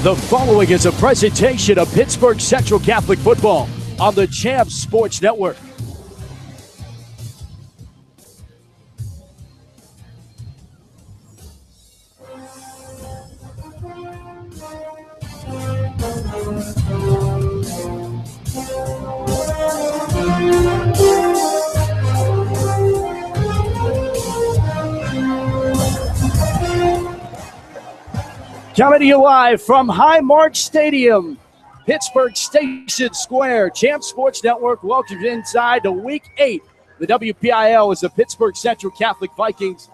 The following is a presentation of Pittsburgh Central Catholic Football on the Champs Sports Network. Coming to you live from Highmark Stadium, Pittsburgh Station Square. Champs Sports Network welcomes you inside to Week 8. The WPIAL is the Pittsburgh Central Catholic Vikings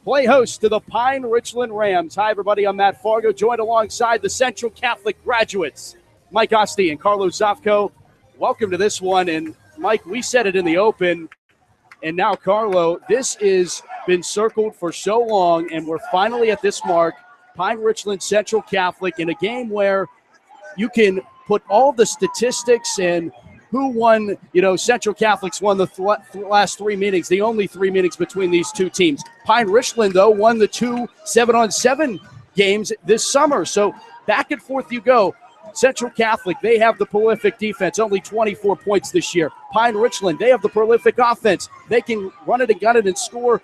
play host to the Pine-Richland Rams. Hi, everybody. I'm Matt Fargo, joined alongside the Central Catholic graduates, Mike Osti and Carlos Zafko. Welcome to this one. And, Mike, we said it in the open, and now, Carlo, this has been circled for so long, and we're finally at this mark. Pine-Richland Central Catholic in a game where you can put all the statistics and who won. Central Catholics won the last three meetings, the only three meetings between these two teams. Pine-Richland, though, won the 2 7-on-7 games this summer. So back and forth you go. Central Catholic, they have the prolific defense, only 24 points this year. Pine-Richland, they have the prolific offense. They can run it and gun it and score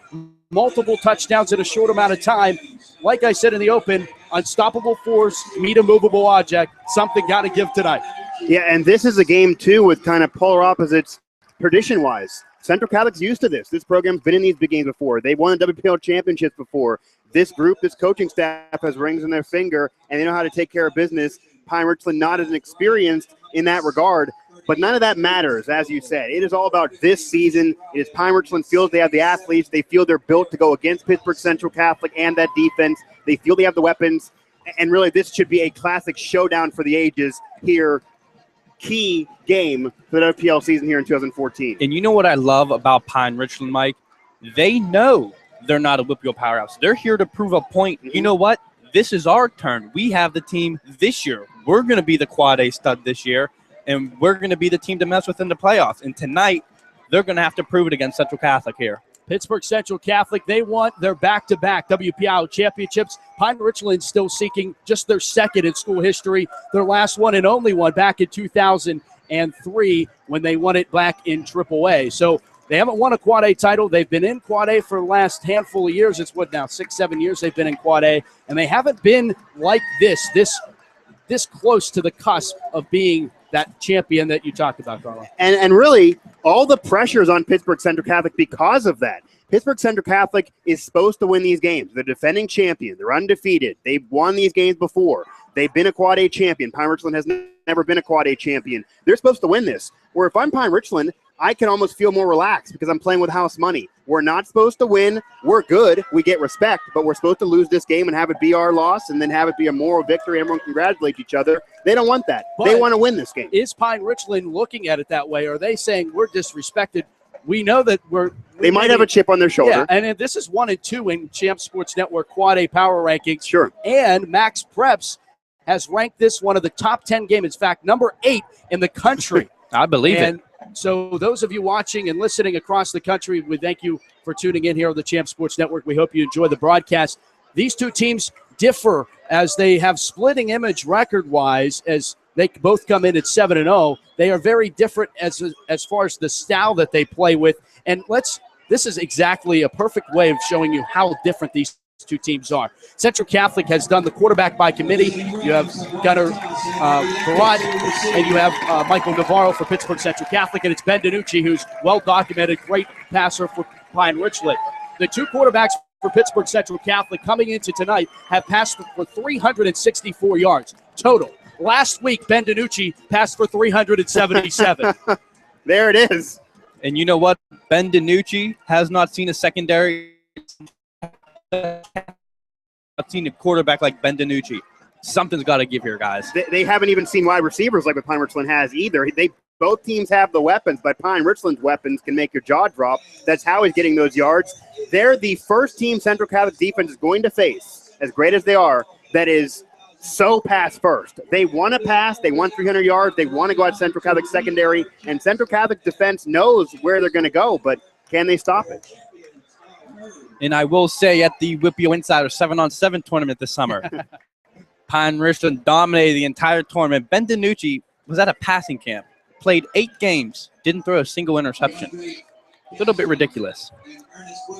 multiple touchdowns in a short amount of time. Like I said in the open, unstoppable force, meet a movable object. Something got to give tonight. Yeah, and this is a game, too, with kind of polar opposites tradition-wise. Central Catholic's used to this. This program's been in these big games before. They've won the WPIAL championships before. This group, this coaching staff has rings in their finger, and they know how to take care of business. Pine-Richland not as experienced in that regard, but none of that matters, as you said. It is all about this season. It is Pine-Richland feels they have the athletes. They feel they're built to go against Pittsburgh Central Catholic and that defense. They feel they have the weapons. And really, this should be a classic showdown for the ages here. Key game for the WPL season here in 2014. And you know what I love about Pine-Richland, Mike? They know they're not a WPIAL powerhouse. They're here to prove a point. Mm-hmm. You know what? This is our turn. We have the team this year. We're going to be the Quad A stud this year. And we're going to be the team to mess with in the playoffs. And tonight, they're going to have to prove it against Central Catholic here. Pittsburgh Central Catholic, they want their back-to-back WPIAL championships. Pine-Richland still seeking just their second in school history, their last one and only one back in 2003 when they won it back in AAA. So they haven't won a Quad A title. They've been in Quad A for the last handful of years. It's 6-7 years they've been in Quad A, and they haven't been like this close to the cusp of being that champion that you talked about, Carlo. And really, all the pressure is on Pittsburgh Central Catholic because of that. Pittsburgh Central Catholic is supposed to win these games. They're defending champion. They're undefeated. They've won these games before. They've been a Quad A champion. Pine-Richland has never been a Quad A champion. They're supposed to win this. Where if I'm Pine-Richland, I can almost feel more relaxed because I'm playing with house money. We're not supposed to win. We're good. We get respect, but we're supposed to lose this game and have it be our loss and then have it be a moral victory. Everyone congratulate each other. They don't want that. But they want to win this game. Is Pine-Richland looking at it that way? Are they saying we're disrespected? We know that they might have a chip on their shoulder. Yeah, and this is 1 and 2 in Champs Sports Network Quad A Power Rankings. Sure. And Max Preps has ranked this one of the top 10 games. In fact, number 8 in the country. I believe it. So those of you watching and listening across the country, we thank you for tuning in here on the Champs Sports Network. We hope you enjoy the broadcast. These two teams differ as they have splitting image record-wise as they both come in at 7-0. They are very different as far as the style that they play with. And this is exactly a perfect way of showing you how different these two teams are. Central Catholic has done the quarterback by committee. You have Gunnar Barat, and you have Michael Navarro for Pittsburgh Central Catholic, and it's Ben DiNucci, who's well-documented, great passer for Pine-Richland. The two quarterbacks for Pittsburgh Central Catholic coming into tonight have passed for 364 yards total. Last week, Ben DiNucci passed for 377. There it is. And you know what? Ben DiNucci has not seen a secondary. I've seen a quarterback like Ben DiNucci. Something's got to give here, guys. They haven't even seen wide receivers like what Pine-Richland has either. Both teams have the weapons, but Pine-Richland's weapons can make your jaw drop. That's how he's getting those yards. They're the first team Central Catholic defense is going to face, as great as they are, that is so pass first. They want to pass. They want 300 yards. They want to go at Central Catholic secondary, and Central Catholic defense knows where they're going to go, but can they stop it? And I will say at the WPIAL Insider 7-on-7 tournament this summer, Pine-Richland dominated the entire tournament. Ben DiNucci was at a passing camp, played 8 games, didn't throw a single interception. A little bit ridiculous.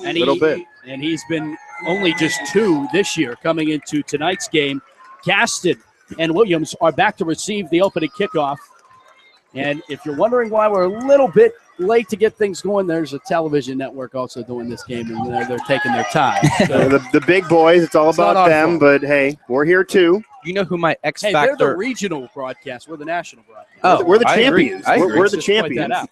And A little bit. And he's been only just 2 this year coming into tonight's game. Gaston and Williams are back to receive the opening kickoff. And if you're wondering why we're a little bit late to get things going, there's a television network also doing this game, and they're taking their time. So the big boys, it's all about them, but hey, we're here too. You know who my X hey, factor? they're the regional broadcast. We're the national broadcast. Oh, we're the I agree. champions. I agree. We're the Just point champions. that out.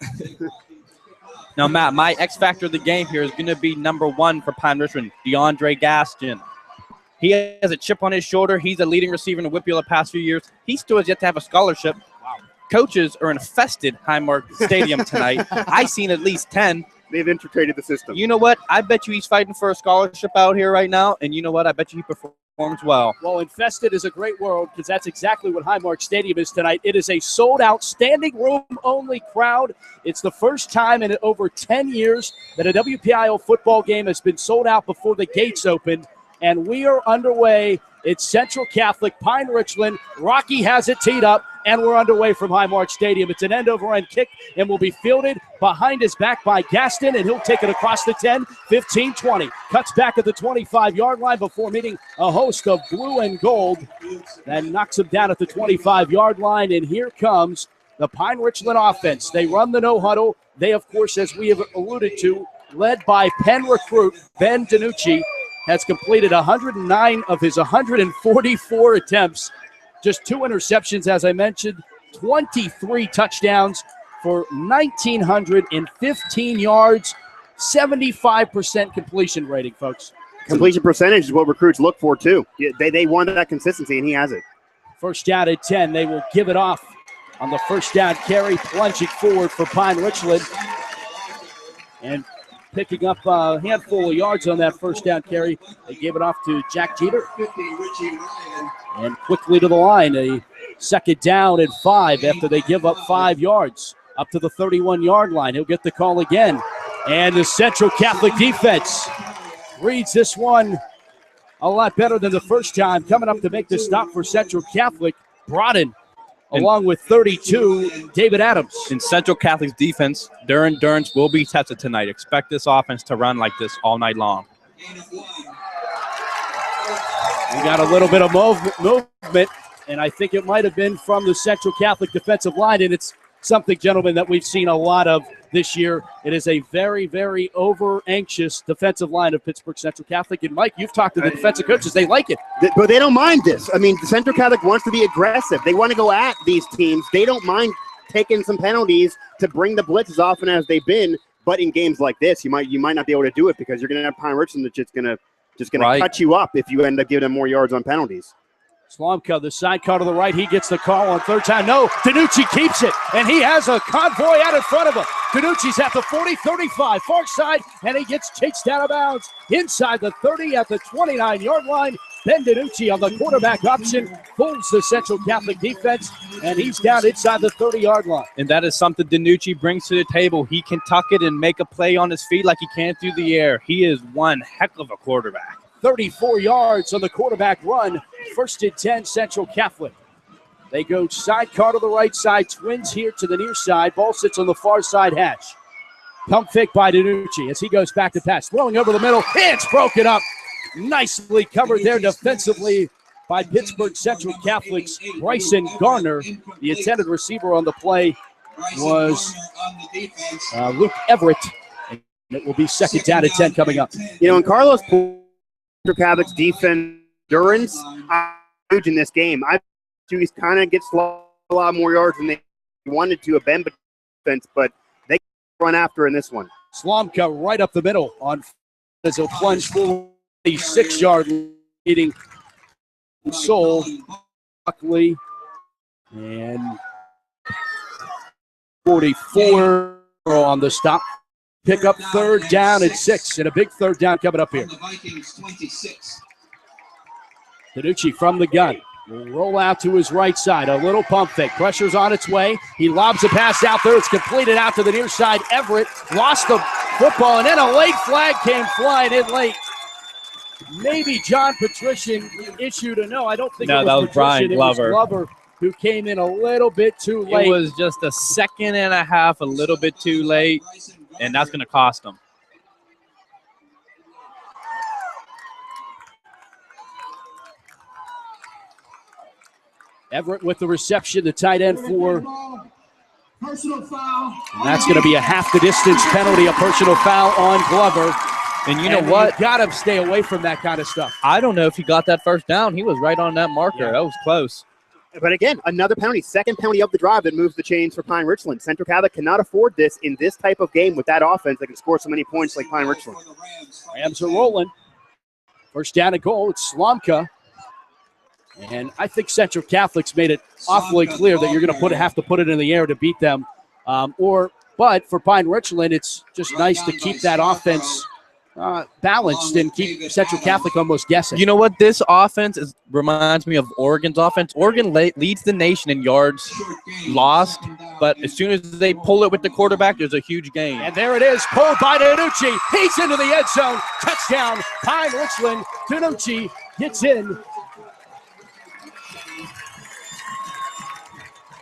Now, Matt, my X factor of the game here is going to be number 1 for Pine-Richland, DeAndre Gaston. He has a chip on his shoulder. He's a leading receiver in the WPIAL the past few years. He still has yet to have a scholarship. Wow. Coaches are infested Highmark Stadium tonight. I seen at least 10. They've infiltrated the system. You know what? I bet you he's fighting for a scholarship out here right now. And you know what? I bet you he performs well. Well, infested is a great word because that's exactly what Highmark Stadium is tonight. It is a sold-out, standing-room-only crowd. It's the first time in over 10 years that a WPIAL football game has been sold out before the gates opened. And we are underway. It's Central Catholic, Pine-Richland. Rocky has it teed up, and we're underway from Highmark Stadium. It's an end-over-end kick and will be fielded behind his back by Gaston, and he'll take it across the 10, 15, 20. Cuts back at the 25-yard line before meeting a host of blue and gold. Then knocks him down at the 25-yard line, and here comes the Pine-Richland offense. They run the no-huddle. They, of course, as we have alluded to, led by Penn recruit Ben DiNucci, has completed 109 of his 144 attempts. Just 2 interceptions, as I mentioned, 23 touchdowns for 1,915 yards, 75% completion rating, folks. Completion percentage is what recruits look for, too. They want that consistency, and he has it. First down at 10. They will give it off on the first down carry, plunging forward for Pine-Richland. And picking up a handful of yards on that first down carry. They gave it off to Jack Jeter. And quickly to the line, a second down and 5 after they give up 5 yards. Up to the 31-yard line. He'll get the call again. And the Central Catholic defense reads this one a lot better than the first time. Coming up to make the stop for Central Catholic, Brodden, along with 32, David Adams. In Central Catholic's defense, their endurance will be tested tonight. Expect this offense to run like this all night long. We got a little bit of movement, and I think it might have been from the Central Catholic defensive line, and it's something, gentlemen, that we've seen a lot of this year. It is a very, very over-anxious defensive line of Pittsburgh Central Catholic. And, Mike, you've talked to the defensive coaches. They like it. But they don't mind this. I mean, Central Catholic wants to be aggressive. They want to go at these teams. They don't mind taking some penalties to bring the blitz as often as they've been. But in games like this, you might not be able to do it because you're going to have Pine-Richland that's just going to cut you up if you end up giving them more yards on penalties. Slomka, the side cut to the right. He gets the call on third time. No, DiNucci keeps it, and he has a convoy out in front of him. DiNucci's at the 40, 35, far side, and he gets chased out of bounds inside the 30 at the 29-yard line. Ben DiNucci on the quarterback option fools the Central Catholic defense, and he's down inside the 30-yard line. And that is something DiNucci brings to the table. He can tuck it and make a play on his feet like he can through the air. He is one heck of a quarterback. 34 yards on the quarterback run. First and 10, Central Catholic. They go sidecar to the right side, twins here to the near side. Ball sits on the far side hash. Pump fake by DiNucci as he goes back to pass. Throwing over the middle. It's broken up. Nicely covered there defensively by Pittsburgh Central Catholic's Bryson Garner. The intended receiver on the play was Luke Everett. And it will be second down and 10 coming up. You know, in Carlos Central Catholic's defense endurance huge in this game. I think he's kind of gets a lot more yards than they wanted to have been defense, but they run after in this one. Slomka right up the middle on as he'll plunge forward the 6-yard leading Soul Buckley and 44 on the stop. Pick up third down and 6, and a big third down coming up here. DiNucci from the gun will roll out to his right side. A little pump fake. Pressure's on its way. He lobs a pass out there. It's completed out to the near side. Everett lost the football, and then a late flag came flying in late. maybe John Patrician issued a no. I don't think No, it was that was Patrician. Brian Glover. It was Glover who came in a little bit too late. It was just a second and a half, a little bit too late, and that's going to cost them. Everett with the reception, the tight end for. Personal foul. And that's going to be a half the distance penalty, a personal foul on Glover. And you know what? You got to stay away from that kind of stuff. I don't know if he got that first down. He was right on that marker. Yeah. That was close. But again, another penalty, second penalty of the drive that moves the chains for Pine-Richland. Central Catholic cannot afford this in this type of game with that offense that can score so many points like Pine-Richland. Rams are rolling. First down and goal. It's Slomka. And I think Central Catholic's made it awfully clear that you're going to have to put it in the air to beat them. But for Pine-Richland, it's just nice to keep that offense balanced and keep Central Catholic almost guessing. You know what? This offense reminds me of Oregon's offense. Oregon leads the nation in yards lost, but as soon as they pull it with the quarterback, there's a huge gain. And there it is, pulled by Danucci. He's into the end zone. Touchdown, Pine-Richland. Danucci gets in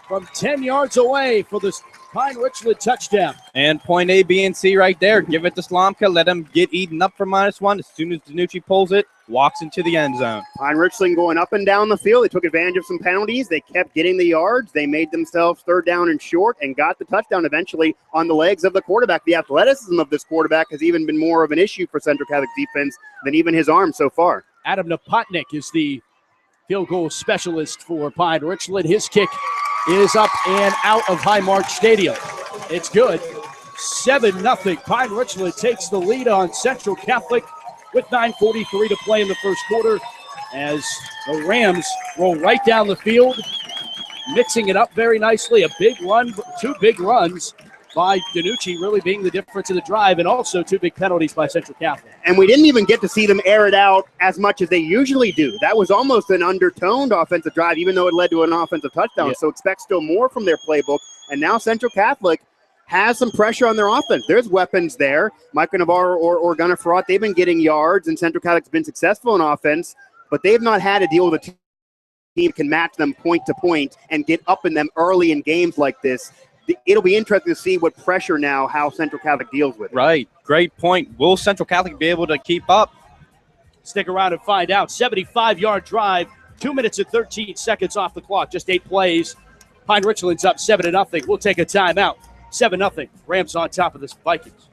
from 10 yards away for the Pine-Richland touchdown. And point A, B, and C right there. Give it to Slomka. Let him get eaten up for -1. As soon as Danucci pulls it, walks into the end zone. Pine-Richland going up and down the field. They took advantage of some penalties. They kept getting the yards. They made themselves third down and short and got the touchdown eventually on the legs of the quarterback. The athleticism of this quarterback has even been more of an issue for Central Catholic defense than even his arm so far. Adam Napotnik is the field goal specialist for Pine-Richland. His kick is up and out of Highmark Stadium. It's good. 7-0. Pine-Richland takes the lead on Central Catholic with 9:43 to play in the first quarter as the Rams roll right down the field, mixing it up very nicely. A big run, two big runs by Danucci really being the difference in the drive, and also two big penalties by Central Catholic. And we didn't even get to see them air it out as much as they usually do. That was almost an undertoned offensive drive, even though it led to an offensive touchdown. Yeah. So expect still more from their playbook. And now Central Catholic has some pressure on their offense. There's weapons there. Micah Navarro or Gunnar Farrat, they've been getting yards, and Central Catholic's been successful in offense, but they've not had to deal with a team that can match them point to point and get up in them early in games like this. It'll be interesting to see what pressure now, how Central Catholic deals with it. Right. Great point. Will Central Catholic be able to keep up? Stick around and find out. 75-yard drive, 2 minutes and 13 seconds off the clock, just 8 plays. Pine-Richland's up 7-0. We'll take a timeout. 7-0. Rams on top of this Vikings.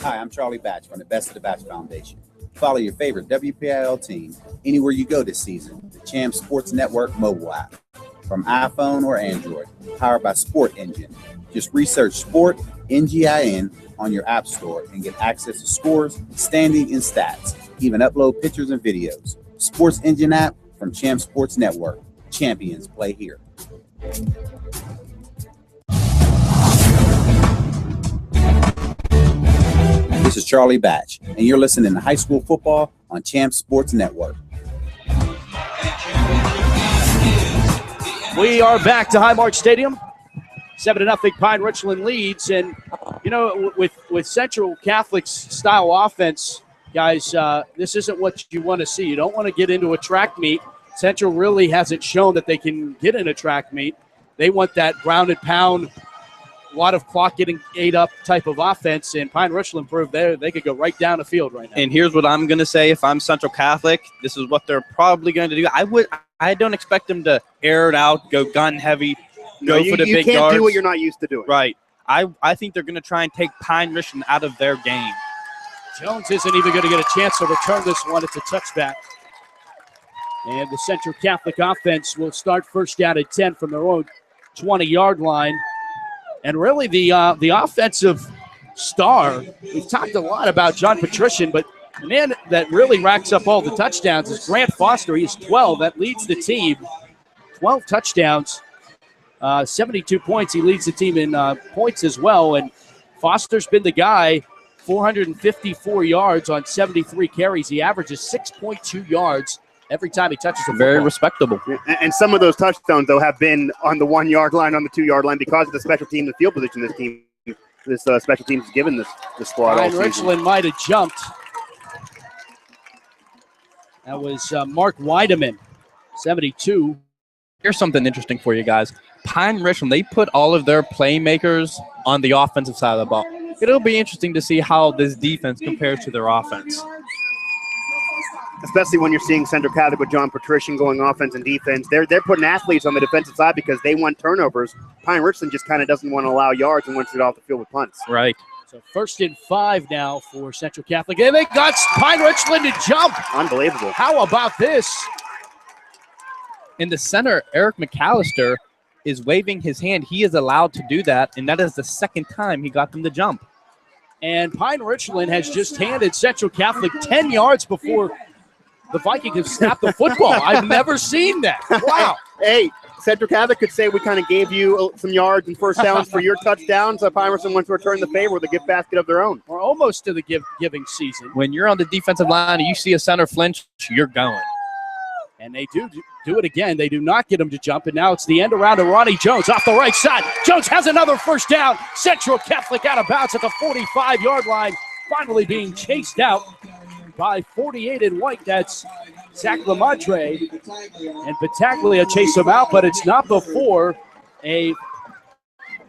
Hi, I'm Charlie Batch from the Best of the Batch Foundation. Follow your favorite WPIAL team anywhere you go this season. The Champs Sports Network mobile app from iPhone or Android, powered by Sport Engine. Just research Sport NGIN on your app store and get access to scores, standing, and stats. Even upload pictures and videos. Sports Engine app from Champs Sports Network. Champions play here. This is Charlie Batch, and you're listening to High School Football on Champs Sports Network. We are back to Highmark Stadium. 7-0 Pine-Richland leads. And, you know, with Central Catholic's style offense, guys, this isn't what you want to see. You don't want to get into a track meet. Central really hasn't shown that they can get in a track meet. They want that ground and pound, a lot of clock getting ate up type of offense, and Pine-Richland proved they could go right down the field right now. And here's what I'm going to say. If I'm Central Catholic, this is what they're probably going to do. I don't expect them to air it out, go gun heavy, go for the big yards. You can't do what you're not used to doing. Right. I think they're going to try and take Pine-Richland out of their game. Jones isn't even going to get a chance to return this one. It's a touchback. And the Central Catholic offense will start first down at 10 from their own 20-yard line. And really the offensive star, we've talked a lot about John Patrician, but the man that really racks up all the touchdowns is Grant Foster. He's 12. That leads the team. 12 touchdowns, 72 points. He leads the team in points as well. And Foster's been the guy, 454 yards on 73 carries. He averages 6.2 yards every time he touches the Very football. respectable. And some of those touchdowns, though, have been on the 1 yard line, on the 2 yard line because of the special team, the field position this special teams has given this squad all season. Pine-Richland might have jumped. That was Mark Weideman, 72. Here's something interesting for you guys. Pine-Richland, they put all of their playmakers on the offensive side of the ball. It'll be interesting to see how this defense compares to their offense. Especially when you're seeing Central Catholic with John Patrician going offense and defense. They're putting athletes on the defensive side because they want turnovers. Pine-Richland just kind of doesn't want to allow yards and wants to get off the field with punts. Right. So 1st and 5 now for Central Catholic. And they got Pine-Richland to jump. Unbelievable. How about this? In the center, Eric McAllister is waving his hand. He is allowed to do that, and that is the 2nd time he got them to jump. And Pine-Richland has just handed Central Catholic 10 yards before the Vikings have snapped the football. I've never seen that. Wow. Hey, Central Catholic could say we kind of gave you some yards and first downs for your touchdowns. So Pine-Richland wants to return the favor with a gift basket of their own. We're almost to the giving season. When you're on the defensive line and you see a center flinch, you're going. And they do it again. They do not get him to jump, and now it's the end around to Ronnie Jones off the right side. Jones has another first down. Central Catholic out of bounds at the 45-yard line, finally being chased out by 48 in white. That's Zach Lamontre. And Battaglia chase him out, but it's not before a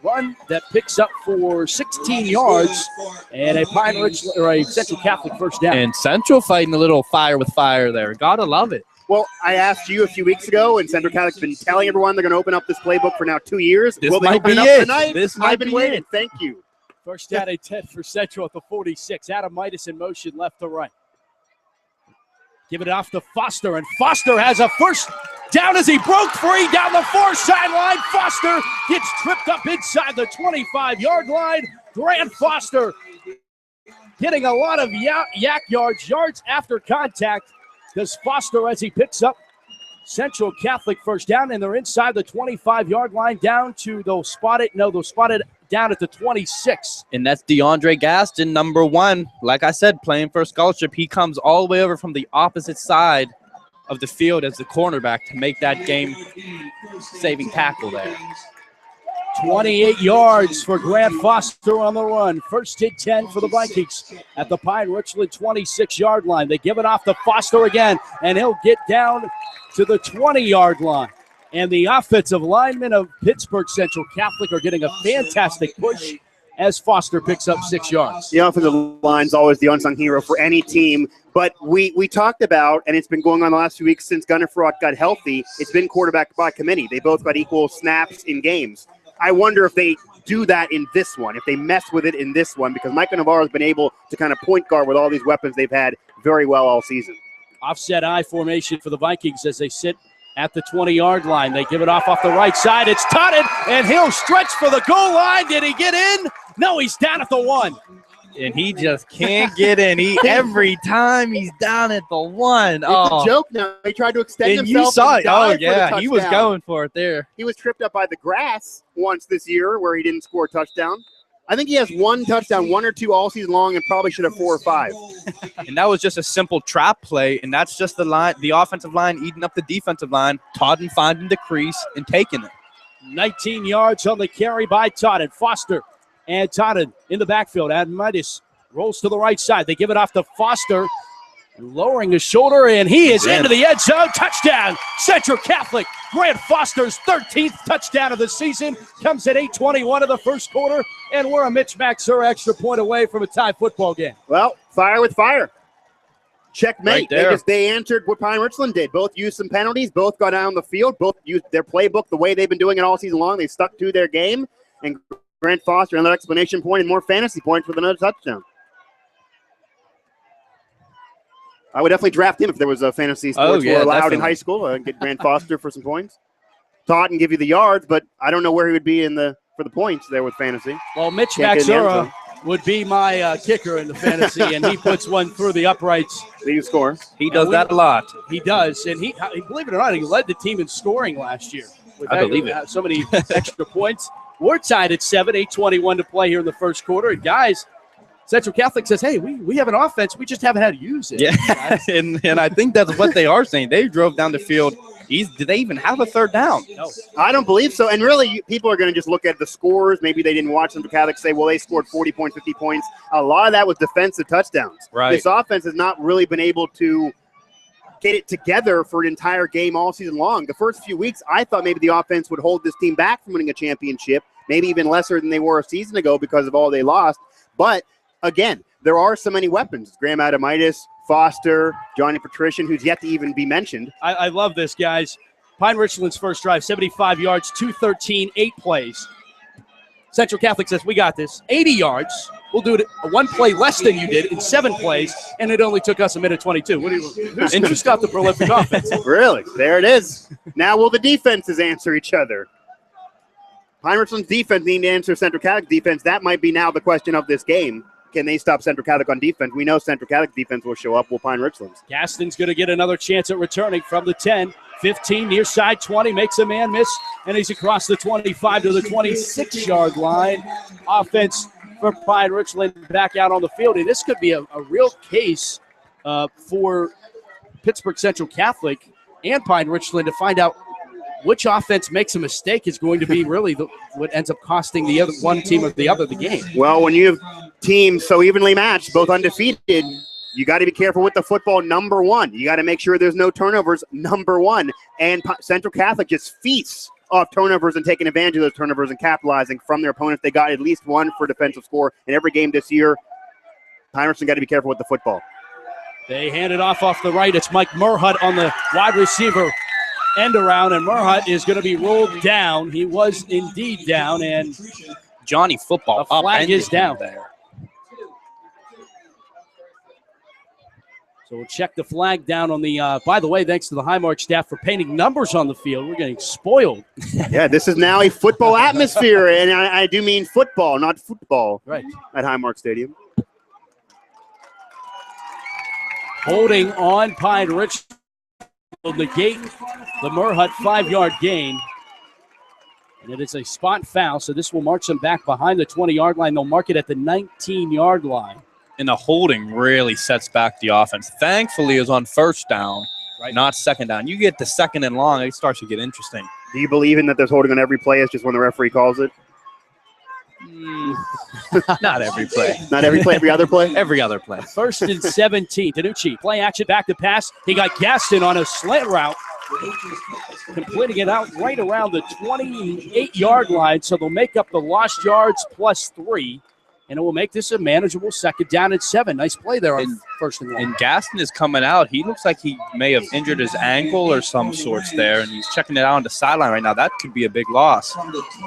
run that picks up for 16 yards and a Pine-Richland or a Central Catholic first down. And Central fighting a little fire with fire there. Gotta love it. Well, I asked you a few weeks ago, and Central Catholic's been telling everyone they're going to open up this playbook for now 2 years. This Will they might open be it up it. tonight? This might I've been be waiting. it. Thank you. First down and 10 for Central at the 46. Adam Midas in motion left to right. Give it off to Foster, and Foster has a first down as he broke free down the far sideline. Foster gets tripped up inside the 25-yard line. Grant Foster getting a lot of yak yards after contact. Does Foster as he picks up Central Catholic first down, and they're inside the 25-yard line down to they'll spot it down at the 26. And that's DeAndre Gaston, number 1. Like I said, playing for a scholarship. He comes all the way over from the opposite side of the field as the cornerback to make that game-saving tackle there. 28 yards for Grant Foster on the run. First and 10 for the Vikings at the Pine-Richland 26-yard line. They give it off to Foster again, and he'll get down to the 20-yard line. And the offensive linemen of Pittsburgh Central Catholic are getting a fantastic push as Foster picks up 6 yards. The offensive line's always the unsung hero for any team. But we talked about, and it's been going on the last few weeks since Gunnar Fraught got healthy, it's been quarterback by committee. They both got equal snaps in games. I wonder if they do that in this one, if they mess with it in this one, because Micah Navarro's been able to kind of point guard with all these weapons they've had very well all season. Offset I formation for the Vikings as they sit at the 20-yard line. They give it off the right side. It's Totted, and he'll stretch for the goal line. Did he get in? No, he's down at the 1. And he just can't get in. Every time he's down at the 1. It's a joke now. He tried to extend And himself. you saw it. Oh, for the yeah. He was touchdown. going for it there. He was tripped up by the grass once this year where he didn't score a touchdown. I think he has 1 touchdown, 1 or 2 all season long, and probably should have 4 or 5. And that was just a simple trap play, and that's just the offensive line eating up the defensive line, Todd finding the crease and taking it. 19 yards on the carry by Todd. Foster and Todd in the backfield. Adam Midas rolls to the right side. They give it off to Foster, lowering his shoulder, and he is into the end zone. Touchdown, Central Catholic. Grant Foster's 13th touchdown of the season comes at 8:21 of the first quarter, and we're a Mitch Maxer extra point away from a tie football game. Well, fire with fire. Checkmate. Right there. They answered what Pine-Richland did. Both used some penalties. Both got down the field. Both used their playbook the way they've been doing it all season long. They stuck to their game. And Grant Foster, another explanation point and more fantasy points with another touchdown. I would definitely draft him if there was a fantasy sports were allowed definitely in high school. Get Grant Foster for some points. Todd can give you the yards, but I don't know where he would be for the points there with fantasy. Well, Mitch Can't get in the end Maxura zone. would be my kicker in the fantasy, and he puts one through the uprights. Leading scorer. He does that a lot. He does, and he believe it or not, he led the team in scoring last year. I believe it. So many extra points. We're tied at 7, 8:21 to play here in the first quarter. And guys, Central Catholic says, hey, we have an offense. We just haven't had to use it. Yeah, and I think that's what they are saying. They drove down the field. Did they even have a third down? No. I don't believe so. And really, people are going to just look at the scores. Maybe they didn't watch Central Catholic, say, well, they scored 40 points, 50 points. A lot of that was defensive touchdowns. Right. This offense has not really been able to get it together for an entire game all season long. The first few weeks, I thought maybe the offense would hold this team back from winning a championship, maybe even lesser than they were a season ago because of all they lost. But, again, there are so many weapons. Graham Adamitis, Foster, Johnny Patrician, who's yet to even be mentioned. I love this, guys. Pine-Richland's first drive, 75 yards, 213, 8 plays. Central Catholic says, we got this. 80 yards. We'll do it one play less than you did in 7 plays, and it only took us a minute 22. Who's got the prolific offense? Really? There it is. Now will the defenses answer each other? Pine-Richland's defense need to answer Central Catholic defense. That might be now the question of this game. Can they stop Central Catholic on defense? We know Central Catholic defense will show up. Will Pine-Richland's? Gaston's going to get another chance at returning from the 10. 15, near side 20, makes a man miss, and he's across the 25 to the 26-yard line. Offense for Pine-Richland back out on the field, and this could be a real case for Pittsburgh Central Catholic and Pine-Richland to find out which offense makes a mistake is going to be really what ends up costing the other one team or the other the game. Well, when you have teams so evenly matched, both undefeated, you got to be careful with the football, number one. You got to make sure there's no turnovers, number one. And Central Catholic just feasts off turnovers and taking advantage of those turnovers and capitalizing from their opponents. They got at least one for defensive score in every game this year. Pine-Richland got to be careful with the football. They hand it off the right. It's Mike Murhut on the wide receiver end around, and Murhut is going to be rolled down. He was indeed down, and Johnny football. The flag is down there. So we'll check the flag down on the, by the way, thanks to the Highmark staff for painting numbers on the field. We're getting spoiled. Yeah, this is now a football atmosphere, and I do mean football, not football. Right. At Highmark Stadium. Holding on Pine-Richland will negate the Murhut 5-yard gain. And it is a spot foul, so this will march them back behind the 20-yard line. They'll mark it at the 19-yard line. And the holding really sets back the offense. Thankfully, it was on first down, right, not second down. You get to second and long, it starts to get interesting. Do you believe in that there's holding on every play? It's just when the referee calls it? Not every play. Not every play, every other play? Every other play. First and 17. Tanucci, play action, back to pass. He got Gaston on a slant route, completing it out right around the 28-yard line, so they'll make up the lost yards plus 3. And it will make this a manageable second down at 7. Nice play there on first and 1. And Gaston is coming out. He looks like he may have injured his ankle or some sorts there, and he's checking it out on the sideline right now. That could be a big loss.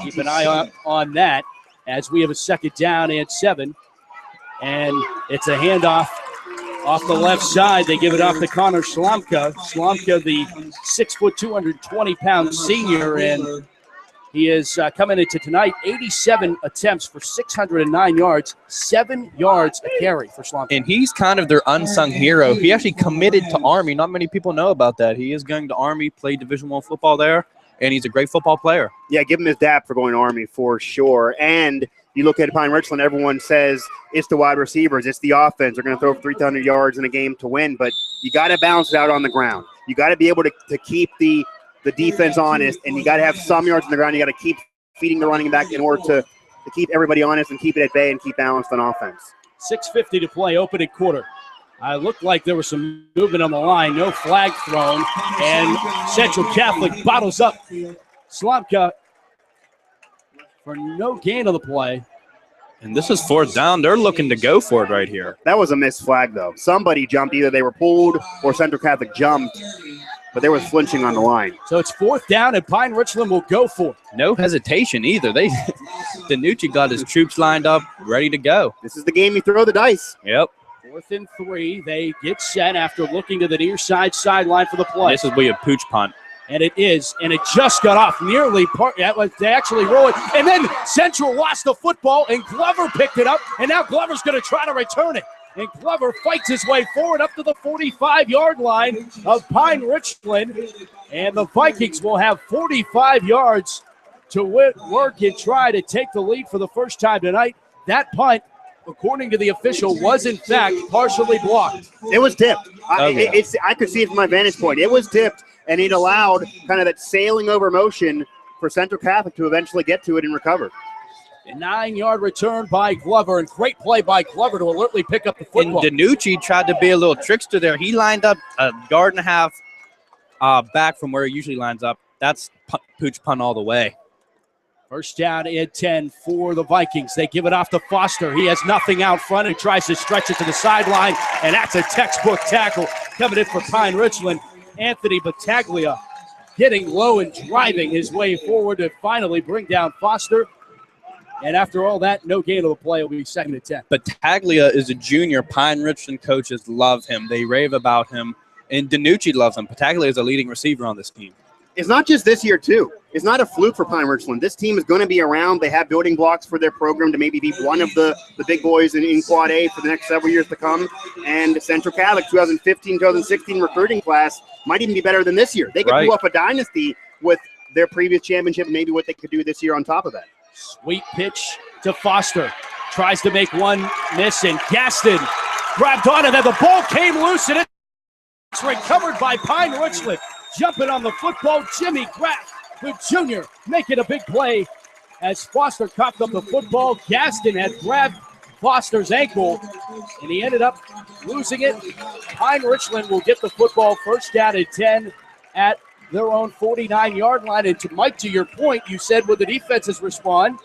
Keep an eye on that as we have a second down and 7. And it's a handoff off the left side. They give it off to Connor Slomka. Slomka, the 6', 220-pound senior, and he is coming into tonight, 87 attempts for 609 yards, 7 yards a carry for Slomka. And he's kind of their unsung hero. He actually committed to Army. Not many people know about that. He is going to Army, play Division I football there, and he's a great football player. Yeah, give him his dap for going to Army for sure. And you look at Pine-Richland, everyone says it's the wide receivers, it's the offense. They're going to throw 300 yards in a game to win, but you got to balance it out on the ground. You got to be able to keep the defense honest, and you got to have some yards on the ground. You got to keep feeding the running back in order to keep everybody honest and keep it at bay and keep balanced on offense. 6:50 to play, opening quarter. Looked like there was some movement on the line. No flag thrown, and Central Catholic bottles up Slomka for no gain on the play. And this is fourth down. They're looking to go for it right here. That was a missed flag, though. Somebody jumped. Either they were pulled or Central Catholic jumped, but there was flinching on the line. So it's fourth down, and Pine-Richland will go for it. No hesitation either. Danucci got his troops lined up, ready to go. This is the game you throw the dice. Yep. 4th and 3. They get set after looking to the near side sideline for the play. This is where you pooch punt. And it is, and it just got off nearly part. They actually roll it, and then Central lost the football, and Glover picked it up, and now Glover's going to try to return it. And Glover fights his way forward up to the 45-yard line of Pine-Richland, and the Vikings will have 45 yards to work and try to take the lead for the first time tonight. That punt according to the official, was in fact partially blocked. It was tipped. Yeah. I could see it from my vantage point. It was tipped, and it allowed kind of that sailing over motion for Central Catholic to eventually get to it and recover. A 9-yard return by Glover, and great play by Glover to alertly pick up the football. And Danucci tried to be a little trickster there. He lined up a yard and a half back from where he usually lines up. That's pooch punt all the way. First down and 10 for the Vikings. They give it off to Foster. He has nothing out front and tries to stretch it to the sideline, and that's a textbook tackle coming in for Pine-Richland. Anthony Battaglia getting low and driving his way forward to finally bring down Foster. And after all that, no gain of the play. Will be 2nd and 10. Battaglia is a junior. Pine-Richland coaches love him. They rave about him. And Danucci loves him. Battaglia is a leading receiver on this team. It's not just this year, too. It's not a fluke for Pine-Richland. This team is going to be around. They have building blocks for their program to maybe be one of the big boys in Quad A for the next several years to come. And Central Catholic 2015-2016 recruiting class might even be better than this year. They could pull off a dynasty with their previous championship and maybe what they could do this year on top of that. Sweet pitch to Foster. Tries to make one miss, and Gaston grabbed on, and then the ball came loose, and it's recovered by Pine-Richland. Jumping on the football, Jimmy Graff, the junior, making a big play as Foster cocked up the football. Gaston had grabbed Foster's ankle, and he ended up losing it. Pine-Richland will get the football, first down and 10 at their own 49-yard line. And Mike, to your point, you said, will the defenses respond?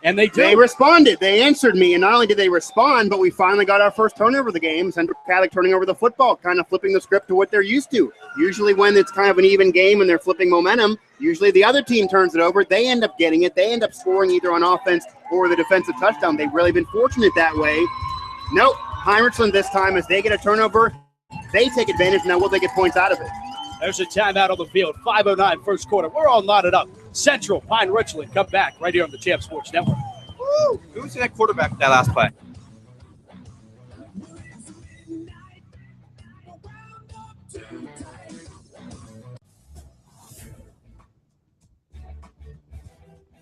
And they did. They responded. They answered me, and not only did they respond, but we finally got our first turnover of the game. Central Catholic turning over the football, kind of flipping the script to what they're used to. Usually when it's kind of an even game and they're flipping momentum, usually the other team turns it over. They end up getting it. They end up scoring either on offense or the defensive touchdown. They've really been fortunate that way. Nope. Pine-Richland this time, as they get a turnover, they take advantage. Now will they get points out of it? There's a timeout on the field. 5:09 first quarter. We're all knotted up. Central, Pine-Richland, come back right here on the Champ Sports Network. Woo! Who was that quarterback that last play?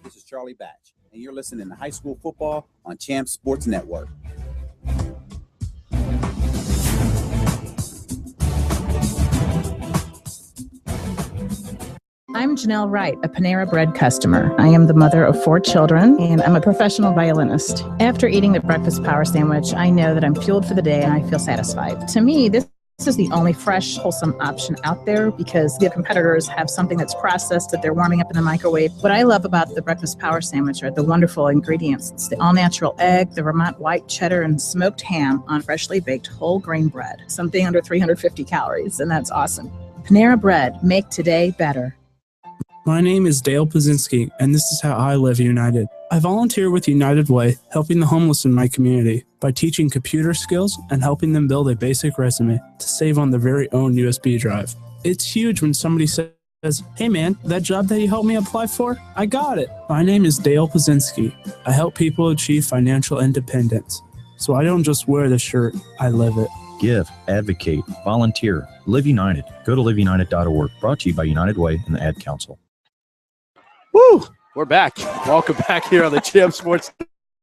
This is Charlie Batch, and you're listening to High School Football on Champ Sports Network. I'm Janelle Wright, a Panera Bread customer. I am the mother of 4 children, and I'm a professional violinist. After eating the breakfast power sandwich, I know that I'm fueled for the day and I feel satisfied. To me, this is the only fresh, wholesome option out there because the competitors have something that's processed that they're warming up in the microwave. What I love about the breakfast power sandwich are the wonderful ingredients. It's the all-natural egg, the Vermont white cheddar, and smoked ham on freshly baked whole grain bread. Something under 350 calories, and that's awesome. Panera Bread, make today better. My name is Dale Pazinski, and this is how I live united. I volunteer with United Way, helping the homeless in my community by teaching computer skills and helping them build a basic resume to save on their very own USB drive. It's huge when somebody says, "Hey man, that job that you helped me apply for, I got it." My name is Dale Pazinski. I help people achieve financial independence. So I don't just wear the shirt, I live it. Give, advocate, volunteer, Live United. Go to liveunited.org. Brought to you by United Way and the Ad Council. Woo! We're back. Welcome back here on the Champ Sports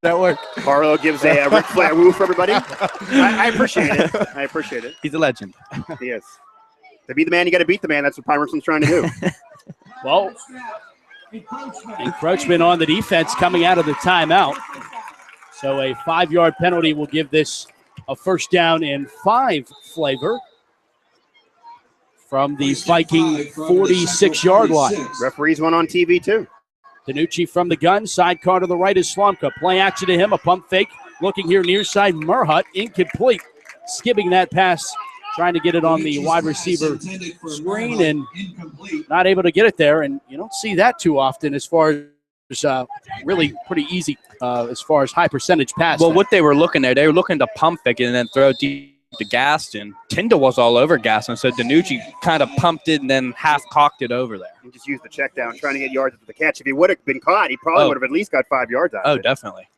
Network. Carlo gives a Ric Flair woo for everybody. I appreciate it. I appreciate it. He's a legend. He is. To be the man, you got to beat the man. That's what Pine-Richland's trying to do. Well, encroachment on the defense coming out of the timeout. So a 5-yard penalty will give this a first down and 5 flavor from the Viking 46-yard line. Referees went on TV too. Danucci from the gun, sidecar to the right is Slomka. Play action to him, a pump fake. Looking here near side, Murhut, incomplete. Skipping that pass, trying to get it on the wide receiver screen and not able to get it there. And you don't see that too often as far as really pretty easy as far as high percentage pass. Well, what they were looking there, they were looking to pump fake it and then throw deep to Gaston. Tyndall was all over Gaston, so Danucci kind of pumped it and then half-cocked it over there. He just used the check down, trying to get yards after the catch. If he would have been caught, he probably would have at least got 5 yards out of it. Oh, definitely.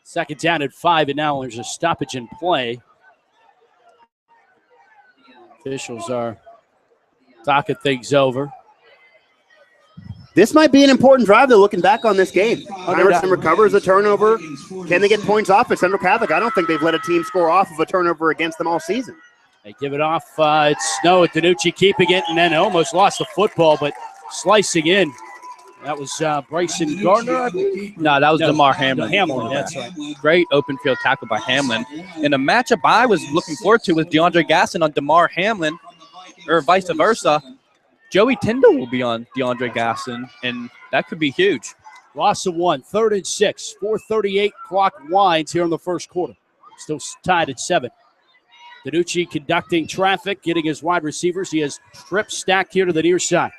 Second down at 5, and now there's a stoppage in play. Officials are talking things over. This might be an important drive. They're looking back on this game. Pine-Richland recovers a turnover. Can they get points off at Central Catholic? I don't think they've let a team score off of a turnover against them all season. They give it off. It's Snow at DiNucci keeping it, and then almost lost the football, but slicing in. That was Bryson Gardner. No, that was DeMar Hamlin. Hamlin, that's right. Great open field tackle by Hamlin. And a matchup I was looking forward to was DeAndre Gasson on DeMar Hamlin, or vice versa. Joey Tyndall will be on DeAndre Gasson, and that could be huge. Loss of 1, 3rd and 6. 4:38 clock winds here in the first quarter. Still tied at 7. DiNucci conducting traffic, getting his wide receivers. He has trips stacked here to the near side.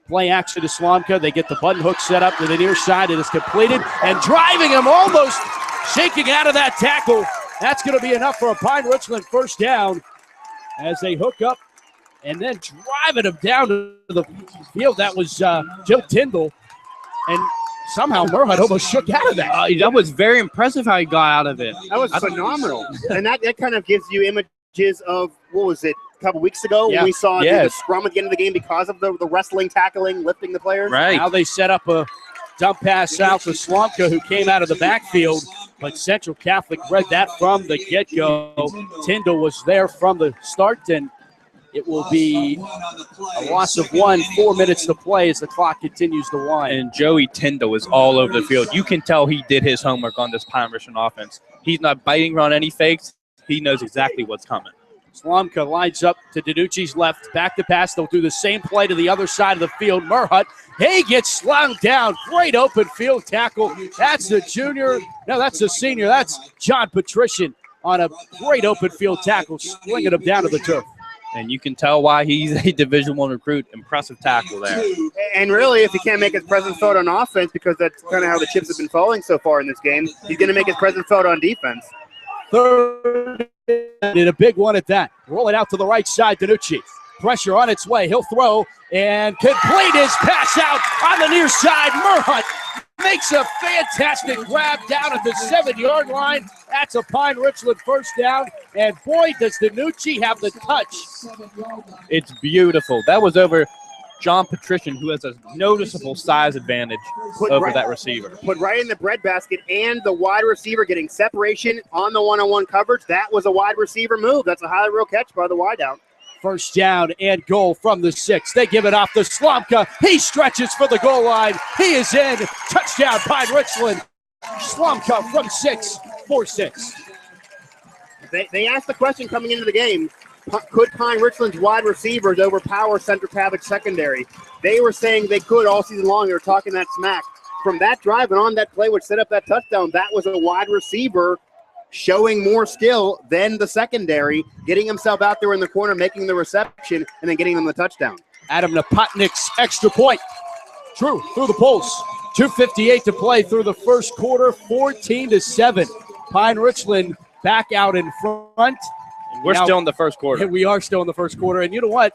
Play action to Slomka. They get the button hook set up to the near side. It is completed, and driving him, almost shaking out of that tackle. That's going to be enough for a Pine-Richland first down as they hook up and then driving him down to the field. That was Joe Tyndall, and somehow Murhut almost shook out of that. That was very impressive how he got out of it. That was phenomenal. And that kind of gives you images of, what was it, a couple weeks ago when we saw the scrum at the end of the game because of the wrestling, tackling, lifting the players. Right. Now they set up a dump pass out to Slomka, who came out of the backfield, but Central Catholic read that from the get-go. Tyndall was there from the start, and it will be a loss of 1, 4 minutes to play as the clock continues to wind. And Joey Tyndall is all over the field. You can tell he did his homework on this Pine-Richland offense. He's not biting on any fakes. He knows exactly what's coming. Slomka lines up to DiNucci's left. Back to pass. They'll do the same play to the other side of the field. Murhut, he gets slung down. Great open field tackle. That's the junior. No, that's the senior. That's John Patrician on a great open field tackle, slinging him down to the turf. And you can tell why he's a Division I recruit. Impressive tackle there. And really, if he can't make his presence felt on offense, because that's kind of how the chips have been falling so far in this game, he's going to make his presence felt on defense. Third and a big one at that. Roll it out to the right side, DiNucci. Pressure on its way. He'll throw and complete his pass out on the near side. Murhut makes a fantastic grab down at the 7-yard line. That's a Pine-Richland first down. And boy, does DiNucci have the touch. It's beautiful. That was over John Patrician, who has a noticeable size advantage over that receiver. Put right in the breadbasket, and the wide receiver getting separation on the one-on-one coverage. That was a wide receiver move. That's a highly real catch by the wideout. First down and goal from the 6. They give it off to Slomka. He stretches for the goal line. He is in. Touchdown, Pine-Richland. Slomka from 6, 4-6. They asked the question coming into the game, could Pine-Richland's wide receivers overpower Central Catholic secondary? They were saying they could all season long. They were talking that smack. From that drive and on that play which set up that touchdown, that was a wide receiver showing more skill than the secondary, getting himself out there in the corner, making the reception, and then getting them the touchdown. Adam Napotnik's extra point. True, through the post. 2:58 to play through the first quarter, 14-7. Pine-Richland back out in front. We're still in the first quarter. We are still in the first quarter. And you know what?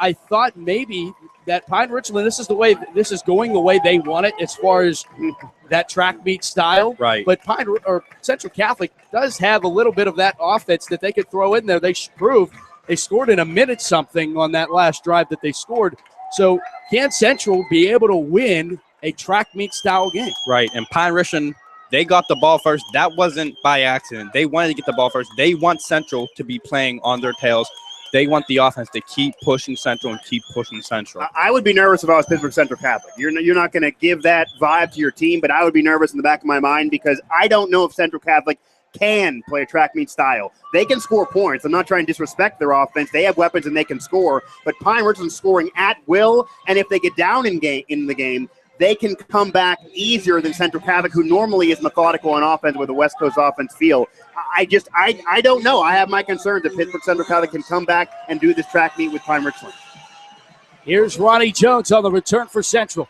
I thought maybe that Pine-Richland, this is going the way they want it as far as that track meet style. Right. But Central Catholic does have a little bit of that offense that they could throw in there. They proved they scored in a minute something on that last drive that they scored. So can Central be able to win a track meet style game? Right. And Pine-Richland, they got the ball first. That wasn't by accident. They wanted to get the ball first. They want Central to be playing on their tails. They want the offense to keep pushing Central and keep pushing Central. I would be nervous if I was Pittsburgh Central Catholic. You're not going to give that vibe to your team, but I would be nervous in the back of my mind because I don't know if Central Catholic can play a track meet style. They can score points. I'm not trying to disrespect their offense. They have weapons and they can score, but Pine-Richland's scoring at will, and if they get down in the game, they can come back easier than Central Catholic, who normally is methodical on offense with a West Coast offense feel. I don't know. I have my concerns that Pittsburgh Central Catholic can come back and do this track meet with Pine-Richland. Here's Ronnie Jones on the return for Central.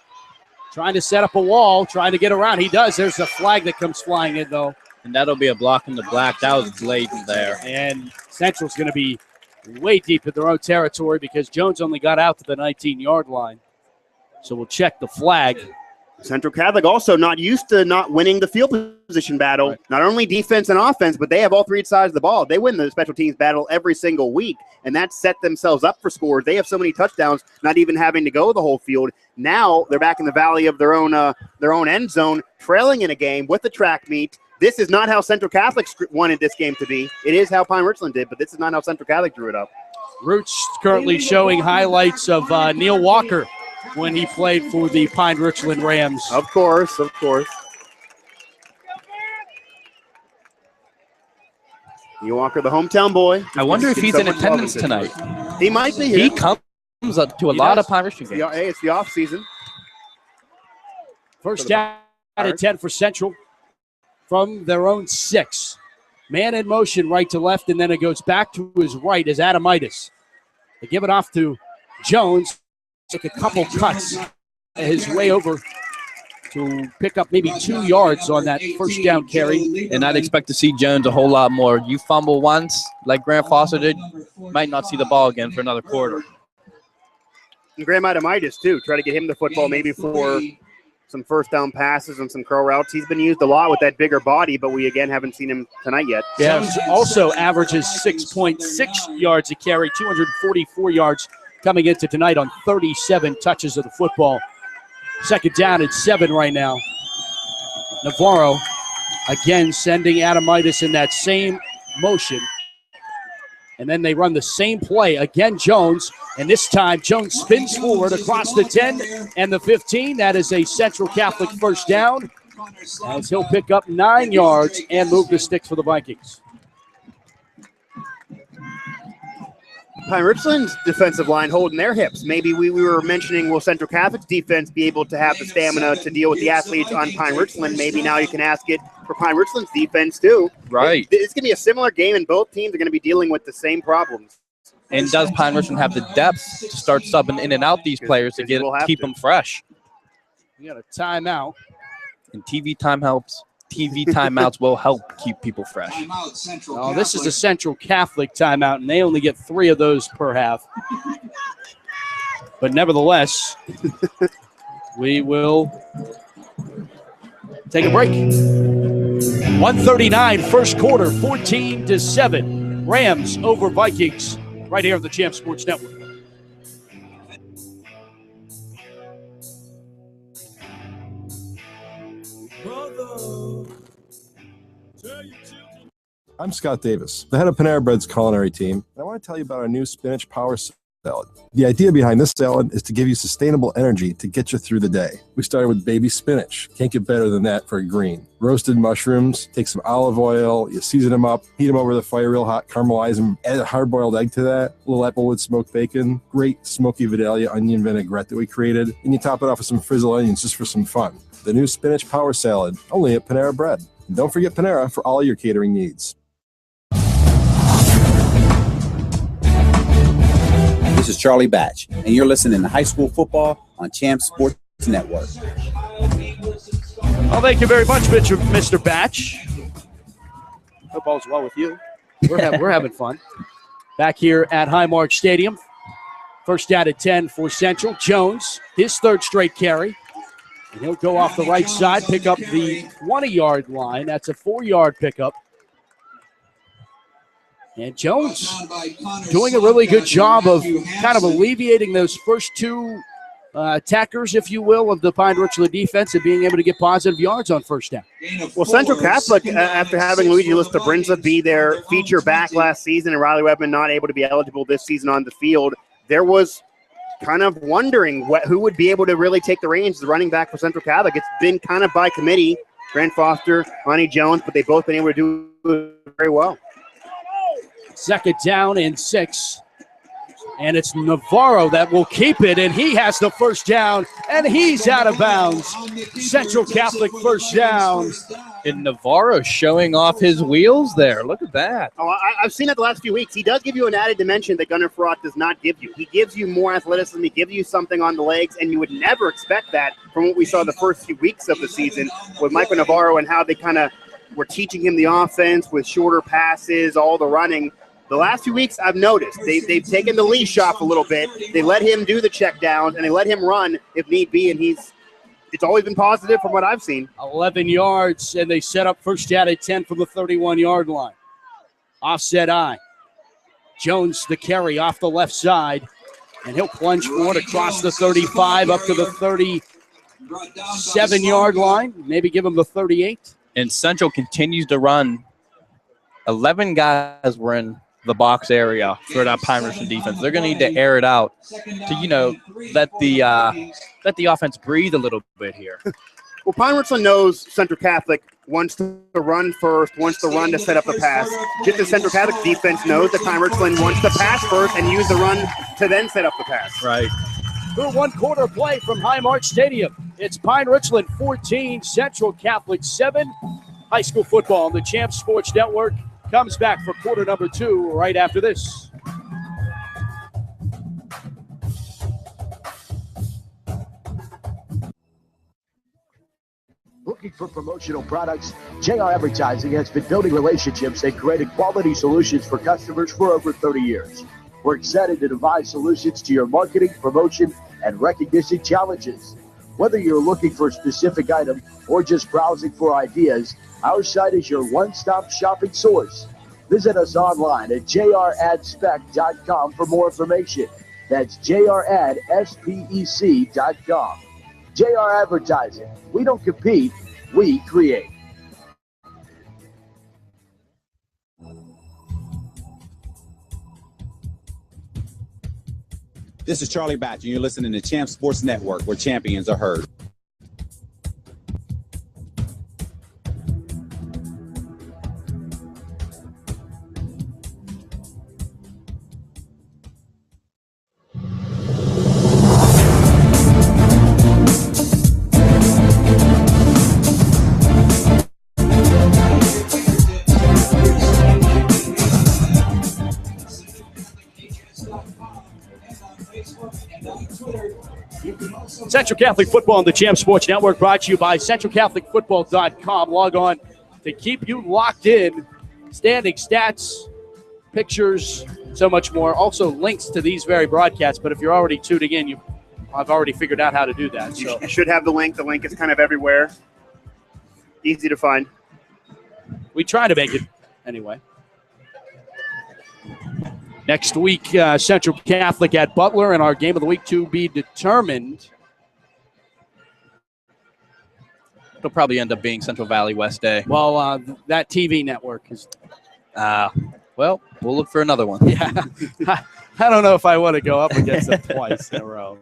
Trying to set up a wall, trying to get around. He does. There's a flag that comes flying in, though. And that'll be a block in the black. That was blatant there. And Central's going to be way deep in their own territory because Jones only got out to the 19-yard line. So we'll check the flag. Central Catholic also not used to not winning the field position battle. Right. Not only defense and offense, but they have all three sides of the ball. They win the special teams battle every single week, and that set themselves up for scores. They have so many touchdowns, not even having to go the whole field. Now they're back in the valley of their own end zone, trailing in a game with the track meet. This is not how Central Catholic wanted this game to be. It is how Pine-Richland did, but this is not how Central Catholic drew it up. Roots currently showing highlights of Neil Walker when he played for the Pine-Richland Rams. Of course, of course. Neil Walker, the hometown boy. I wonder if he's in attendance tonight. He might be here. He comes to a lot of Pine-Richland games. Hey, it's the off season. First down at 10 for Central from their own 6. Man in motion right to left, and then it goes back to his right as Adamitis. They give it off to Jones. Took a couple cuts his way over to pick up maybe 2 yards on that first down carry. And I'd expect to see Jones a whole lot more. You fumble once, like Grant Foster did, might not see the ball again for another quarter. And Graham Adamitis, too. Try to get him the football maybe for some first down passes and some curl routes. He's been used a lot with that bigger body, but we, again, haven't seen him tonight yet. Jones also averages 6.6 yards a carry, 244 yards coming into tonight on 37 touches of the football. Second down at 7 right now. Navarro again sending Adamitis in that same motion. And then they run the same play. Again, Jones. And this time, Jones spins forward across the 10 and the 15. That is a Central Catholic first down, as he'll pick up 9 yards and move the sticks for the Vikings. Pine-Richland's defensive line holding their hips. Maybe we were mentioning, will Central Catholic's defense be able to have the stamina to deal with the athletes on Pine-Richland? Maybe now you can ask it for Pine-Richland's defense too. Right. It's going to be a similar game, and both teams are going to be dealing with the same problems. And does Pine-Richland have the depth to start subbing in and out these players to keep them fresh? We got a timeout. And TV time helps. TV timeouts will help keep people fresh. Oh, this is a Central Catholic timeout, and they only get 3 of those per half. But nevertheless, we will take a break. 1:39, first quarter, 14-7. Rams over Vikings right here on the Champ Sports Network. I'm Scott Davis, the head of Panera Bread's culinary team, and I want to tell you about our new spinach power salad. The idea behind this salad is to give you sustainable energy to get you through the day. We started with baby spinach. Can't get better than that for a green. Roasted mushrooms, take some olive oil, you season them up, heat them over the fire real hot, caramelize them, add a hard-boiled egg to that, a little applewood smoked bacon, great smoky Vidalia onion vinaigrette that we created, and you top it off with some frizzled onions just for some fun. The new spinach power salad, only at Panera Bread. And don't forget Panera for all your catering needs. This is Charlie Batch, and you're listening to High School Football on Champ Sports Network. Well, thank you very much, Mr. Batch. Hope all's well with you. We're having fun. Back here at Highmark Stadium. First down at 10 for Central. Jones, his 3rd straight carry. And he'll go off the right side, pick up the 20-yard line. That's a 4-yard pickup. And Jones doing a really good job of kind of alleviating those first 2 attackers, if you will, of the Pine-Richland defense and being able to get positive yards on first down. Well, Central Catholic, after having Luigi Listabrinza be their feature back last season and Riley Webman not able to be eligible this season on the field, there was kind of wondering who would be able to really take the reins as the running back for Central Catholic. It's been kind of by committee, Grant Foster, Ronnie Jones, but they've both been able to do it very well. Second down and 6. And it's Navarro that will keep it, and he has the first down, and he's out of bounds. Central Catholic first down. And Navarro showing off his wheels there. Look at that. Oh, I've seen it the last few weeks. He does give you an added dimension that Gunnar Farrat does not give you. He gives you more athleticism. He gives you something on the legs, and you would never expect that from what we saw the first few weeks of the season with Michael Navarro and how they kind of were teaching him the offense with shorter passes, all the running. The last few weeks, I've noticed they've taken the leash off a little bit. They let him do the check downs, and they let him run if need be, and he's it's always been positive from what I've seen. 11 yards, and they set up first down at 10 from the 31-yard line. Offset eye. Jones the carry off the left side, and he'll plunge forward across the 35 up to the 37-yard line, maybe give him the 38. And Central continues to run. 11 guys were in the box area for that Pine-Richland defense. They're going to need to air it out to, let the offense breathe a little bit here. Well, Pine-Richland knows Central Catholic wants to run first, wants to run to set up the pass. Just as Central Catholic defense knows that Pine-Richland wants to pass first and use the run to then set up the pass. Right. Through one quarter play from Highmark Stadium. It's Pine-Richland 14, Central Catholic 7. High school football on the Champs Sports Network comes back for quarter number 2 right after this. Looking for promotional products? JR Advertising has been building relationships and creating quality solutions for customers for over 30 years. We're excited to devise solutions to your marketing, promotion, and recognition challenges. Whether you're looking for a specific item or just browsing for ideas, our site is your one-stop shopping source. Visit us online at jradspec.com for more information. That's jradspec.com. JR Advertising. We don't compete, we create. This is Charlie Batch, and you're listening to Champ Sports Network, where champions are heard. Central Catholic Football on the Champs Sports Network brought to you by CentralCatholicFootball.com. Log on to keep you locked in. Standing stats, pictures, so much more. Also links to these very broadcasts, but if you're already tuning in, I've already figured out how to do that. So You should have the link. The link is kind of everywhere. Easy to find. We try to make it anyway. Next week, Central Catholic at Butler, and our game of the week to be determined. It'll probably end up being Central Valley West Day. Well, that TV network is. Well, we'll look for another one. Yeah, I don't know if I want to go up against them twice in a row.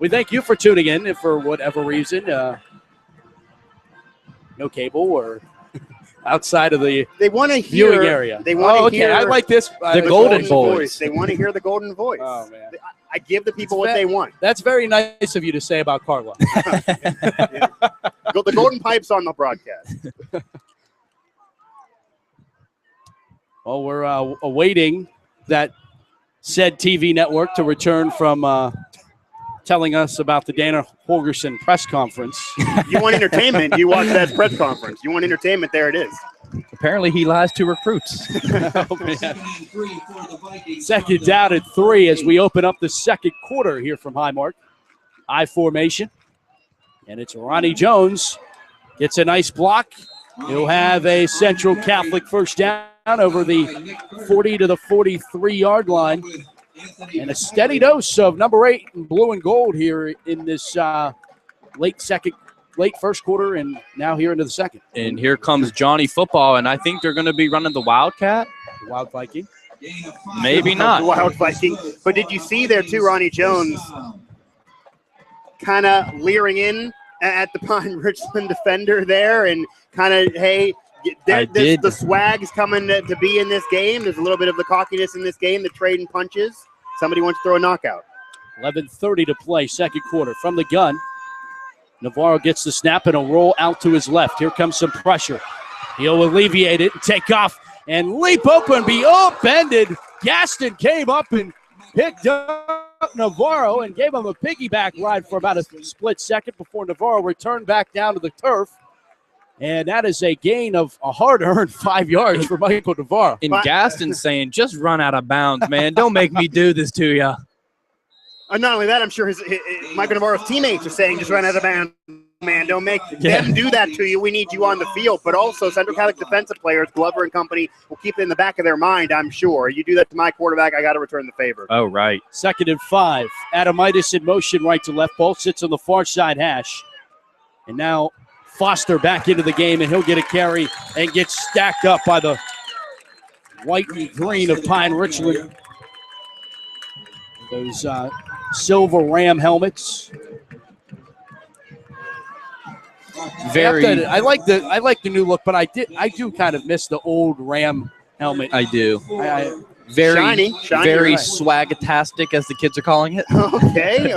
We thank you for tuning in. If for whatever reason, no cable or outside of the viewing area. They want to hear. I like this. The Golden Voice. They want to hear the Golden Voice. Oh man. I give the people what they want. That's very nice of you to say about Carla. Yeah. The Golden Pipe's on the broadcast. Well, we're awaiting that said TV network to return from telling us about the Dana Holgerson press conference. You want entertainment, you watch that press conference. You want entertainment, there it is. Apparently he lies to recruits. Oh, man. Second down at 3 as we open up the second quarter here from Highmark. I formation. And it's Ronnie Jones. Gets a nice block. He'll have a Central Catholic first down over the 40 to the 43-yard line. And a steady dose of number 8 in blue and gold here in this late first quarter and now here into the second. And here comes Johnny Football, and I think they're going to be running the Wildcat. The Wild Viking. Maybe not. Wild Viking. But did you see there, too, Ronnie Jones kind of leering in at the Pine-Richland defender there and kind of, hey, the swag's coming to be in this game. There's a little bit of the cockiness in this game, the trading punches. Somebody wants to throw a knockout. 11:30 to play, second quarter. From the gun, Navarro gets the snap and a roll out to his left. Here comes some pressure. He'll alleviate it and take off and leap open, be upended. Gaston came up and picked up Navarro and gave him a piggyback ride for about a split second before Navarro returned back down to the turf. And that is a gain of a hard-earned 5 yards for Michael Navarro. And Gaston saying, just run out of bounds, man. Don't make me do this to you. Not only that, I'm sure Mike Navarro's teammates are saying, just run out of bounds, man. Don't make them do that to you. We need you on the field. But also, Central Catholic defensive players, Glover and company, will keep it in the back of their mind, I'm sure. You do that to my quarterback, I got to return the favor. Oh, right. 2nd and 5. Adamitis in motion right to left. Ball sits on the far side hash. And now Foster back into the game, and he'll get a carry and get stacked up by the white and green of Pine-Richland. Those silver Ram helmets. I like the new look, but I do kind of miss the old Ram helmet. I do. Very shiny, very right. swagatastic, as the kids are calling it. Okay.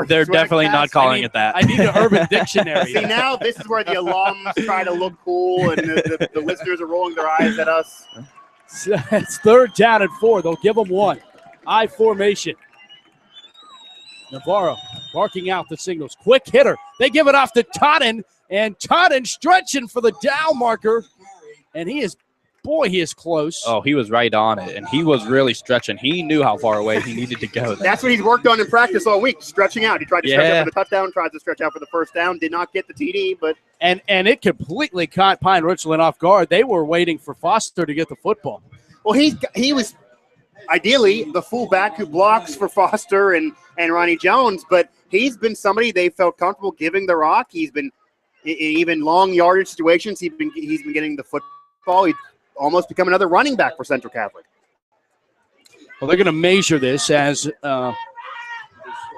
They're definitely not calling it that. I need an Urban Dictionary. See, now this is where the alums try to look cool, and the listeners are rolling their eyes at us. It's 3rd down and 4. They'll give them 1. I formation. Navarro barking out the signals. Quick hitter. They give it off to Totten, and Totten stretching for the down marker, and he is close. Oh, he was right on it, and he was really stretching. He knew how far away he needed to go. That's what he's worked on in practice all week, stretching out. He tried to stretch out for the touchdown, tried to stretch out for the first down, did not get the TD, but and it completely caught Pine-Richland off guard. They were waiting for Foster to get the football. Well, he was ideally the fullback who blocks for Foster and Ronnie Jones, but he's been somebody they felt comfortable giving the rock. He's been even long yardage situations. He's been getting the football. He's almost become another running back for Central Catholic. Well, they're going to measure this as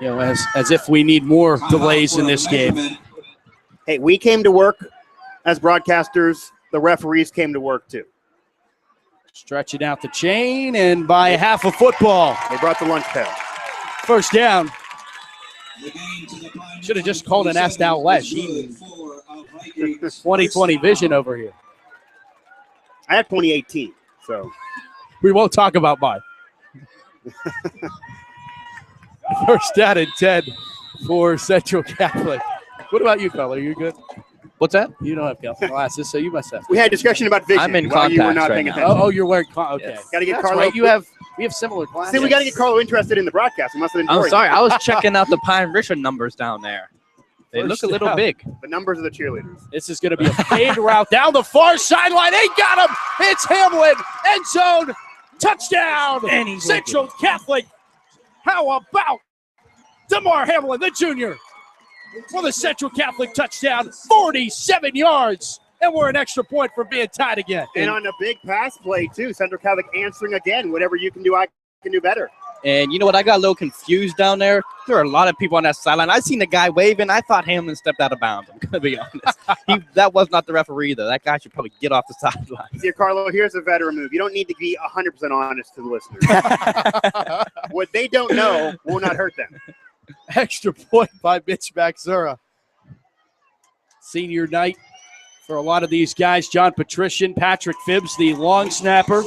if we need more delays in this game. Hey, we came to work as broadcasters. The referees came to work too. Stretching out the chain, and by half a football. They brought the lunch pail. 1st down. Should have just called and asked out Lesh. 20/20 vision over here. I have 2018, so. We won't talk about mine. 1st down and 10 for Central Catholic. What about you, Carl? Are you good? What's that? You don't have glasses, so you must have. We had a discussion about vision. I'm in while you were contacts not right paying now. attention. Oh, you're wearing okay. Yes. Got to get That's Carlo. right. We have similar glasses. See, we got to get Carlo interested in the broadcast. We must have been I'm boring. sorry. I was checking out the Pine-Richland numbers down there. They look a little down. big. The numbers of the cheerleaders. This is going to be a fade route down the far sideline. They got him. It's Hamlin. End zone. Touchdown. Central Catholic. How about DeMar Hamlin, the junior, for the Central Catholic touchdown. 47 yards. And we're an extra point from being tied again. And on a big pass play, too. Central Catholic answering again. Whatever you can do, I can do better. And you know what? I got a little confused down there. There are a lot of people on that sideline. I seen the guy waving. I thought Hamlin stepped out of bounds. I'm going to be honest. That was not the referee, though. That guy should probably get off the sideline. See, Carlo, here's a veteran move. You don't need to be 100% honest to the listeners. What they don't know will not hurt them. Extra point by Mitch Maxura. Senior night for a lot of these guys. John Patrician, Patrick Phibbs, the long snapper,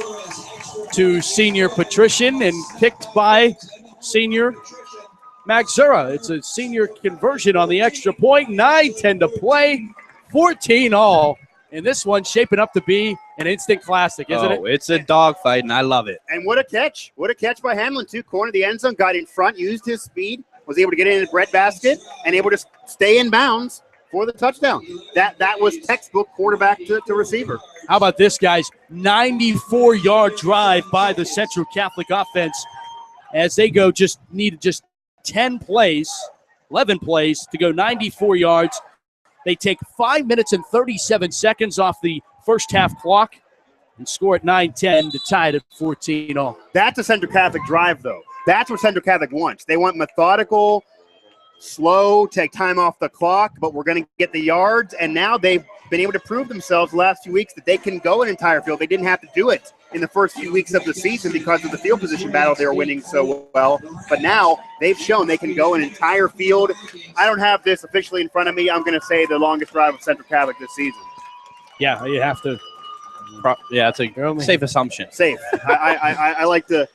to senior Patrician, and picked by senior Maxura. It's a senior conversion on the extra point. 9:10 to play, 14 all. And this one's shaping up to be an instant classic, isn't it? Oh, it's a dogfight, and I love it. And what a catch. What a catch by Hamlin, too. Corner of the end zone, got in front, used his speed, was able to get in the breadbasket, and able to stay in bounds for the touchdown. That was textbook quarterback to receiver. How about this, guys? 94-yard drive by the Central Catholic offense as they need 10 plays, 11 plays to go 94 yards. They take 5 minutes and 37 seconds off the first half clock and score at 9-10 to tie it at 14 all. That's a Central Catholic drive, though. That's what Central Catholic wants. They want methodical, slow, take time off the clock, but we're going to get the yards. And now they've been able to prove themselves the last few weeks that they can go an entire field. They didn't have to do it in the first few weeks of the season because of the field position battle they were winning so well. But now they've shown they can go an entire field. I don't have this officially in front of me. I'm going to say the longest drive of Central Catholic this season. Yeah, you have to. Yeah, it's a safe assumption. Safe. I like to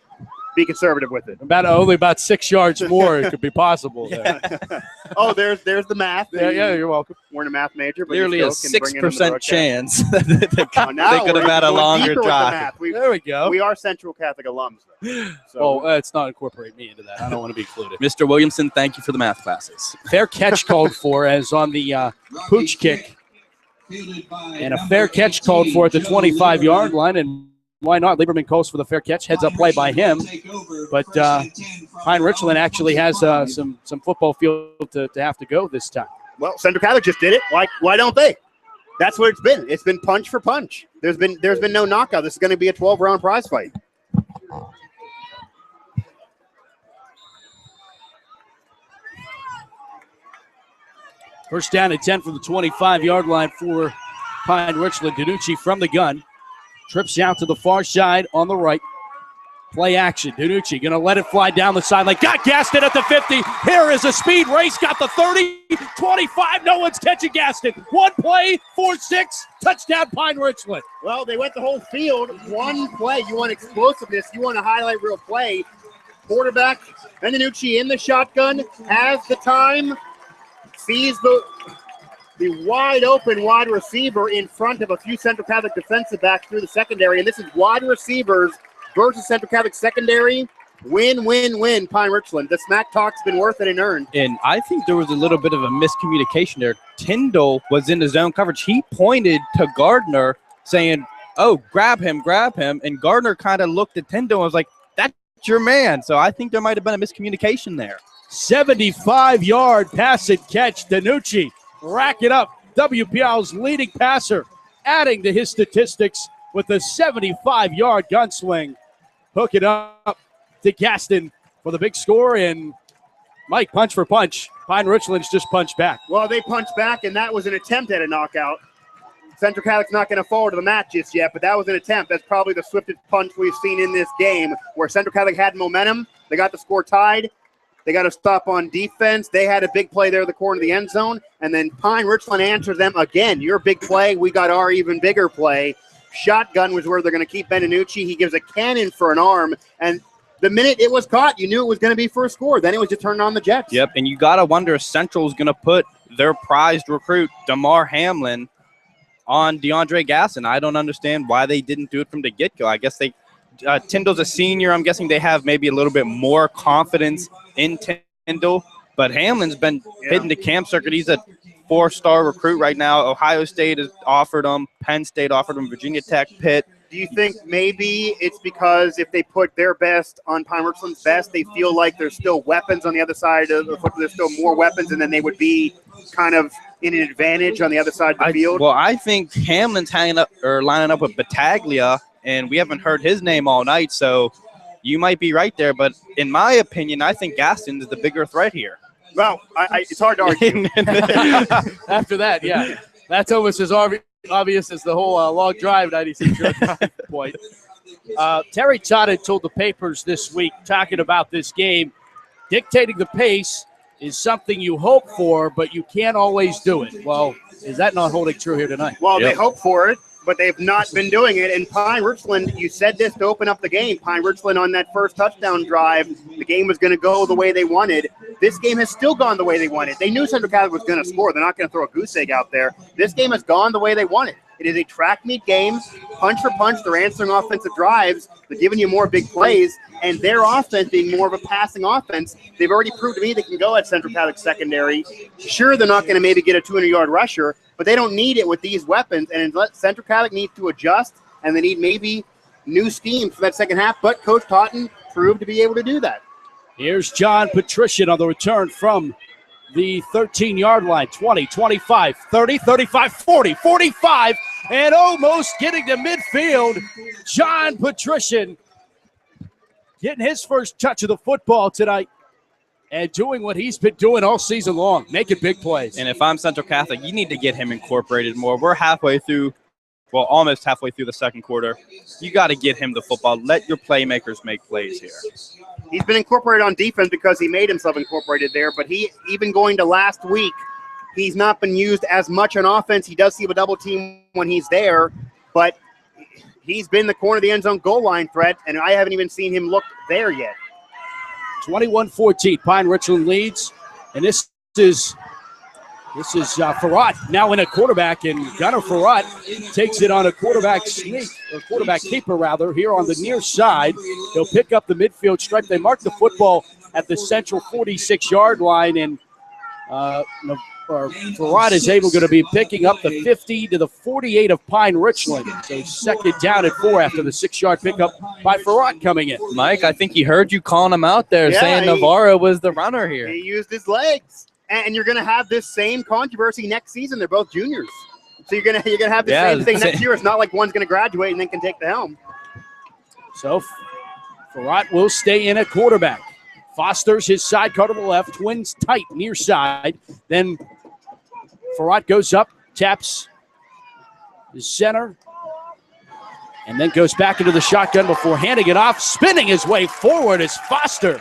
be conservative with it. Only about 6 yards more it could be possible there. Oh, there's the math. Yeah, you're welcome. We're a math major, but Nearly you a still can bring it into the 6% broadcast. chance that they could have had a longer drive. There we go. We are Central Catholic alums, though. So Let's not incorporate me into that. I don't want to be included. Mr. Williamson, thank you for the math classes. Fair catch called for as on the pooch kick. And a fair catch called for at the 25-yard line. And why not? Lieberman calls for the fair catch. Heads up play by him. But Pine-Richland actually has some football field to have to go this time. well, Central Catholic just did it. Why don't they? That's what it's been. It's been punch for punch. There's been no knockout. This is going to be a 12-round prize fight. First down and 10 from the 25-yard line for Pine-Richland. Danucci from the gun. Trips out to the far side on the right. Play action. Danucci going to let it fly down the sideline. Got Gaston at the 50. Here is a speed race. Got the 30, 25. No one's catching Gaston. One play, 4-6. Touchdown Pine-Richland. Well, they went the whole field. One play. You want explosiveness. You want to highlight real play. Quarterback, Danucci in the shotgun. Has the time. Sees the wide open wide receiver in front of a few Central Catholic defensive backs through the secondary. And this is wide receivers versus Central Catholic secondary. Win, win, win, Pine-Richland. The smack talk's been worth it and earned. And I think there was a little bit of a miscommunication there. Tyndall was in the zone coverage. He pointed to Gardner saying, oh, grab him. And Gardner kind of looked at Tyndall and was like, that's your man. So I think there might have been a miscommunication there. 75-yard pass and catch. Danucci rack it up. WPIAL's leading passer, adding to his statistics with a 75-yard gunswing. Hook it up to Gaston for the big score. And Mike, punch for punch. Pine-Richland's just punched back. Well, they punched back, and that was an attempt at a knockout. Central Catholic's not going to fall to the mat just yet, but that was an attempt. That's probably the swiftest punch we've seen in this game, where Central Catholic had momentum. They got the score tied. They got to stop on defense. They had a big play there at the corner of the end zone, and then Pine-Richland answered them again. Your big play, we got our even bigger play. Shotgun was where they're going to keep Danucci. He gives a cannon for an arm, and the minute it was caught, you knew it was going to be for a score. Then it was just turned on the Jets. Yep, and you got to wonder if Central's going to put their prized recruit, DeMar Hamlin, on DeAndre Gasson. I don't understand why they didn't do it from the get-go. I guess they Tyndall's a senior. I'm guessing they have maybe a little bit more confidence in Tyndall, but Hamlin's been hitting the camp circuit. He's a 4-star recruit right now. Ohio State has offered him. Penn State offered him. Virginia Tech, Pitt. Do you think maybe it's because if they put their best on Pine-Richland's best, they feel like there's still weapons on the other side of the foot? There's still more weapons, and then they would be kind of in an advantage on the other side of the field? Well, I think Hamlin's lining up with Battaglia, and we haven't heard his name all night, so you might be right there. But in my opinion, I think Gaston is the bigger threat here. Well, it's hard to argue. After that, yeah. That's almost as obvious as the whole long drive, 96-yard point. Terry Todd had told the papers this week, talking about this game, dictating the pace is something you hope for, but you can't always do it. Well, is that not holding true here tonight? Well, They hope for it, but they've not been doing it. And Pine-Richland, you said this to open up the game. Pine-Richland on that first touchdown drive, the game was going to go the way they wanted. This game has still gone the way they wanted. They knew Central Catholic was going to score. They're not going to throw a goose egg out there. This game has gone the way they wanted. It is a track meet game, punch for punch. They're answering offensive drives. They're giving you more big plays, and their offense being more of a passing offense. They've already proved to me they can go at Central Catholic secondary. Sure, they're not going to maybe get a 200-yard rusher, but they don't need it with these weapons. And Central Catholic needs to adjust, and they need maybe new schemes for that second half. But Coach Totten proved to be able to do that. Here's John Patrician on the return from the 13-yard line. 20, 25, 30, 35, 40, 45, and almost getting to midfield. John Patrician getting his first touch of the football tonight and doing what he's been doing all season long, making big plays. And if I'm Central Catholic, you need to get him incorporated more. We're halfway through, well, almost halfway through the second quarter. You got to get him the football. Let your playmakers make plays here. He's been incorporated on defense because he made himself incorporated there, but he, even going to last week, he's not been used as much on offense. He does see a double team when he's there, but he's been the corner of the end zone goal line threat, and I haven't even seen him look there yet. 21-14, Pine-Richland leads, and this is Farad now in a quarterback, and Gunnar Farad takes it on a quarterback sneak, or quarterback keeper rather, here on the near side. He'll pick up the midfield stripe. They mark the football at the central 46-yard line, and Farad is going to be picking up the 50 to the 48 of Pine-Richland. So second down and 4 after the 6-yard pickup by Farad coming in. Mike, I think he heard you calling him out there, saying Navarro was the runner here. He used his legs. And you're going to have this same controversy next season. They're both juniors. So you're going to have the same thing next year. It's not like one's going to graduate and then can take the helm. So Farad will stay in at quarterback. Foster's his sidecar to the left, twins tight near side. Then Farad goes up, taps the center, and then goes back into the shotgun before handing it off. Spinning his way forward is Foster.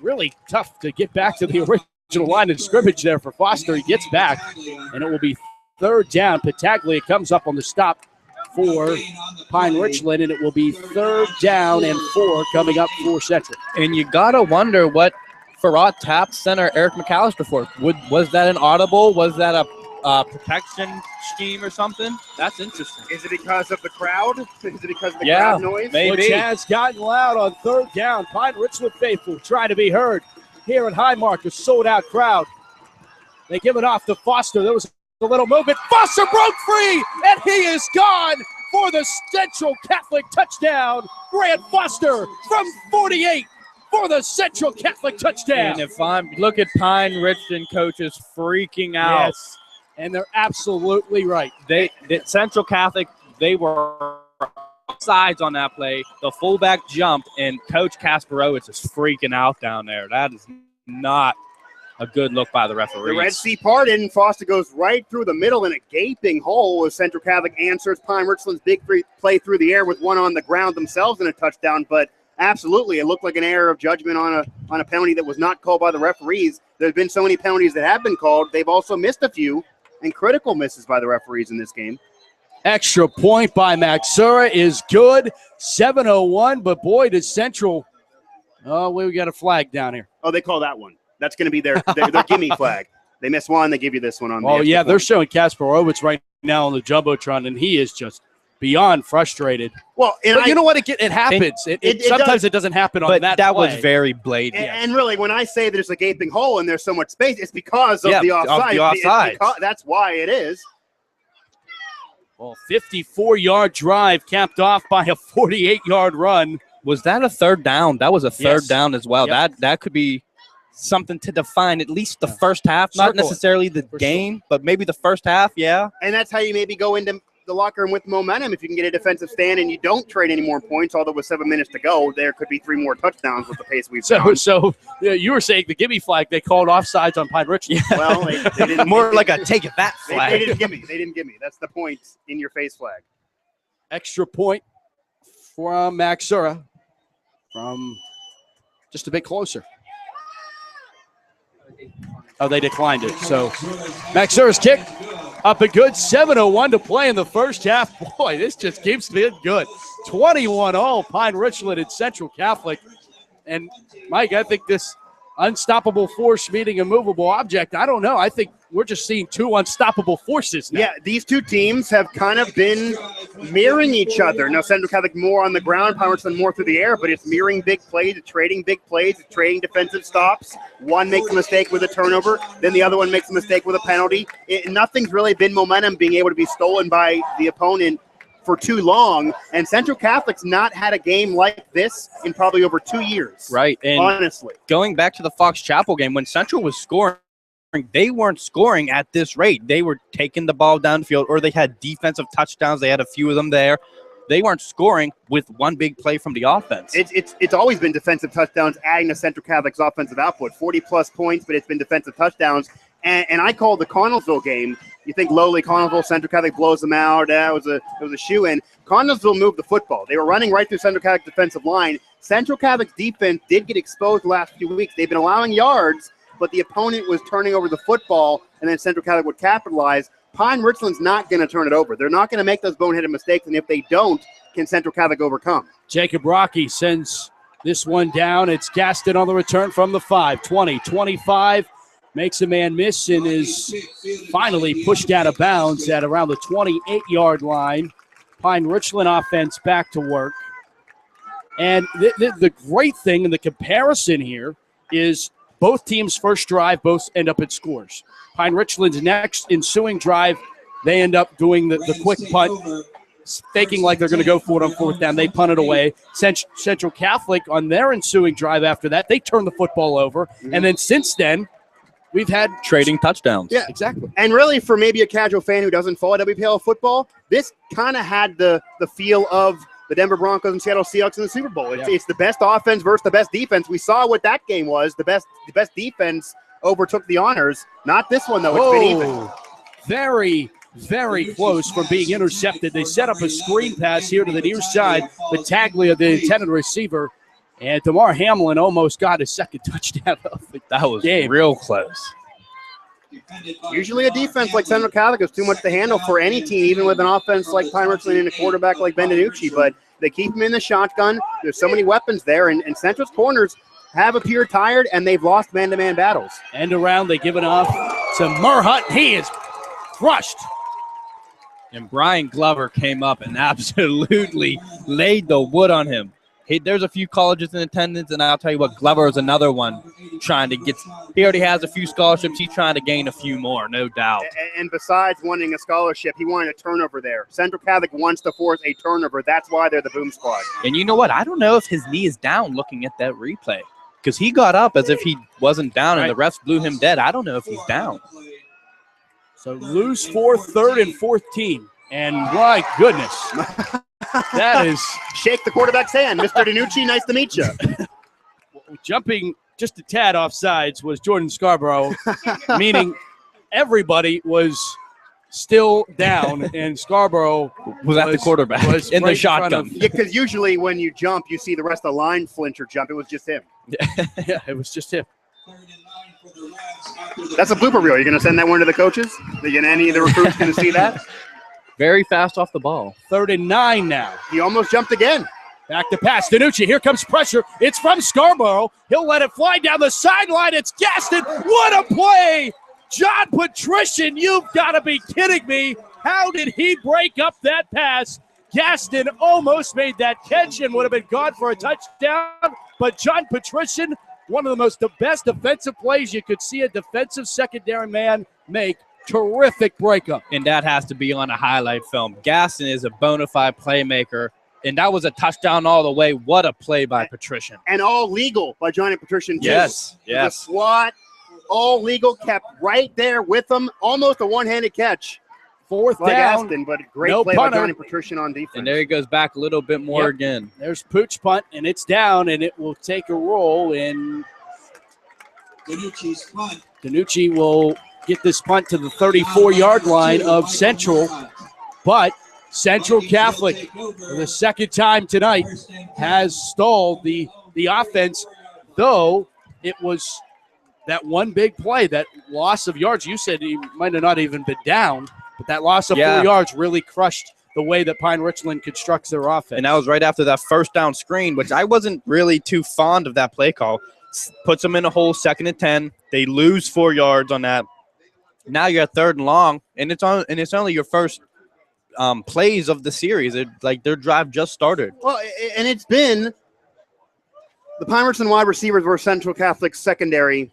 Really tough to get back to the original line of scrimmage there for Foster. He gets back, and it will be third down. Pataglia comes up on the stop for Pine-Richland, and it will be third down and 4 coming up for Central. And you got to wonder what Farad tapped center Eric McAllister for. Was that an audible? Was that a protection scheme or something? That's interesting. Is it because of the crowd? Is it because of the crowd noise? Maybe. Which has gotten loud on third down. Pine-Richland faithful trying to be heard here at Highmark, a sold-out crowd. They give it off to Foster. There was a little movement. Foster broke free, and he is gone for the Central Catholic touchdown. Grant Foster from 48 for the Central Catholic touchdown. And if look at Pine-Richland coaches freaking out. Yes. And they're absolutely right. Central Catholic, they were sides on that play. The fullback jumped, and Coach Kasparowicz is freaking out down there. That is not a good look by the referee. The Red Sea parted, and Foster goes right through the middle in a gaping hole as Central Catholic answers Pine-Richland's big play through the air with one on the ground themselves in a touchdown. But absolutely, it looked like an error of judgment on a penalty that was not called by the referees. There's been so many penalties that have been called. They've also missed a few, and critical misses by the referees in this game. Extra point by Maxura is good. 7:01, but boy, does Central. Oh, we got a flag down here. Oh, they call that one. That's going to be their gimme flag. They miss one, they give you this one on the yeah, point. they're showing Kasparowicz right now on the Jumbotron, and he is just beyond frustrated. Well, but you know what? It happens. Sometimes it doesn't happen on that that play. was very blatant. And really, when I say there's a gaping hole and there's so much space, it's because of the offside. Of the offside. That's why it is. Well, 54-yard drive capped off by a 48-yard run. Was that a third down? That was a third down as well. Yep. That could be something to define at least the first half, not necessarily the game, but maybe the first half, yeah. And that's how you maybe go into the locker room with momentum. If you can get a defensive stand and you don't trade any more points, although with 7 minutes to go, there could be 3 more touchdowns with the pace we've gone. So you were saying the gimme flag, they called offsides on Pine-Richland. Yeah. Well, they didn't. More like a take it back flag. They didn't give me. That's the point in your face flag. Extra point from Maxura from just a bit closer. Oh, they declined it. So Maxura's kick up and good. 7:01 to play in the first half. Boy, this just keeps being good. 21-0, Pine-Richland and Central Catholic. And, Mike, I think this unstoppable force meeting a movable object, I don't know. I think we're just seeing 2 unstoppable forces now. Yeah, these two teams have kind of been mirroring each other. Now, Central Catholic more on the ground, Pine-Richland more through the air, but it's mirroring big plays, it's trading big plays, it's trading defensive stops. One makes a mistake with a turnover, then the other one makes a mistake with a penalty. Nothing's really been momentum being able to be stolen by the opponent for too long, and Central Catholic's not had a game like this in probably over 2 years. Right, and honestly. Going back to the Fox Chapel game, when Central was scoring, they weren't scoring at this rate. They were taking the ball downfield, or they had defensive touchdowns. They had a few of them there. They weren't scoring with one big play from the offense. It's always been defensive touchdowns adding to Central Catholic's offensive output. 40-plus points, but it's been defensive touchdowns. And I called the Connellsville game. You think lowly Connellsville, Central Catholic blows them out. It was a shoe-in. Connellsville moved the football. They were running right through Central Catholic's defensive line. Central Catholic's defense did get exposed the last few weeks. They've been allowing yards, but the opponent was turning over the football, and then Central Catholic would capitalize. Pine-Richland's not going to turn it over. They're not going to make those boneheaded mistakes, and if they don't, can Central Catholic overcome? Jacob Rocky sends this one down. It's Gaston on the return from the 5. 20, 25, makes a man miss and is finally pushed out of bounds at around the 28-yard line. Pine-Richland offense back to work. And the great thing in the comparison here is both teams' first drive both end up at scores. Pine-Richland's next ensuing drive, they end up doing the quick punt, faking like they're going to go for it on fourth down. They punt it away. Central Catholic, on their ensuing drive after that, they turn the football over. And then since then, we've had trading touchdowns. Yeah, exactly. And really, for maybe a casual fan who doesn't follow WPIAL football, this kind of had the feel of the Denver Broncos and Seattle Seahawks in the Super Bowl. It's the best offense versus the best defense. We saw what that game was. The best defense overtook the honors. Not this one, though. It's been even. Very, very close from being intercepted. They set up a screen pass here to the near side. Battaglia, the intended receiver, and DeMar Hamlin almost got his second touchdown of the That was game. real close. Usually a defense like Central Catholic is too much to handle for any team, even with an offense like Pine-Richland and a quarterback like Ben DiNucci, but they keep him in the shotgun. There's so many weapons there, and Central's corners have appeared tired, and they've lost man-to-man battles. End around, they give it off to Murhut. He is crushed. And Brian Glover came up and absolutely laid the wood on him. There's a few colleges in attendance, and I'll tell you what, Glover is another one trying to get – he already has a few scholarships. He's trying to gain a few more, no doubt. And besides wanting a scholarship, he wanted a turnover there. Central Catholic wants to force a turnover. That's why they're the boom squad. And you know what? I don't know if his knee is down looking at that replay because he got up as if he wasn't down, and the refs blew him dead. I don't know if he's down. So lose 4, 3rd and 14. And my goodness, that is – shake the quarterback's hand. Mr. DiNucci, nice to meet you. Jumping just a tad off sides was Jordan Scarborough, meaning everybody was still down, and Scarborough was at the quarterback was in right the shotgun. Yeah, because usually when you jump, you see the rest of the line flinch or jump. It was just him. Yeah, it was just him. That's a blooper reel. You're going to send that one to the coaches? Any of the recruits going to see that? Very fast off the ball. 3rd and 9 now. He almost jumped again. Back to pass. DiNucci, here comes pressure. It's from Scarborough. He'll let it fly down the sideline. It's Gaston. What a play! John Patrician, you've got to be kidding me. How did he break up that pass? Gaston almost made that catch and would have been gone for a touchdown. But John Patrician, one of the best defensive plays you could see a defensive secondary man make. Terrific breakup. And that has to be on a highlight film. Gaston is a bona fide playmaker, and that was a touchdown all the way. What a play by Patrician. And all legal by Johnny Patrician, too. Yes. The swat, all legal, kept right there with him. Almost a one-handed catch. 4th like down. Aston, but great no play punter. by Johnny Patrician on defense. And there he goes back a little bit more again. There's Pooch punt, and it's down, and it will take a roll, and DiNucci will get this punt to the 34-yard line of Central, but Central Catholic, for the second time tonight, has stalled the offense, though it was that one big play, that loss of yards. You said he might have not even been down, but that loss of 4 yards really crushed the way that Pine-Richland constructs their offense. And that was right after that first down screen, which I wasn't really too fond of that play call. Puts them in a hole, 2nd and 10. They lose 4 yards on that. Now you're at 3rd and long, and it's only your first plays of the series. Their drive just started. Well, and it's been the Pine-Richland wide receivers were Central Catholic secondary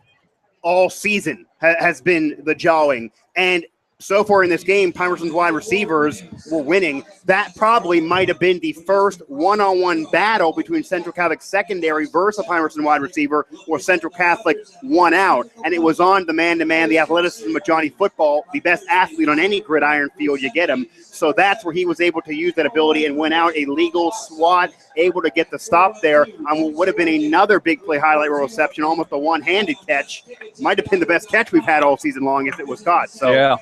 all season has been the jawing. And so far in this game, Pine-Richland's wide receivers were winning. That probably might have been the first one-on-one battle between Central Catholic secondary versus a Pine-Richland wide receiver, or Central Catholic won out. And it was on the man-to-man, the athleticism of Johnny Football, the best athlete on any gridiron field you get him. So that's where he was able to use that ability and went out a legal swat, able to get the stop there on what would have been another big play highlight reel reception, almost a one-handed catch. Might have been the best catch we've had all season long if it was caught. So yeah.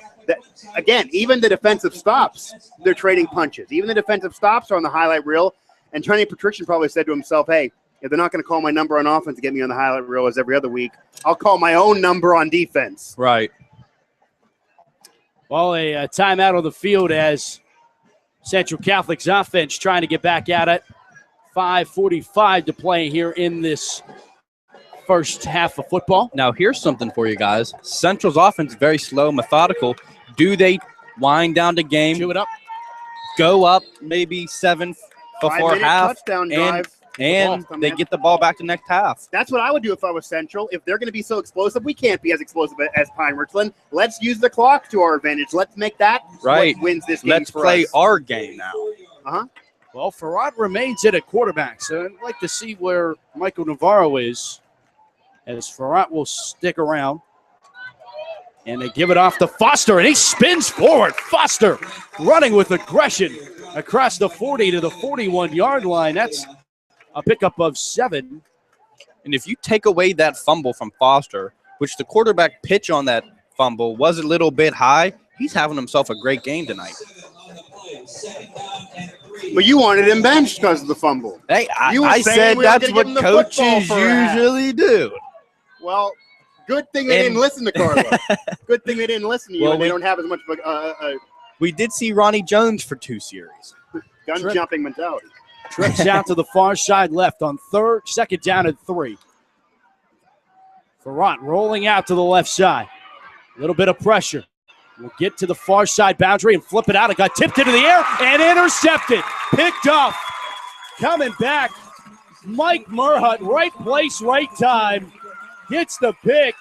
Again, even the defensive stops, they're trading punches. Even the defensive stops are on the highlight reel. And Johnny Patrician probably said to himself, hey, if they're not going to call my number on offense to get me on the highlight reel as every other week, I'll call my own number on defense. Right. Well, a timeout on the field as Central Catholic's offense trying to get back at it. 5:45 to play here in this first half of football. Now, here's something for you guys. Central's offense is very slow, methodical. Do they wind down the game, chew it up, go up maybe 7 before half, touchdown drive, and they get the ball back to next half? That's what I would do if I was Central. If they're going to be so explosive, we can't be as explosive as Pine-Richland. Let's use the clock to our advantage. Let's make that right. what wins this game. Let's play our game now. Uh-huh. Well, Farad remains in at quarterback, so I'd like to see where Michael Navarro is, as Farad will stick around. And they give it off to Foster, and he spins forward. Foster running with aggression across the 40 to the 41-yard line. That's a pickup of 7. And if you take away that fumble from Foster, which the quarterback pitch on that fumble was a little bit high, he's having himself a great game tonight. But you wanted him benched because of the fumble. Hey, I said that's what coaches usually do. Well, good thing they didn't listen to Carlo. Good thing they didn't listen to you, and they don't have as much of a we did see Ronnie Jones for 2 series. Gun-jumping mentality. Trips out to the far side left on second down and 3. Farad rolling out to the left side. A little bit of pressure. We'll get to the far side boundary and flip it out. It got tipped into the air and intercepted. Picked off. Coming back. Mike Murhut, right place, right time. Gets the pick.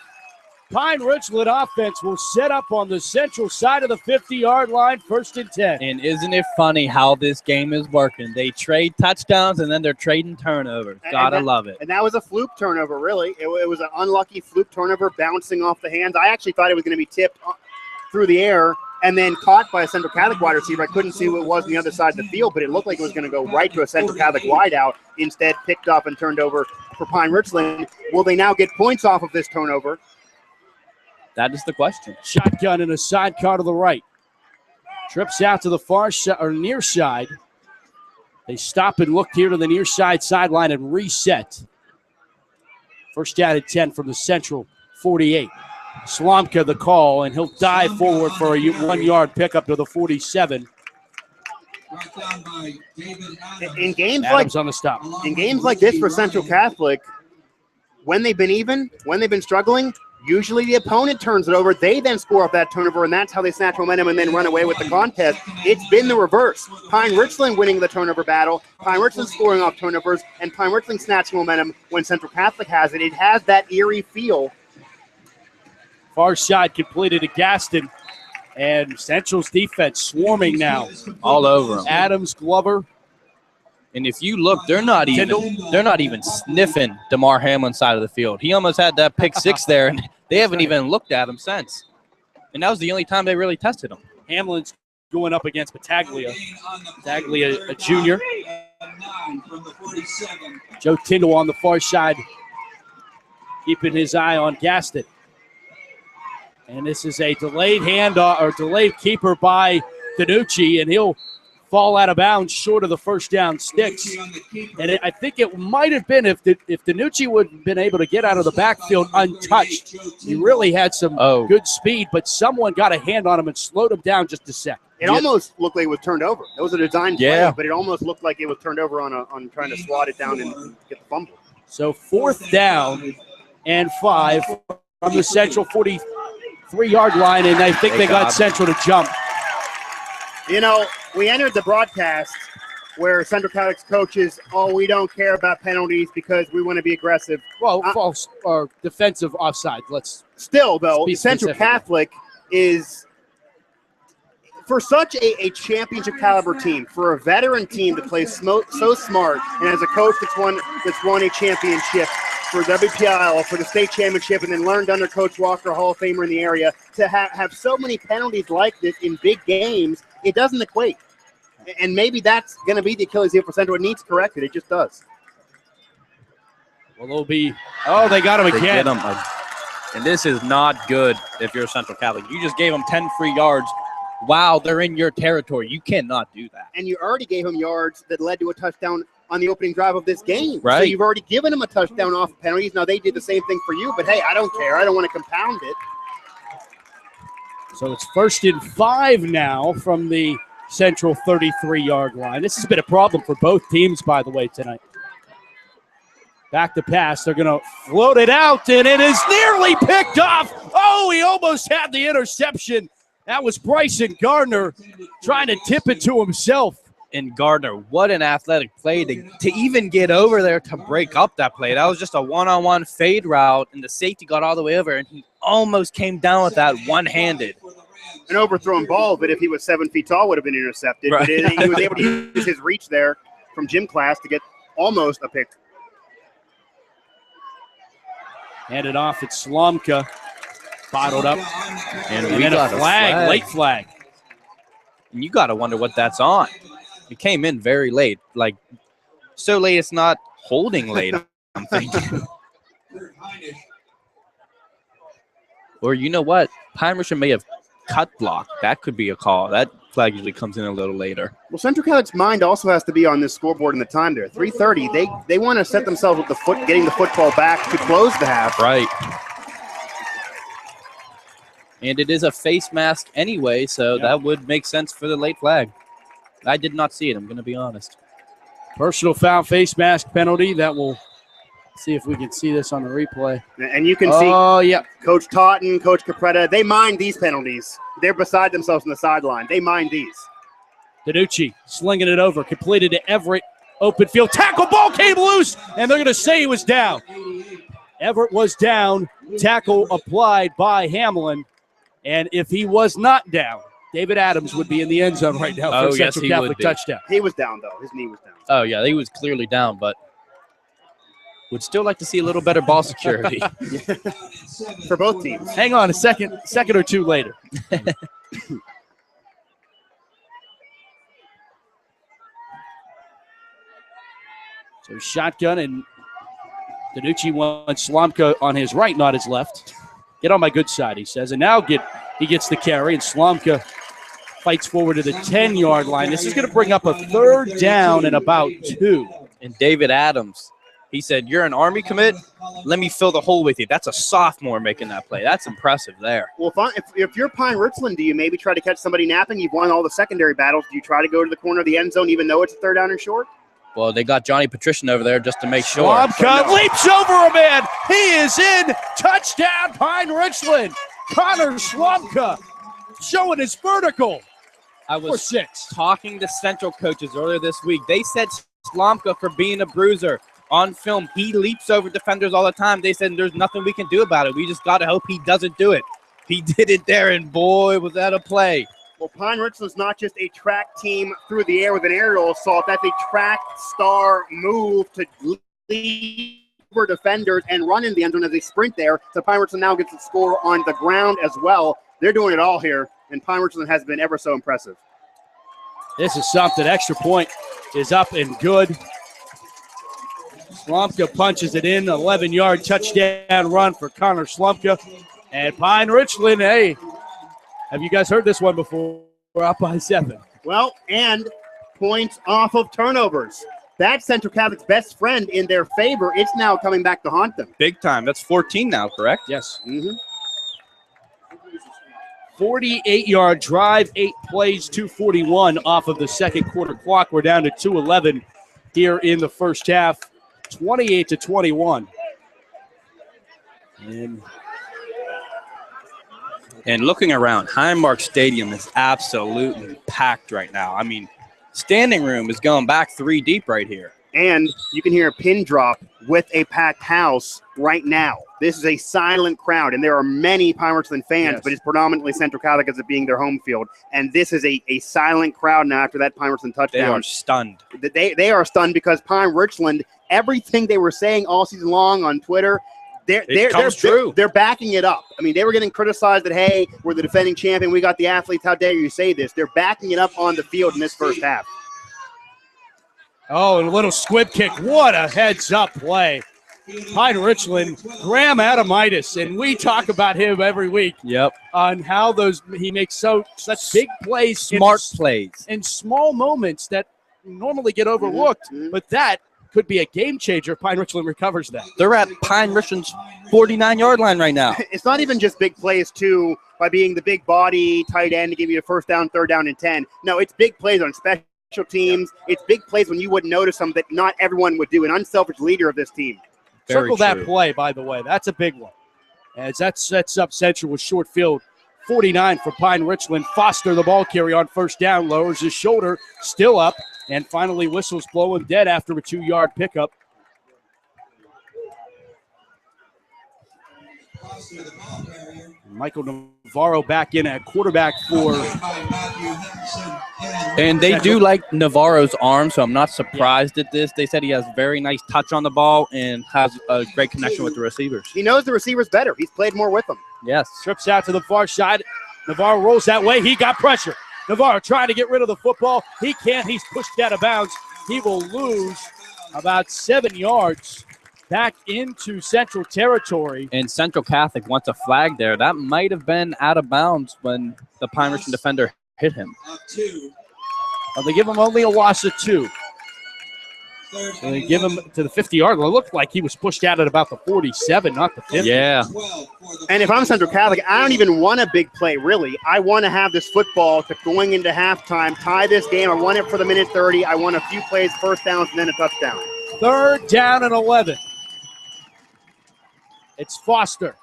Pine-Richland offense will set up on the central side of the 50-yard line, 1st and 10. And isn't it funny how this game is working? They trade touchdowns, and then they're trading turnovers. Gotta love it. And that was a fluke turnover, really. It was an unlucky fluke turnover bouncing off the hands. I actually thought it was going to be tipped through the air and then caught by a Central Catholic wide receiver. I couldn't see what it was on the other side of the field, but it looked like it was going to go right to a Central Catholic wideout. Instead, picked up and turned over for Pine-Richland. Will they now get points off of this turnover? That is the question. Shotgun and a sidecar to the right. Trips out to the far side or near side. They stop and look here to the near side sideline and reset. 1st down and 10 from the central 48. Slomka the call, and he'll dive forward for a 1-yard pickup to the 47. In games Adams on the stop. In games like this for Central Catholic, when they've been struggling, usually the opponent turns it over. They then score off that turnover, and that's how they snatch momentum and then run away with the contest. It's been the reverse. Pine-Richland winning the turnover battle, Pine-Richland scoring off turnovers, and Pine-Richland snatching momentum when Central Catholic has it. It has that eerie feel. Far side completed to Gaston, and Central's defense swarming now. All over them. Adams, Glover. And if you look, they're not even sniffing DeMar Hamlin's side of the field. He almost had that pick 6 there, and they haven't even looked at him since. And that was the only time they really tested him. Hamlin's going up against Battaglia. Battaglia, a junior. Joe Tyndall on the far side, keeping his eye on Gaston. And this is a delayed handoff or delayed keeper by Danucci, and he'll fall out of bounds short of the 1st down sticks. And I think it might have been if Danucci would have been able to get out of the backfield untouched. He really had some good speed, but someone got a hand on him and slowed him down just a sec. It almost looked like it was turned over. It was a design play, but it almost looked like it was turned over on trying to swat it down and get the fumble. So 4th down and 5 from the Central 43-yard line, and I think they got Central to jump. You know, we entered the broadcast where Central Catholic's coaches, we don't care about penalties because we want to be aggressive. Well, false or defensive offside. Still, though, Central Catholic is, for such a championship caliber team, for a veteran team that plays so smart, and as a coach that's won a championship for WPIAL, for the state championship, and then learned under Coach Walker, Hall of Famer in the area, to have so many penalties like this in big games, it doesn't equate. And maybe that's going to be the Achilles heel for Central. It needs corrected. It just does. Well, they'll be – they got him again. And this is not good if you're a Central Catholic. You just gave them 10 free yards. Wow, they're in your territory. You cannot do that. And you already gave them yards that led to a touchdown on the opening drive of this game. Right. So you've already given them a touchdown off of penalties. Now they did the same thing for you, but hey, I don't care. I don't want to compound it. So it's 1st and 5 now from the Central 33-yard line. This has been a problem for both teams, by the way, tonight. Back to pass. They're going to float it out, and it is nearly picked off. Oh, he almost had the interception. That was Bryson Gardner trying to tip it to himself. And Gardner, what an athletic play to even get over there to break up that play. That was just a one-on-one fade route, and the safety got all the way over, and he almost came down with that one-handed. An overthrown ball, but if he was 7 feet tall, would have been intercepted. Right. But he was able to use his reach there from gym class to get almost a pick. Handed off at Slomka. Bottled up. And we got a flag, late flag. And you got to wonder what that's on. It came in very late. Like, so late it's not holding late, I'm thinking. Or you know what? Pine-Richland may have cut block. That could be a call. That flag usually comes in a little later. Well, Central Catholic's mind also has to be on this scoreboard in the time there. 3:30. They want to set themselves with the foot, getting the football back to close the half. Right. And it is a face mask anyway, so that would make sense for the late flag. I did not see it, I'm going to be honest. Personal foul, face mask penalty. That will see if we can see this on the replay. And you can see Coach Totten, Coach Capretta, they mind these penalties. They're beside themselves on the sideline. They mind these. Danucci slinging it over, completed to Everett. Open field, tackle, ball came loose, and they're going to say he was down. Everett was down, tackle applied by Hamlin, and if he was not down, David Adams would be in the end zone right now for a Central Catholic touchdown. He was down, though. His knee was down. Oh, yeah, he was clearly down, but would still like to see a little better ball security. For both teams. Hang on a second or two later. So shotgun, and Danucci wants Slomka on his right, not his left. Get on my good side, he says. And now he gets the carry, and Slomka fights forward to the 10-yard line. This is going to bring up a 3rd down and about 2. And David Adams, he said, you're an Army commit? Let me fill the hole with you. That's a sophomore making that play. That's impressive there. Well, if you're Pine-Richland, do you maybe try to catch somebody napping? You've won all the secondary battles. Do you try to go to the corner of the end zone even though it's a 3rd down and short? Well, they got Johnny Patrician over there just to make sure. Slomka leaps over a man. He is in. Touchdown, Pine-Richland. Connor Slomka showing his vertical. I was talking to Central coaches earlier this week. They said Slomka, for being a bruiser, on film, he leaps over defenders all the time. They said there's nothing we can do about it. We just got to hope he doesn't do it. He did it there, and boy, was that a play. Well, Pine-Richland's not just a track team through the air with an aerial assault. That's a track star move to lead over defenders and run in the end zone as they sprint there. So Pine-Richland now gets the score on the ground as well. They're doing it all here, and Pine-Richland has been ever so impressive. This is something. Extra point is up and good. Slomka punches it in. 11-yard touchdown run for Connor Slomka. And Pine-Richland, hey, have you guys heard this one before? We're up by 7. Well, and points off of turnovers. That's Central Catholic's best friend in their favor. It's now coming back to haunt them. Big time. That's 14 now, correct? Yes. Mm-hmm. 48-yard drive, 8 plays, 2:41 off of the second quarter clock. We're down to 2:11 here in the first half, 28-21. And looking around, Highmark Stadium is absolutely packed right now. I mean, standing room is going back 3 deep right here. And you can hear a pin drop with a packed house right now. This is a silent crowd, and there are many Pine-Richland fans, but it's predominantly Central Catholic as it being their home field. And this is a silent crowd now after that Pine-Richland touchdown. They are stunned. They are stunned because Pine-Richland, everything they were saying all season long on Twitter, they're backing it up. I mean, they were getting criticized that, hey, we're the defending champion, we got the athletes, how dare you say this? They're backing it up on the field in this first half. Oh, and a little squib kick. What a heads-up play. Pine-Richland, Graham Adamitis, and we talk about him every week. Yep. On how he makes such big plays. Smart plays. In small moments that normally get overlooked. But that could be a game changer if Pine-Richland recovers that. They're at Pine-Richland's 49-yard line right now. It's not even just big plays, too, by being the big body tight end to give you a first down, third down, and 10. No, it's big plays on special teams. It's big plays when you wouldn't notice them that not everyone would do. An unselfish leader of this team. Circle that play, by the way. That's a big one. As that sets up Central with short field. 49 for Pine-Richland. Foster, the ball carrier on first down, lowers his shoulder, still up, and finally whistles blowing dead after a 2-yard pickup. Michael Navarro back in at quarterback for. And they do like Navarro's arm, so I'm not surprised at this. They said he has very nice touch on the ball and has a great connection with the receivers. He knows the receivers better. He's played more with them. Yes. Trips out to the far side. Navarro rolls that way. He got pressure. Navarro trying to get rid of the football. He can't. He's pushed out of bounds. He will lose about 7 yards back into Central territory. And Central Catholic wants a flag there. That might have been out of bounds when the Pine-Richland defender hit him. Well, they give him only a loss of 2. So they give him to the 50-yard line. It looked like he was pushed out at about the 47, not the 50. Yeah. And if I'm Central Catholic, I don't even want a big play, really. I want to have this football to going into halftime, tie this game. I want it for the minute 30. I want a few plays, first downs, and then a touchdown. 3rd down and 11. It's Foster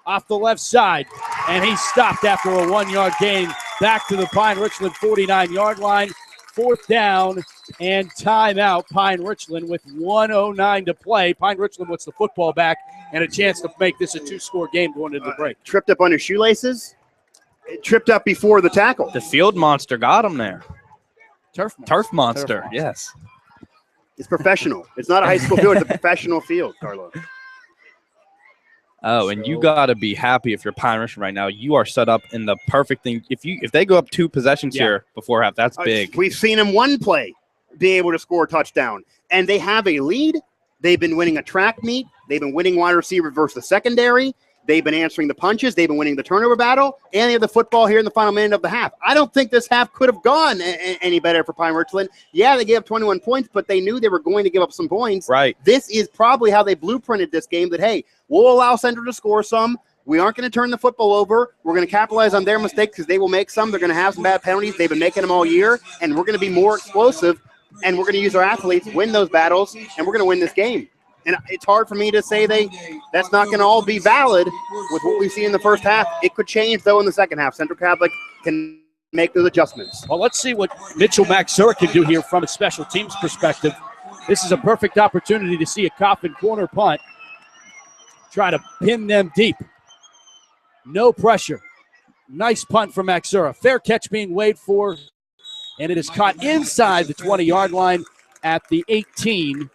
off the left side, and he's stopped after a 1-yard gain back to the Pine-Richland 49-yard line. 4th down and timeout. Pine-Richland with 1:09 to play. Pine-Richland wants the football back and a chance to make this a 2-score game going into the break. Tripped up on his shoelaces. It tripped up before the tackle. The field monster got him there. Turf monster. Turf monster, yes. It's professional. It's not a high school field. It's a professional field, Carlo. Oh, and you got to be happy if you're Pine-Richland right now. You are set up in the perfect thing. If they go up 2 possessions here before half, that's big. We've seen them one play be able to score a touchdown, and they have a lead. They've been winning a track meet. They've been winning wide receiver versus the secondary. They've been answering the punches. They've been winning the turnover battle, and they have the football here in the final minute of the half. I don't think this half could have gone any better for Pine-Richland. Yeah, they gave up 21 points, but they knew they were going to give up some points. Right. This is probably how they blueprinted this game, that, hey, we'll allow Central to score some. We aren't going to turn the football over. We're going to capitalize on their mistakes because they will make some. They're going to have some bad penalties. They've been making them all year, and we're going to be more explosive, and we're going to use our athletes, win those battles, and we're going to win this game. And it's hard for me to say that's not going to all be valid with what we see in the first half. It could change, though, in the second half. Central Catholic can make those adjustments. Well, let's see what Mitchell Maxura can do here from a special teams perspective. This is a perfect opportunity to see a coffin corner punt. Try to pin them deep. No pressure. Nice punt from Maxura. Fair catch being weighed for, and it is caught inside the 20-yard line at the 18.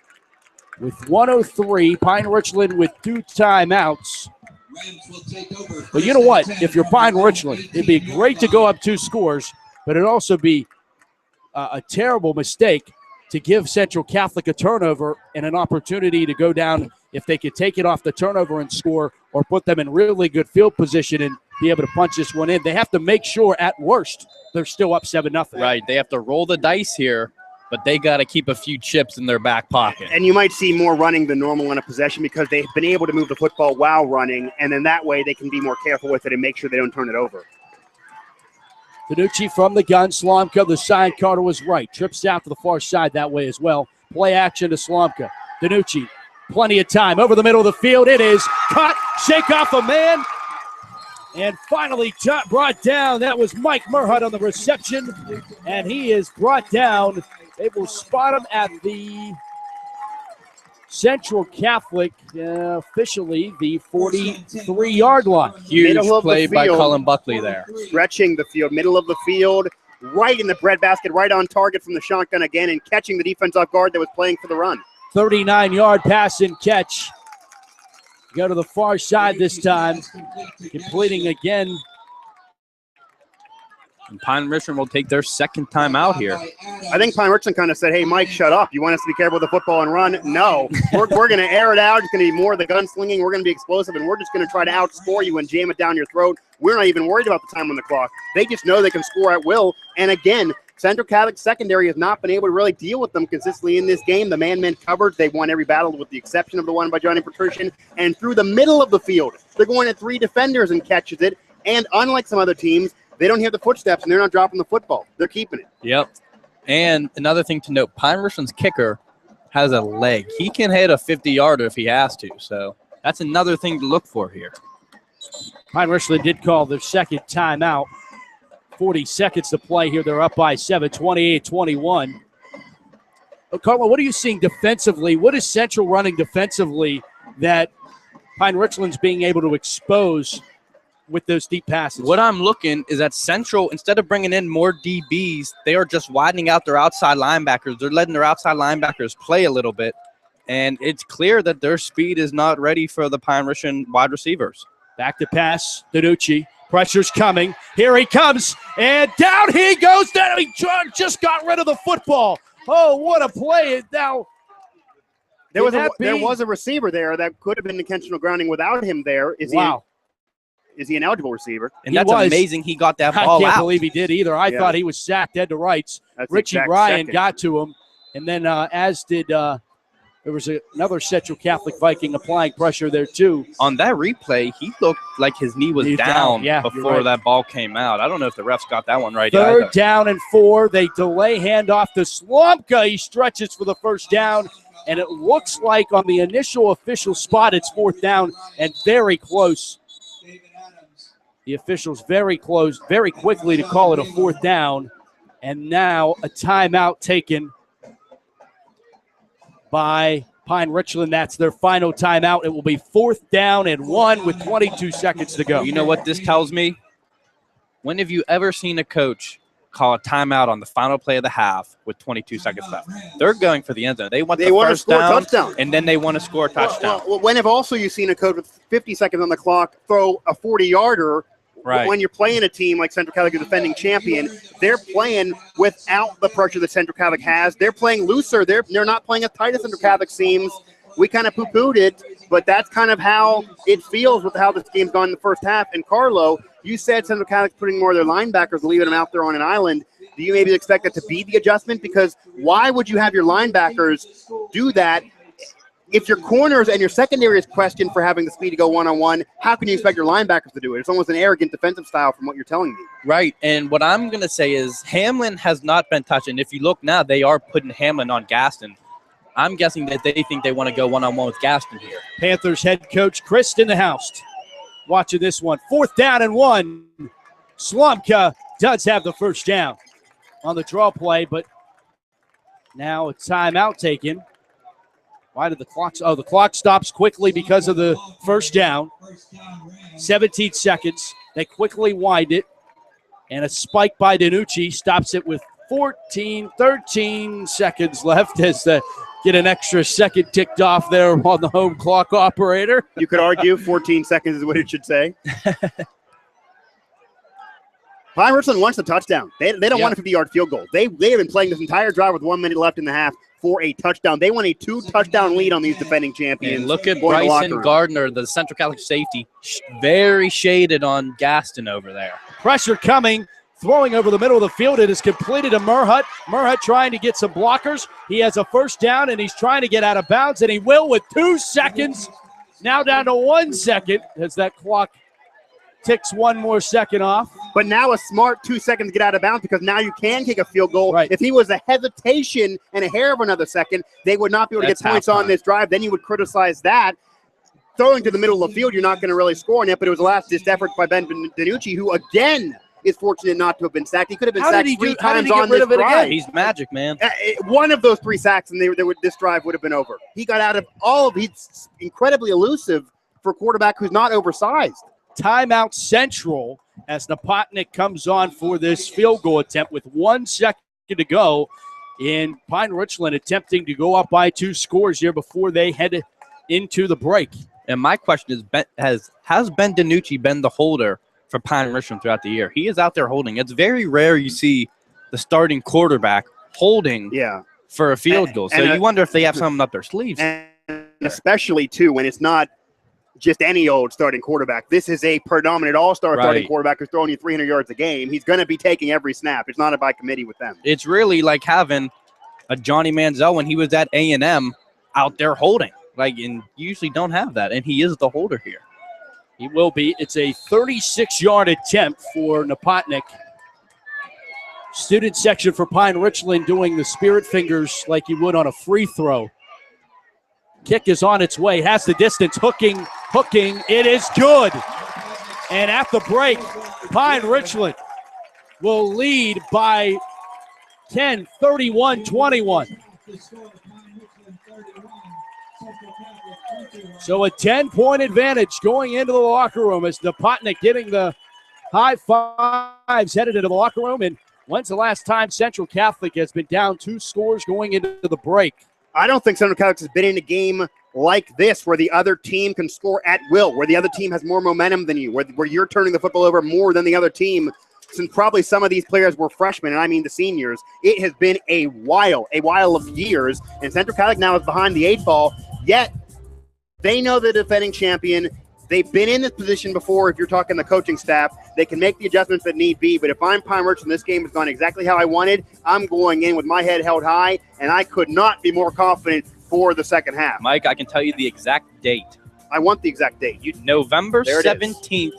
With 103, Pine-Richland with 2 timeouts. But you know what? If you're Pine-Richland, it'd be great to go up 2 scores, but it'd also be a terrible mistake to give Central Catholic a turnover and an opportunity to go down if they could take it off the turnover and score, or put them in really good field position and be able to punch this one in. They have to make sure, at worst, they're still up 7-0. Right. They have to roll the dice here, but they got to keep a few chips in their back pocket. And you might see more running than normal on a possession because they've been able to move the football while running, and then that way they can be more careful with it and make sure they don't turn it over. Danucci from the gun. Slomka, the side Carter was right. Trips out to the far side that way as well. Play action to Slomka. Danucci, plenty of time. Over the middle of the field. It is caught. Shake off a man. And finally brought down. That was Mike Murhut on the reception. And he is brought down. They will spot him at the Central Catholic, officially the 43-yard line. Huge play by Cullen Buckley there. Stretching the field, middle of the field, right in the breadbasket, right on target from the shotgun again, and catching the defense off guard that was playing for the run. 39-yard pass and catch. Go to the far side this time, completing again. And Pine-Richland will take their second time out here. I think Pine-Richland kind of said, hey, Mike, shut up. You want us to be careful with the football and run? No. We're going to air it out. It's going to be more of the gunslinging. We're going to be explosive, and we're just going to try to outscore you and jam it down your throat. We're not even worried about the time on the clock. They just know they can score at will. And, again, Central Catholic secondary has not been able to really deal with them consistently in this game. The man-man coverage, they've won every battle with the exception of the one by Johnny Patrician. And through the middle of the field, they're going at 3 defenders and catches it. And unlike some other teams, they don't have the footsteps and they're not dropping the football. They're keeping it. Yep. And another thing to note, Pine-Richland's kicker has a leg. He can hit a 50-yarder if he has to. So that's another thing to look for here. Pine-Richland did call their second timeout. 40 seconds to play here. They're up by 7, 28-21. Carlo, what are you seeing defensively? What is Central running defensively that Pine-Richland's being able to expose with those deep passes? What I'm looking is that Central, instead of bringing in more DBs, they are just widening out their outside linebackers. They're letting their outside linebackers play a little bit, and it's clear that their speed is not ready for the Pine-Richland wide receivers. Back to pass, Danucci. Pressure's coming. Here he comes, and down he goes. Down. He just got rid of the football. Oh, what a play. Now, there was a receiver there that could have been intentional grounding without him there. Is he an eligible receiver? And that's amazing he got that ball out. I can't believe he did either. I thought he was sacked dead to rights. That's Richie Ryan got to him, and then as did there was another Central Catholic Viking applying pressure there too. On that replay, he looked like his knee was down before that ball came out. I don't know if the refs got that one right. Third down and 4. They delay handoff to Slomka. He stretches for the first down, and it looks like on the initial official spot it's 4th down and very close. The officials very close, very quickly to call it a 4th down, and now a timeout taken by Pine-Richland. That's their final timeout. It will be 4th down and 1 with 22 seconds to go. You know what this tells me? When have you ever seen a coach call a timeout on the final play of the half with 22 seconds left? They're going for the end zone. They want the first down, touchdown, and then they want to score a touchdown. Well, when have also you seen a coach with 50 seconds on the clock throw a 40-yarder? Right. When you're playing a team like Central Catholic, the defending champion, they're playing without the pressure that Central Catholic has. They're playing looser. They're not playing as tight as Central Catholic seems. We kind of poo-pooed it, but that's kind of how it feels with how this game's gone in the first half. And Carlo, you said Central Catholic's putting more of their linebackers, leaving them out there on an island. Do you maybe expect that to be the adjustment? Because why would you have your linebackers do that? If your corners and your secondary is questioned for having the speed to go one-on-one, how can you expect your linebackers to do it? It's almost an arrogant defensive style from what you're telling me. Right, and what I'm going to say is Hamlin has not been touched. And if you look now, they are putting Hamlin on Gaston. I'm guessing that they think they want to go one-on-one with Gaston here. Panthers head coach Chris in the house watching this one. 4th down and 1. Slomka does have the first down on the draw play, but now a timeout taken. Why did the clock? Oh, the clock stops quickly because of the first down. 17 seconds. They quickly wind it. And a spike by Danucci stops it with 13 seconds left as they get an extra second ticked off there on the home clock operator. You could argue 14 seconds is what it should say. Pine-Richland wants the touchdown. They don't want a 50-yard field goal. They have been playing this entire drive with 1 minute left in the half for a touchdown. They want a 2-touchdown lead on these defending champions. And look at Bryson Gardner, the Central Catholic safety, very shaded on Gaston over there. Pressure coming, throwing over the middle of the field. It is completed to Murhut. Murhut trying to get some blockers. He has a first down, and he's trying to get out of bounds, and he will with 2 seconds. Now down to 1 second as that clock ticks 1 more second off. But now a smart 2 seconds to get out of bounds because now you can kick a field goal. Right. If he was a hesitation and a hair of another second, they would not be able to get points on this drive. Then you would criticize that. Throwing to the middle of the field, you're not going to really score on it, but it was a last-ditch effort by Ben Danucci, who, again, is fortunate not to have been sacked. He could have been sacked 3 times on this drive. He's magic, man. One of those 3 sacks, and this drive would have been over. He got out of all of – he's incredibly elusive for a quarterback who's not oversized. Timeout Central as Napotnik comes on for this field goal attempt with 1 second to go. In Pine-Richland attempting to go up by 2 scores here before they head into the break. And my question is, has Ben Danucci been the holder for Pine-Richland throughout the year? He is out there holding. It's very rare you see the starting quarterback holding for a field goal. So you wonder if they have something up their sleeves. And especially, too, when it's not just any old starting quarterback. This is a predominant all-star starting quarterback who's throwing you 300 yards a game. He's going to be taking every snap. It's not a by committee with them. It's really like having a Johnny Manziel when he was at A&M out there holding. And you usually don't have that, and he is the holder here. He will be. It's a 36-yard attempt for Napotnik. Student section for Pine-Richland doing the spirit fingers like you would on a free throw. Kick is on its way, has the distance, hooking. It is good. And at the break, Pine-Richland will lead by 10, 31-21. So a 10-point advantage going into the locker room as Napotnik getting the high fives headed into the locker room. And when's the last time Central Catholic has been down 2 scores going into the break? I don't think Central Catholic has been in a game like this where the other team can score at will, where the other team has more momentum than you, where you're turning the football over more than the other team. Since probably some of these players were freshmen, and I mean the seniors, it has been a while of years, and Central Catholic now is behind the 8 ball, yet they know the defending champion. They've been in this position before. If you're talking the coaching staff, they can make the adjustments that need be. But if I'm Pine-Richland, this game has gone exactly how I wanted. I'm going in with my head held high, and I could not be more confident for the second half. Mike, I can tell you the exact date. I want the exact date. November 17th,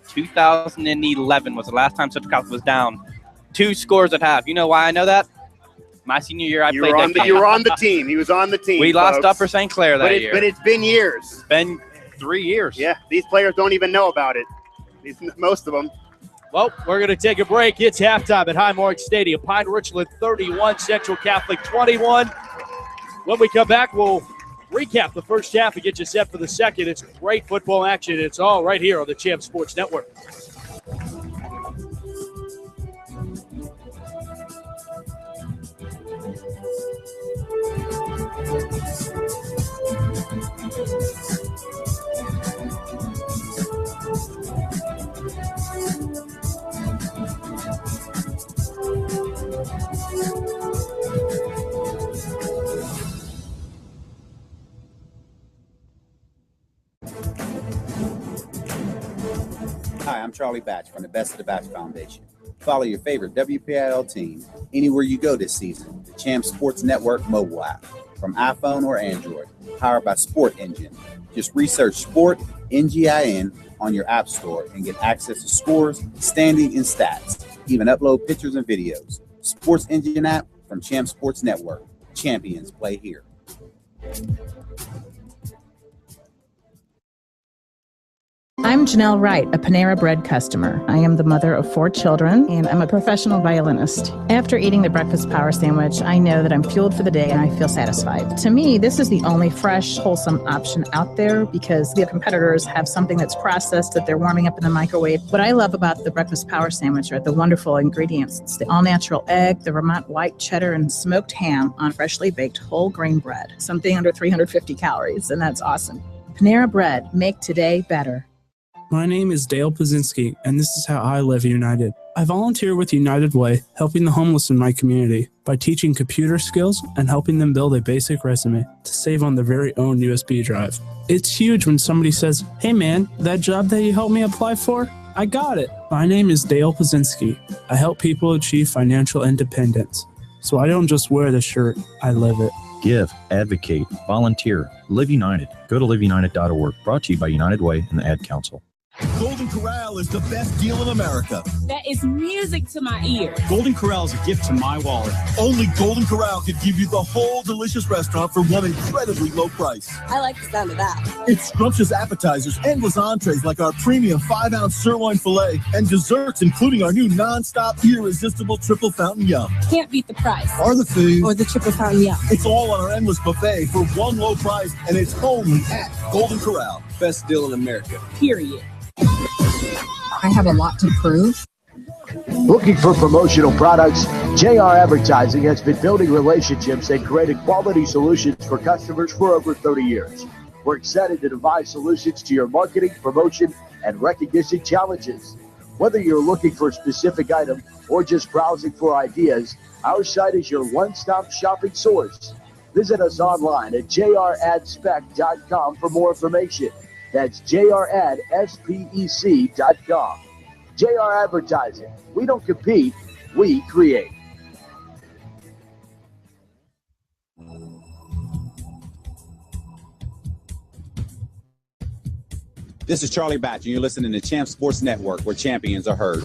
2011 was the last time Central Catholic was down 2 scores at half. You know why I know that? My senior year, you were on the team. He was on the team. We lost Upper St. Clair that year. But it's been years. It's been 3 years. Yeah, these players don't even know about it. Most of them. Well, we're going to take a break. It's halftime at Highmark Stadium. Pine-Richland 31, Central Catholic 21. When we come back, we'll recap the first half and get you set for the second. It's great football action. It's all right here on the Champ Sports Network. Hi, I'm Charlie Batch from the Best of the Batch Foundation. Follow your favorite WPIAL team anywhere you go this season. The Champ Sports Network mobile app from iPhone or Android, powered by Sport Engine. Just research Sport NGIN on your app store and get access to scores, standing, and stats. Even upload pictures and videos. Sports Engine app from Champ Sports Network. Champions play here. I'm Janelle Wright, a Panera Bread customer. I am the mother of 4 children, and I'm a professional violinist. After eating the breakfast power sandwich, I know that I'm fueled for the day and I feel satisfied. To me, this is the only fresh, wholesome option out there because the competitors have something that's processed that they're warming up in the microwave. What I love about the breakfast power sandwich are the wonderful ingredients. It's the all-natural egg, the Vermont white cheddar, and smoked ham on freshly baked whole grain bread. Something under 350 calories, and that's awesome. Panera Bread, make today better. My name is Dale Pazinski, and this is how I live United. I volunteer with United Way, helping the homeless in my community by teaching computer skills and helping them build a basic resume to save on their very own USB drive. It's huge when somebody says, "Hey man, that job that you helped me apply for, I got it." My name is Dale Pazinski. I help people achieve financial independence. So I don't just wear the shirt, I live it. Give, advocate, volunteer, Live United. Go to liveunited.org. Brought to you by United Way and the Ad Council. Golden Corral is the best deal in America. That is music to my ears. Golden Corral is a gift to my wallet. Only Golden Corral could give you the whole delicious restaurant for one incredibly low price. I like the sound of that. It's scrumptious appetizers, endless entrees like our premium 5-ounce sirloin filet, and desserts including our new non-stop irresistible triple fountain yum. Can't beat the price. Or the food. Or the triple fountain yum. It's all on our endless buffet for one low price, and it's only at Golden Corral. Best deal in America. Period. I have a lot to prove. Looking for promotional products? JR Advertising has been building relationships and creating quality solutions for customers for over 30 years. We're excited to devise solutions to your marketing, promotion, and recognition challenges. Whether you're looking for a specific item or just browsing for ideas, our site is your one-stop shopping source. Visit us online at jradspec.com for more information. That's jradspec.com. JR Advertising. We don't compete, we create. This is Charlie Batch, and you're listening to Champ Sports Network, where champions are heard.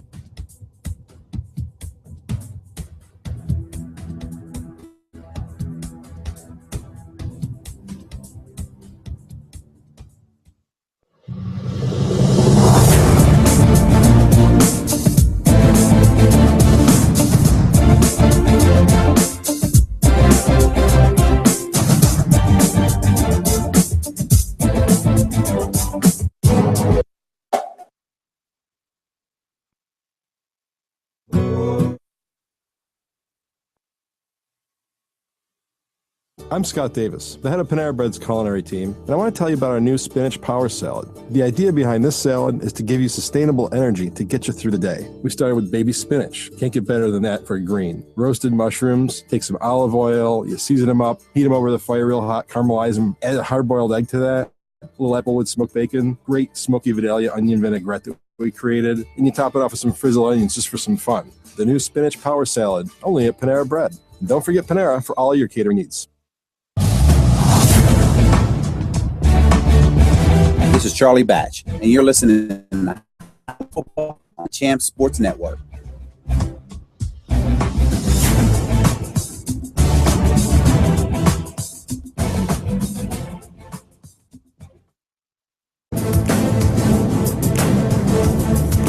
I'm Scott Davis, the head of Panera Bread's culinary team, and I want to tell you about our new spinach power salad. The idea behind this salad is to give you sustainable energy to get you through the day. We started with baby spinach. Can't get better than that for a green. Roasted mushrooms, take some olive oil, you season them up, heat them over the fire real hot, caramelize them, add a hard-boiled egg to that, a little applewood smoked bacon, great smoky Vidalia onion vinaigrette that we created, and you top it off with some frizzled onions just for some fun. The new spinach power salad, only at Panera Bread. And don't forget Panera for all your catering needs. This is Charlie Batch, and you're listening to Football on Champ Sports Network.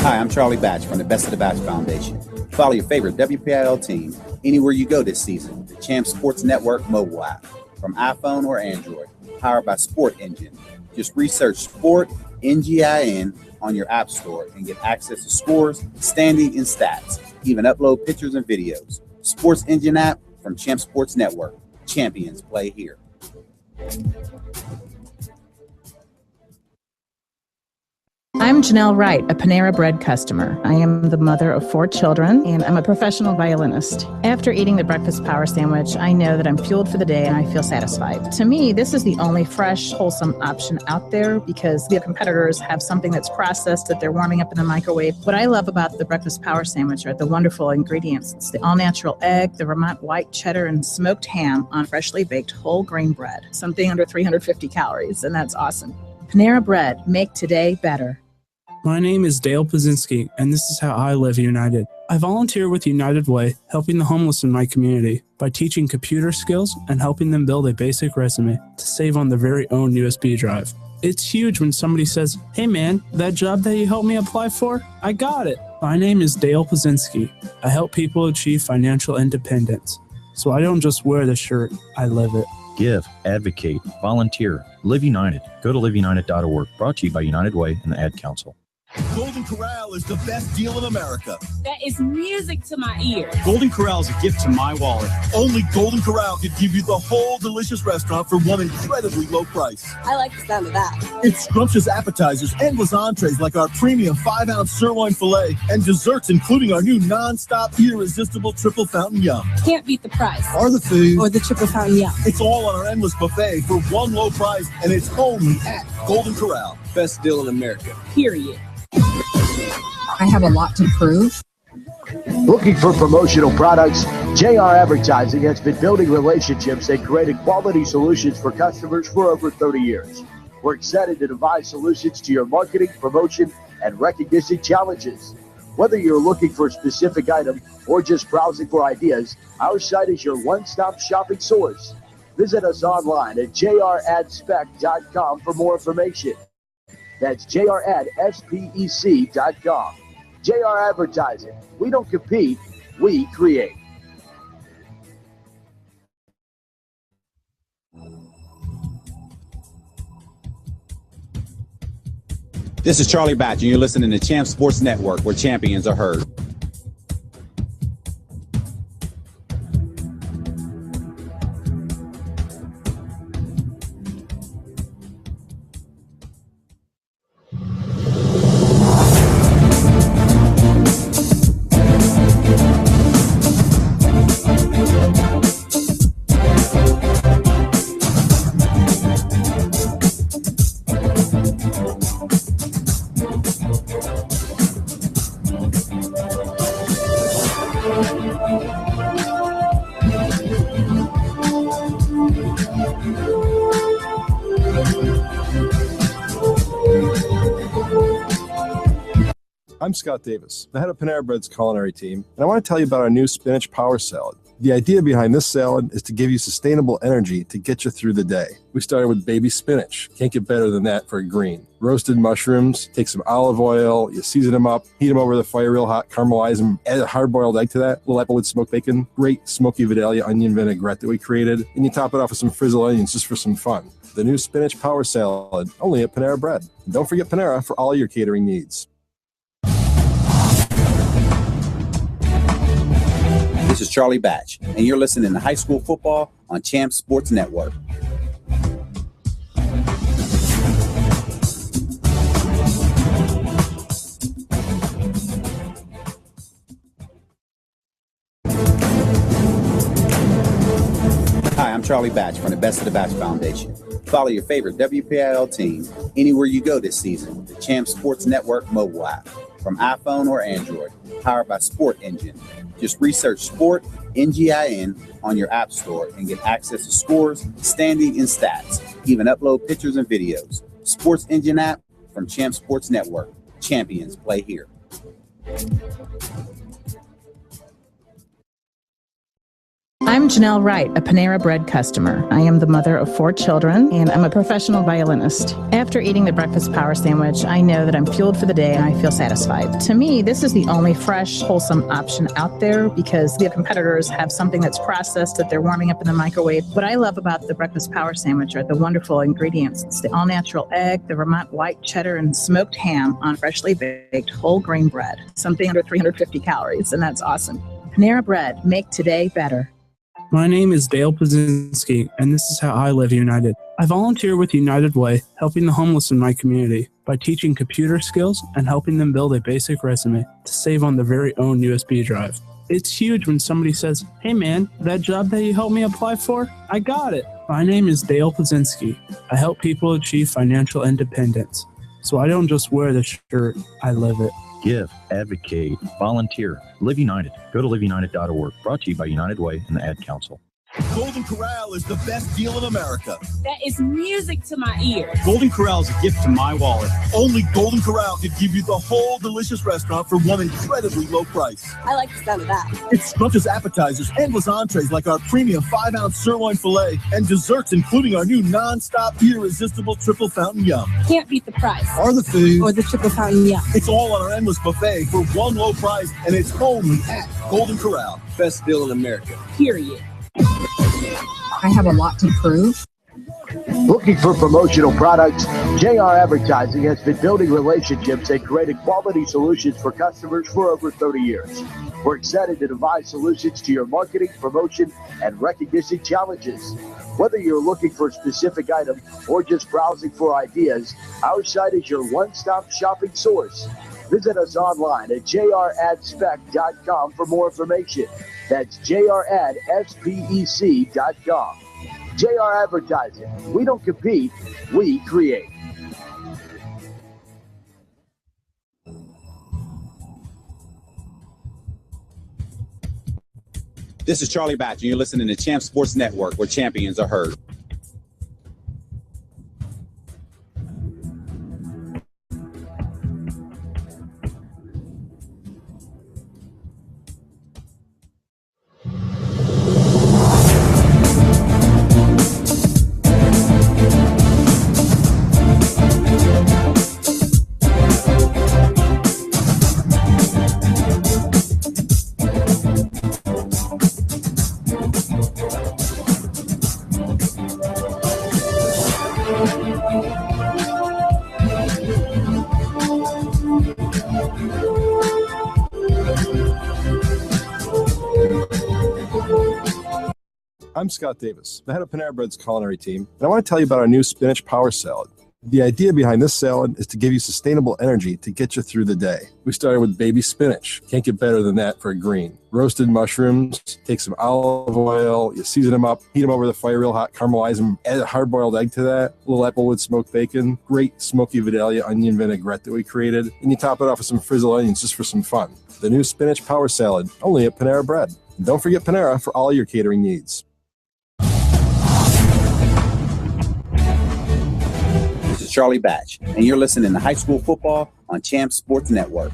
Hi, I'm Charlie Batch from the Best of the Batch Foundation. Follow your favorite WPIAL team anywhere you go this season. The Champ Sports Network mobile app from iPhone or Android, powered by Sport Engine. Just research Sport NGIN on your app store and get access to scores, standing, and stats. Even upload pictures and videos. Sports Engine app from Champ Sports Network. Champions play here. I'm Janelle Wright, a Panera Bread customer. I am the mother of 4 children, and I'm a professional violinist. After eating the breakfast power sandwich, I know that I'm fueled for the day and I feel satisfied. To me, this is the only fresh, wholesome option out there because the competitors have something that's processed that they're warming up in the microwave. What I love about the breakfast power sandwich are the wonderful ingredients. It's the all-natural egg, the Vermont white cheddar, and smoked ham on freshly baked whole grain bread. Something under 350 calories, and that's awesome. Panera Bread, make today better. My name is Dale Pazinski, and this is how I live united. I volunteer with United Way, helping the homeless in my community by teaching computer skills and helping them build a basic resume to save on their very own USB drive. It's huge when somebody says, "Hey man, that job that you helped me apply for, I got it." My name is Dale Pazinski. I help people achieve financial independence. So I don't just wear the shirt, I live it. Give, advocate, volunteer, live united. Go to liveunited.org. Brought to you by United Way and the Ad Council. Golden Corral is the best deal in America. That is music to my ears. Golden Corral is a gift to my wallet. Only Golden Corral could give you the whole delicious restaurant for one incredibly low price. I like the sound of that. It's scrumptious appetizers, endless entrees like our premium 5-ounce sirloin filet, and desserts including our new non-stop irresistible triple fountain yum. Can't beat the price. Or the food. Or the triple fountain yum. It's all on our endless buffet for one low price, and it's only at Golden Corral. Best deal in America. Period. I have a lot to prove. Looking for promotional products? JR Advertising has been building relationships and creating quality solutions for customers for over 30 years. We're excited to devise solutions to your marketing, promotion, and recognition challenges. Whether you're looking for a specific item or just browsing for ideas, our site is your one-stop shopping source. Visit us online at jradspec.com for more information. That's jradspec.com. JR Advertising. We don't compete, we create. This is Charlie Batch, and you're listening to Champ Sports Network, where champions are heard. I'm Scott Davis, the head of Panera Bread's culinary team, and I want to tell you about our new spinach power salad. The idea behind this salad is to give you sustainable energy to get you through the day. We started with baby spinach. Can't get better than that for a green. Roasted mushrooms, take some olive oil, you season them up, heat them over the fire real hot, caramelize them, add a hard-boiled egg to that, a little applewood smoked bacon, great smoky Vidalia onion vinaigrette that we created, and you top it off with some frizzled onions just for some fun. The new spinach power salad, only at Panera Bread. And don't forget Panera for all your catering needs. This is Charlie Batch, and you're listening to High School Football on Champs Sports Network. Hi, I'm Charlie Batch from the Best of the Batch Foundation. Follow your favorite WPIAL team anywhere you go this season. The Champs Sports Network mobile app from iPhone or Android, powered by Sport Engine. Just research Sport NGIN on your app store and get access to scores, standing, and stats. Even upload pictures and videos. Sports Engine app from Champs Sports Network. Champions play here. I'm Janelle Wright, a Panera Bread customer. I am the mother of 4 children, and I'm a professional violinist. After eating the breakfast power sandwich, I know that I'm fueled for the day and I feel satisfied. To me, this is the only fresh, wholesome option out there because the competitors have something that's processed that they're warming up in the microwave. What I love about the breakfast power sandwich are the wonderful ingredients. It's the all-natural egg, the Vermont white cheddar, and smoked ham on freshly baked whole grain bread. Something under 350 calories, and that's awesome. Panera Bread, make today better. My name is Dale Pazinski, and this is how I live united. I volunteer with United Way, helping the homeless in my community by teaching computer skills and helping them build a basic resume to save on their very own USB drive. It's huge when somebody says, "Hey man, that job that you helped me apply for, I got it." My name is Dale Pazinski. I help people achieve financial independence. So I don't just wear the shirt, I live it. Give, advocate, volunteer. Live United. Go to liveunited.org. Brought to you by United Way and the Ad Council. Golden Corral is the best deal in America. That is music to my ears. Golden Corral is a gift to my wallet. Only Golden Corral can give you the whole delicious restaurant for one incredibly low price. I like the sound of that. It's scrumptious appetizers, endless entrees like our premium 5-ounce sirloin filet, and desserts including our new non-stop irresistible triple fountain yum. Can't beat the price. Or the food. Or the triple fountain yum. It's all on our endless buffet for one low price, and it's only at Golden Corral. Best deal in America. Period. I have a lot to prove. Looking for promotional products? JR Advertising has been building relationships and creating quality solutions for customers for over 30 years. We're excited to devise solutions to your marketing, promotion, and recognition challenges. Whether you're looking for a specific item or just browsing for ideas, our site is your one-stop shopping source. Visit us online at jradspec.com for more information. That's jradspec.com. JR Advertising. We don't compete, we create. This is Charlie Batch, and you're listening to Champs Sports Network, where champions are heard. I'm Scott Davis, the head of Panera Bread's culinary team, and I want to tell you about our new spinach power salad. The idea behind this salad is to give you sustainable energy to get you through the day. We started with baby spinach. Can't get better than that for a green. Roasted mushrooms, take some olive oil, you season them up, heat them over the fire real hot, caramelize them, add a hard-boiled egg to that, a little applewood smoked bacon, great smoky Vidalia onion vinaigrette that we created, and you top it off with some frizzled onions just for some fun. The new spinach power salad, only at Panera Bread. And don't forget Panera for all your catering needs. Charlie Batch, and you're listening to High School Football on Champs Sports Network.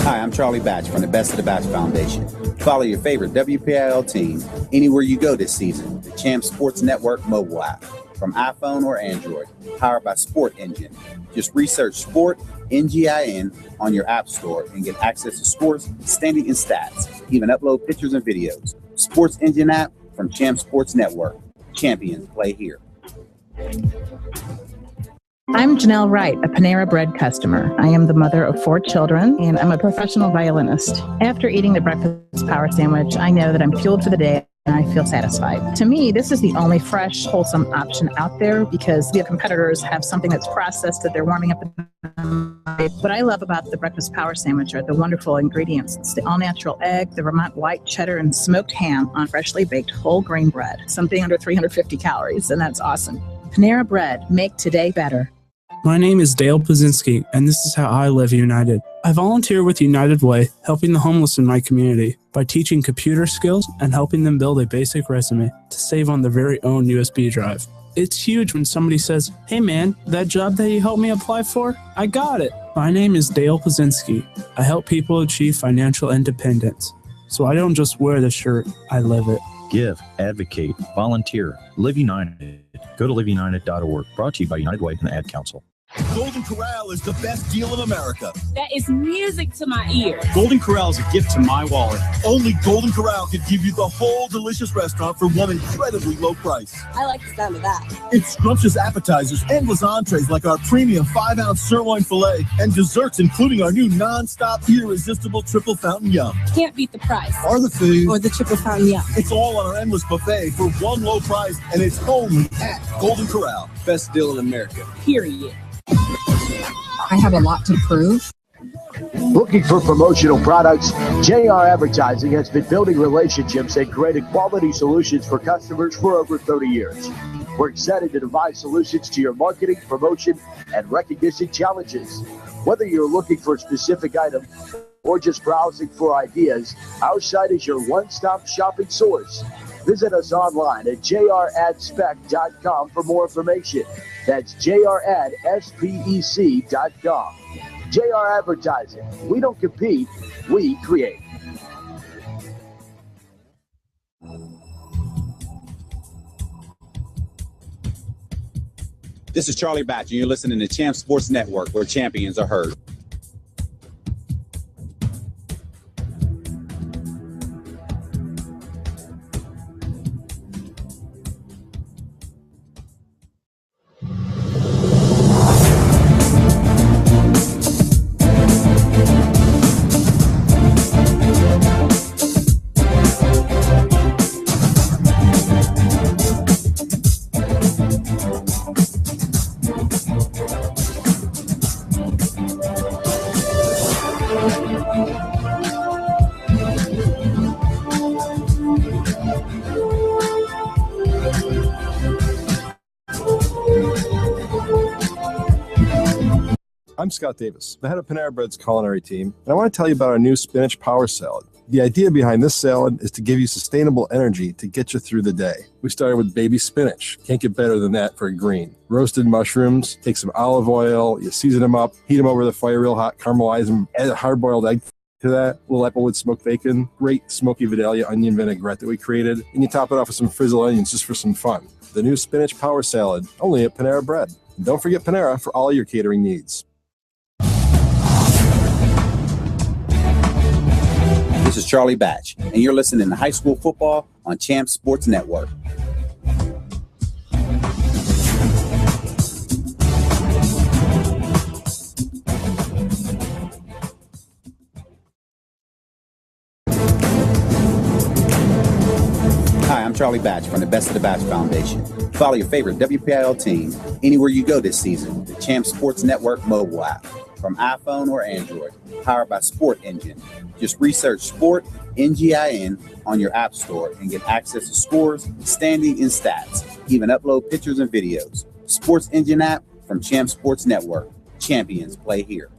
Hi, I'm Charlie Batch from the Best of the Batch Foundation. Follow your favorite WPIAL team anywhere you go this season. The Champs Sports Network mobile app from iPhone or Android, powered by Sport Engine. Just research Sport NGIN on your app store and get access to scores, standing, and stats. Even upload pictures and videos. Sports Engine app from Champs Sports Network. Champions play here. I'm Janelle Wright, a Panera Bread customer. I am the mother of 4 children, and I'm a professional violinist. After eating the breakfast power sandwich, I know that I'm fueled for the day and I feel satisfied. To me, this is the only fresh, wholesome option out there because the competitors have something that's processed that they're warming up. What I love about the breakfast power sandwich are the wonderful ingredients. It's the all-natural egg, the Vermont white cheddar, and smoked ham on freshly baked whole grain bread. Something under 350 calories, and that's awesome. Panera Bread, make today better. My name is Dale Pazinski, and this is how I live united. I volunteer with United Way, helping the homeless in my community by teaching computer skills and helping them build a basic resume to save on their very own USB drive. It's huge when somebody says, "Hey man, that job that you helped me apply for, I got it." My name is Dale Pazinski. I help people achieve financial independence. So I don't just wear the shirt, I live it. Give, advocate, volunteer, Live United. Go to liveunited.org. Brought to you by United Way and the Ad Council. Golden Corral is the best deal in America. That is music to my ears. Golden Corral is a gift to my wallet. Only Golden Corral can give you the whole delicious restaurant for one incredibly low price. I like the sound of that. It's scrumptious appetizers, endless entrees like our premium 5-ounce sirloin filet, and desserts including our new non-stop irresistible triple fountain yum. Can't beat the price. Or the food. Or the triple fountain yum. It's all on our endless buffet for one low price, and it's only at Golden Corral. Best deal in America. Period. I have a lot to prove. Looking for promotional products? JR Advertising has been building relationships and creating quality solutions for customers for over 30 years. We're excited to devise solutions to your marketing, promotion, and recognition challenges. Whether you're looking for a specific item or just browsing for ideas, our site is your one-stop shopping source. Visit us online at jradspec.com for more information. That's jradspec.com. JR Advertising. We don't compete, we create. This is Charlie Batch, and you're listening to Champs Sports Network, where champions are heard. I'm Scott Davis, the head of Panera Bread's culinary team, and I want to tell you about our new spinach power salad. The idea behind this salad is to give you sustainable energy to get you through the day. We started with baby spinach. Can't get better than that for a green. Roasted mushrooms, take some olive oil, you season them up, heat them over the fire real hot, caramelize them, add a hard-boiled egg to that, a little applewood smoked bacon, great smoky Vidalia onion vinaigrette that we created, and you top it off with some frizzled onions just for some fun. The new spinach power salad, only at Panera Bread. And don't forget Panera for all your catering needs. This is Charlie Batch, and you're listening to High School Football on Champs Sports Network. Hi, I'm Charlie Batch from the Best of the Batch Foundation. Follow your favorite WPIAL team anywhere you go this season. The Champs Sports Network mobile app from iPhone or Android, powered by Sport Engine. Just research Sport NGIN on your app store and get access to scores, standing, and stats. Even upload pictures and videos. Sports Engine app from Champs Sports Network. Champions play here.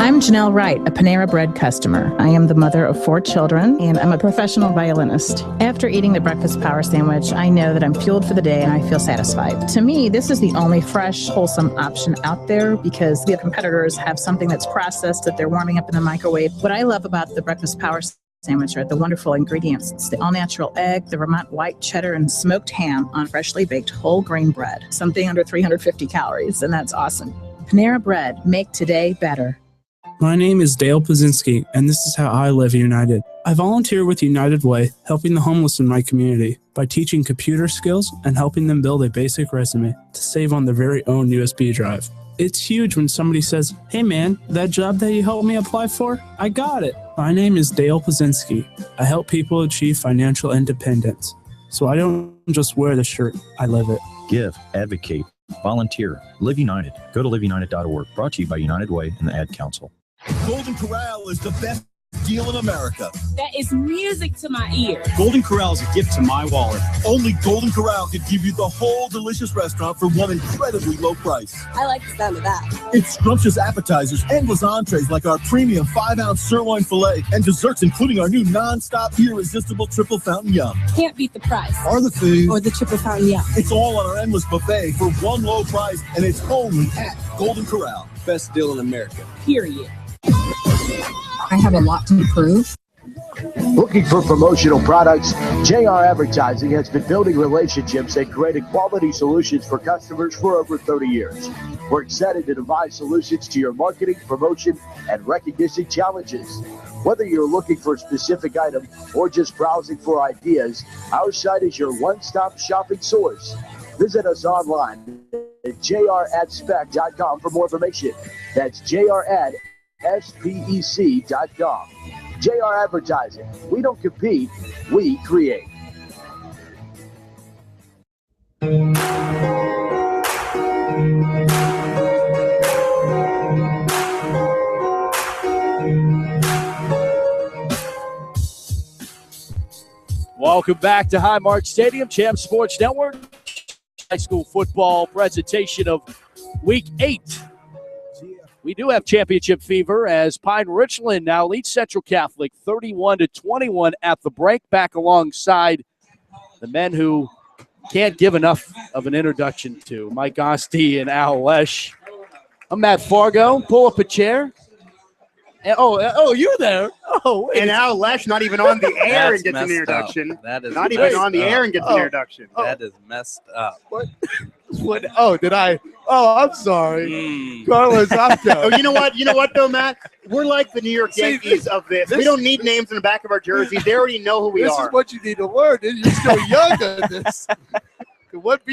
I'm Janelle Wright, a Panera Bread customer. I am the mother of 4 children, and I'm a professional violinist. After eating the breakfast power sandwich, I know that I'm fueled for the day and I feel satisfied. To me, this is the only fresh, wholesome option out there because the competitors have something that's processed that they're warming up in the microwave. What I love about the breakfast power sandwich are the wonderful ingredients. It's the all-natural egg, the Vermont white cheddar, and smoked ham on freshly baked whole grain bread. Something under 350 calories, and that's awesome. Panera Bread, make today better. My name is Dale Pazinski, and this is how I live United. I volunteer with United Way, helping the homeless in my community by teaching computer skills and helping them build a basic resume to save on their very own USB drive. It's huge when somebody says, "Hey man, that job that you helped me apply for, I got it." My name is Dale Pazinski. I help people achieve financial independence. So I don't just wear the shirt, I live it. Give, advocate, volunteer, Live United. Go to liveunited.org. Brought to you by United Way and the Ad Council. Golden Corral is the best deal in America. That is music to my ears. Golden Corral is a gift to my wallet. Only Golden Corral could give you the whole delicious restaurant for one incredibly low price. I like the sound of that. It's scrumptious appetizers, endless entrees like our premium 5-ounce sirloin filet, and desserts including our new non-stop irresistible triple fountain yum. Can't beat the price. Or the food. Or the triple fountain yum. It's all on our endless buffet for one low price, and it's only at Golden Corral. Best deal in America. Period. I have a lot to prove. Looking for promotional products? JR Advertising has been building relationships and creating quality solutions for customers for over 30 years. We're excited to devise solutions to your marketing, promotion, and recognition challenges. Whether you're looking for a specific item or just browsing for ideas, our site is your one-stop shopping source. Visit us online at jradspec.com for more information. That's jradspec.com. JR Advertising. We don't compete, we create. Welcome back to Highmark Stadium, Champ Sports Network. High school football presentation of Week 8. We do have championship fever as Pine-Richland now leads Central Catholic 31-21 at the break, back alongside the men who can't give enough of an introduction to Mike Osti and Al Lesh. I'm Matt Fargo. Pull up a chair. And, oh, you're there. Oh, wait. And Al Lesh not even on the air and gets an introduction. That is not even on the air and gets an introduction. That is messed up. What? Oh, did I? Oh, I'm sorry. Carlos Opto. Oh, you know what, though, Matt? We're like the New York Yankees of this. We don't need names in the back of our jerseys. They already know who we are. This is what you need to learn. You're still young at this. What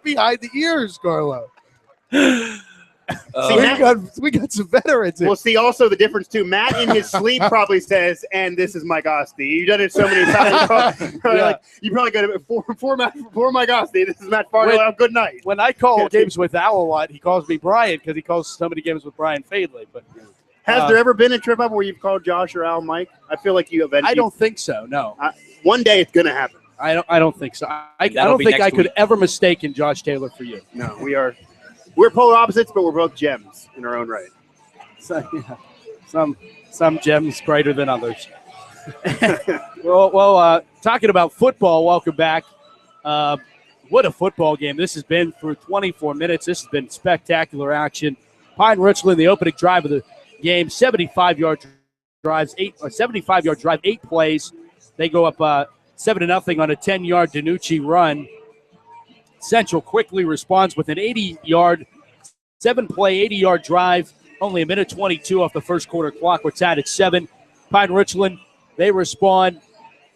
behind the ears, Carlo? We got some veterans in. We'll see also the difference, too. Matt in his sleep probably says, and this is Mike Osti. You've done it so many times. You probably got it for Mike Osti. This is Matt Fargo. Good night. When I call games with Al a lot, he calls me Brian because he calls so many games with Brian Fadley. But has there ever been a trip up where you've called Josh or Al Mike? I feel like you have. I don't think so, no. One day it's going to happen. I don't think so. I don't think I could ever mistake Josh Taylor for you. No, we're polar opposites, but we're both gems in our own right. So, yeah, some gems brighter than others. well, talking about football, welcome back. What a football game this has been for 24 minutes. This has been spectacular action. Pine-Richland, the opening drive of the game, 75-yard drive, 8 plays. They go up 7-0 on a 10-yard Danucci run. Central quickly responds with an 80-yard, 7-play, 80-yard drive. Only a minute 22 off the first quarter clock. We're tied at 7. Pine-Richland, they respond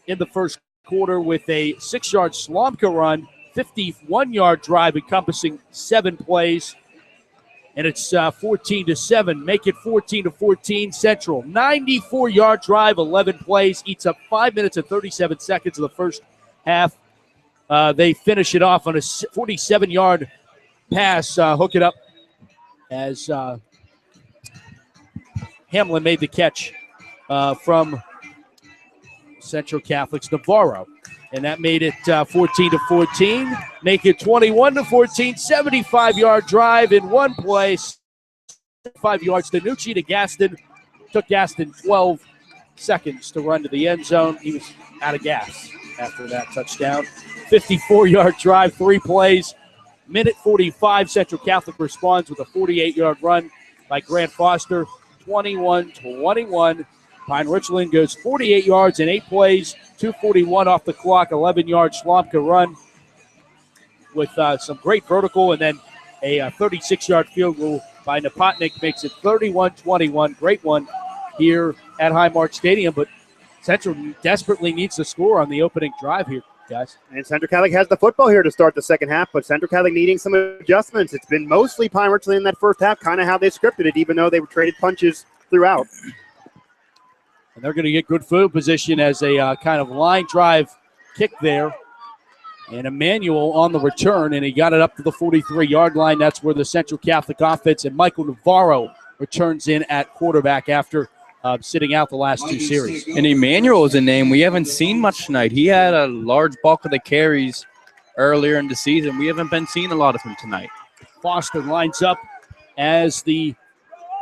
in the first quarter with a 6-yard Slomka run, 51-yard drive encompassing 7 plays. And it's 14-7. Make it 14-14. Central, 94-yard drive, 11 plays. Eats up 5 minutes and 37 seconds of the first half. They finish it off on a 47-yard pass, hook it up as Hamlin made the catch from Central Catholic's Navarro. And that made it 14-14. Make it 21-14. 75-yard drive in one place. 5 yards to Nucci to Gaston. Took Gaston 12 seconds to run to the end zone. He was out of gas after that touchdown. 54-yard drive, 3 plays. Minute 45, Central Catholic responds with a 48-yard run by Grant Foster. 21-21. Pine-Richland goes 48 yards in 8 plays. 2:41 off the clock, 11-yard Slomka run with some great vertical, and then a 36-yard field goal by Napotnik makes it 31-21. Great one here at Highmark Stadium, but Central desperately needs to score on the opening drive here, guys. And Central Catholic has the football here to start the second half, but Central Catholic needing some adjustments. It's been mostly Pine-Richland in that first half, kind of how they scripted it, even though they were traded punches throughout. And they're going to get good field position as a kind of line drive kick there. And Emmanuel on the return, and he got it up to the 43-yard line. That's where the Central Catholic offense, and Michael Navarro returns in at quarterback after sitting out the last 2 series. And Emmanuel is a name we haven't seen much tonight. He had a large bulk of the carries earlier in the season. We haven't been seeing a lot of him tonight. Foster lines up as the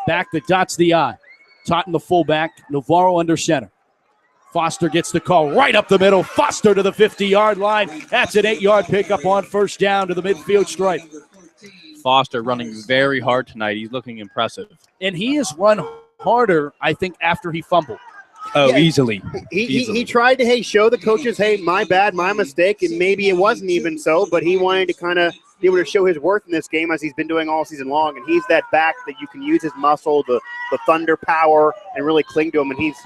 back that dots the I. Totten the fullback, Navarro under center. Foster gets the call right up the middle. Foster to the 50-yard line. That's an 8-yard pickup on first down to the midfield stripe. Foster running very hard tonight. He's looking impressive. And he has run harder, I think, after he fumbled. Oh, Yeah, easily. He tried to, show the coaches, hey, my bad, my mistake, and maybe it wasn't even so, but he wanted to kind of be able to show his worth in this game as he's been doing all season long, and he's that back that you can use his muscle, the thunder power, and really cling to him, and he's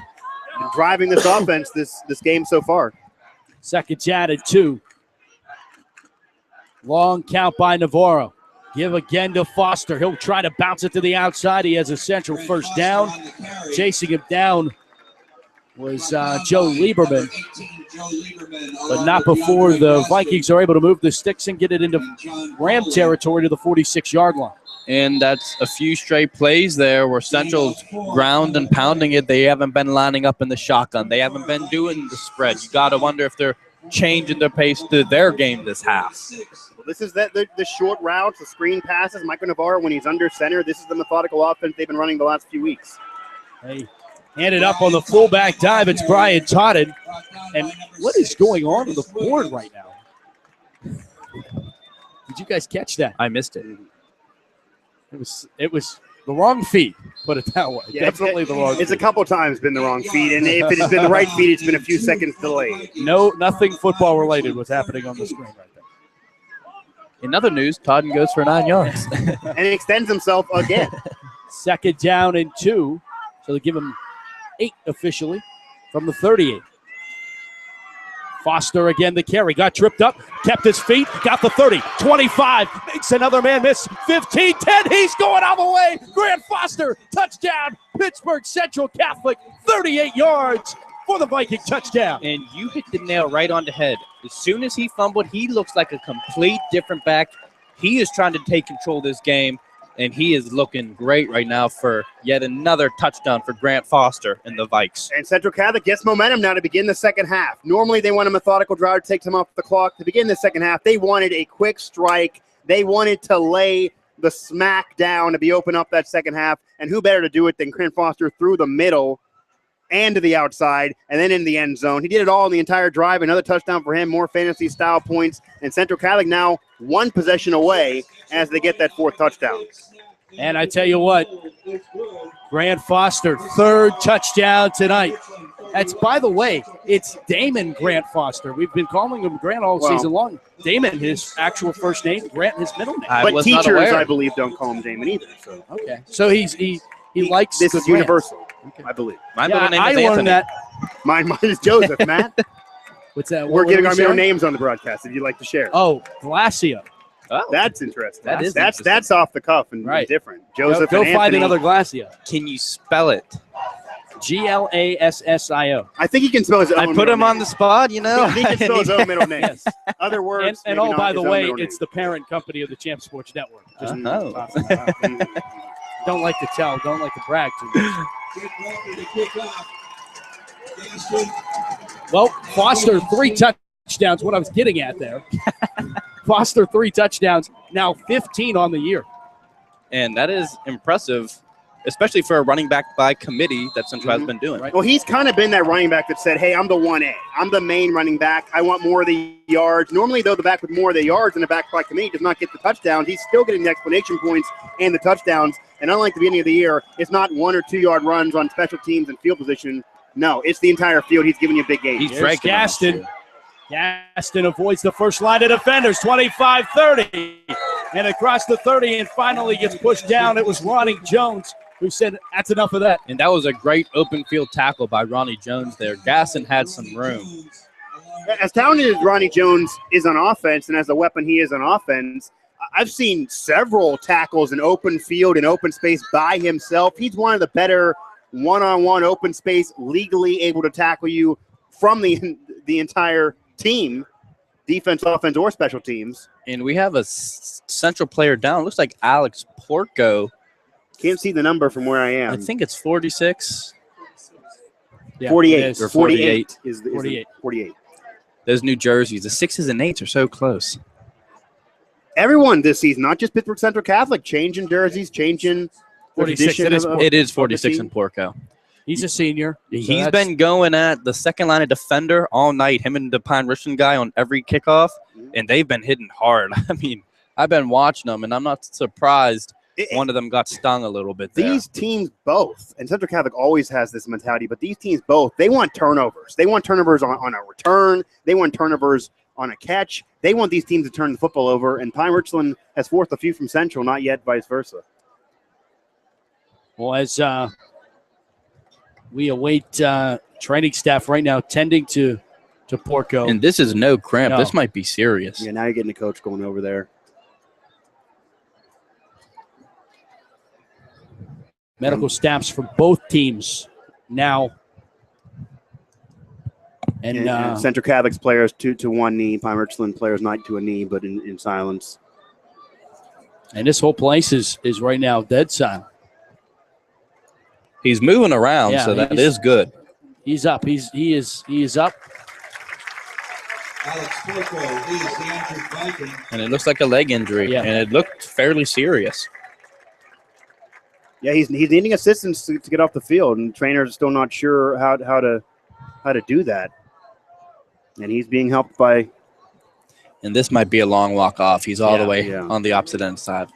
been driving this offense this game so far. Seconds added 2. Long count by Navarro. Give again to Foster. He'll try to bounce it to the outside. He has a Central first down. Chasing him down was Joe Lieberman. But not before the Vikings are able to move the sticks and get it into Ram territory to the 46-yard line. And that's a few straight plays there where Central's ground and pounding it. They haven't been lining up in the shotgun. They haven't been doing the spread. You got to wonder if they're changing their pace to their game this half. Well, this is the short routes, the screen passes. Michael Navarro, when he's under center, this is the methodical offense they've been running the last few weeks. Hey, handed up on the fullback dive. It's Brian Totten. And what is going on the board right now? Did you guys catch that? I missed it. It was the wrong feed, put it that way. Yeah, Definitely the wrong feed. It's a couple times been the wrong feed, and if it's been the right feed, it's been a few seconds delayed. Nothing football related was happening on the screen right there. In other news, Totten goes for 9 yards. And extends himself again. Second down and 2. So they give him 8 officially from the 38. Foster again the carry. Got tripped up, kept his feet, got the 30, 25, makes another man miss, 15, 10. He's going all the way. Grant Foster, touchdown. Pittsburgh Central Catholic, 38 yards for the Viking touchdown. And you hit the nail right on the head. As soon as he fumbled, he looks like a complete different back. He is trying to take control of this game, and he is looking great right now for yet another touchdown for Grant Foster and the Vikes. And Central Catholic gets momentum now to begin the second half. Normally they want a methodical drive to take them off the clock. To begin the second half, they wanted a quick strike. They wanted to lay the smack down to be open up that second half. And who better to do it than Grant Foster through the middle and to the outside and then in the end zone. He did it all in the entire drive. Another touchdown for him, more fantasy-style points. And Central Catholic now one possession away as they get that 4th touchdown. And I tell you what, Grant Foster, 3rd touchdown tonight. That's, by the way, it's Damon Grant Foster. We've been calling him Grant all season long. Damon, his actual first name, Grant, his middle name. But teachers, I believe, don't call him Damon either. So okay, so he likes this is Grant. Universal, okay. I believe. My middle name is I learned Anthony. that. Mine is Joseph, Matt. What's that? We're giving our middle names on the broadcast if you'd like to share. Oh, Glacia. Oh, that's interesting. That's off the cuff and different. Joseph Go and find Anthony. another Glacia. Can you spell it? Glassio. I think he can spell his own I put him on the spot, you know. He can spell his own middle name. Yes. Other words. And maybe oh, not by the his own way, middle it's name. the parent company of the Champ Sports Network. Just Oh. don't like to tell, don't like to brag too much. Well, Foster, 3 touchdowns, what I was getting at there. Foster 3 touchdowns, now 15 on the year. And that is impressive, especially for a running back by committee that Central has been doing. Well, he's kind of been that running back that said, hey, I'm the 1A. I'm the main running back. I want more of the yards. Normally, though, the back with more of the yards and the back by committee does not get the touchdowns. He's still getting the explanation points and the touchdowns. And unlike the beginning of the year, it's not 1 or 2 yard runs on special teams and field position. No, it's the entire field. He's giving you a big game. He's dragging Gaston. Gaston avoids the first line of defenders, 25-30. And across the 30 and finally gets pushed down. It was Ronnie Jones who said, that's enough of that. And that was a great open field tackle by Ronnie Jones there. Gaston had some room. As talented as Ronnie Jones is on offense and as a weapon he is on offense, I've seen several tackles in open field and open space by himself. He's one of the better one-on-one open space, legally able to tackle you from the entire team, defense, offense, or special teams. And we have a Central player down. Looks like Alex Porco. Can't see the number from where I am. I think it's 46. Yeah, 48 or 48 is 48. 48. Those New Jerseys, the 6s and 8s are so close. Everyone this season, not just Pittsburgh Central Catholic, changing jerseys, changing 46. It is 46 in Porco. He's a senior. He's been going at the second line of defender all night, him and the Pine-Richland guy on every kickoff, and they've been hitting hard. I mean, I've been watching them, and I'm not surprised one of them got stung a little bit there. These teams both, and Central Catholic always has this mentality, but these teams both, they want turnovers. They want turnovers on a return. They want turnovers on a catch. They want these teams to turn the football over, and Pine-Richland has forced a few from Central, not yet vice versa. Well, as we await training staff right now tending to Porco. And this is no cramp. No. This might be serious. Yeah, now you're getting the coach going over there. Medical staffs for both teams now. And Central Catholic's players to one knee, Pine-Richland players not to a knee, but in silence. And this whole place is right now dead silent. He's moving around, so that is good. He's up. He is up. Alex Porco leads the injured Vikings. And it looks like a leg injury, and it looked fairly serious. Yeah, he's needing assistance to get off the field, and trainers are still not sure how to do that. And he's being helped by. And this might be a long walk off. He's all the way on the opposite end side.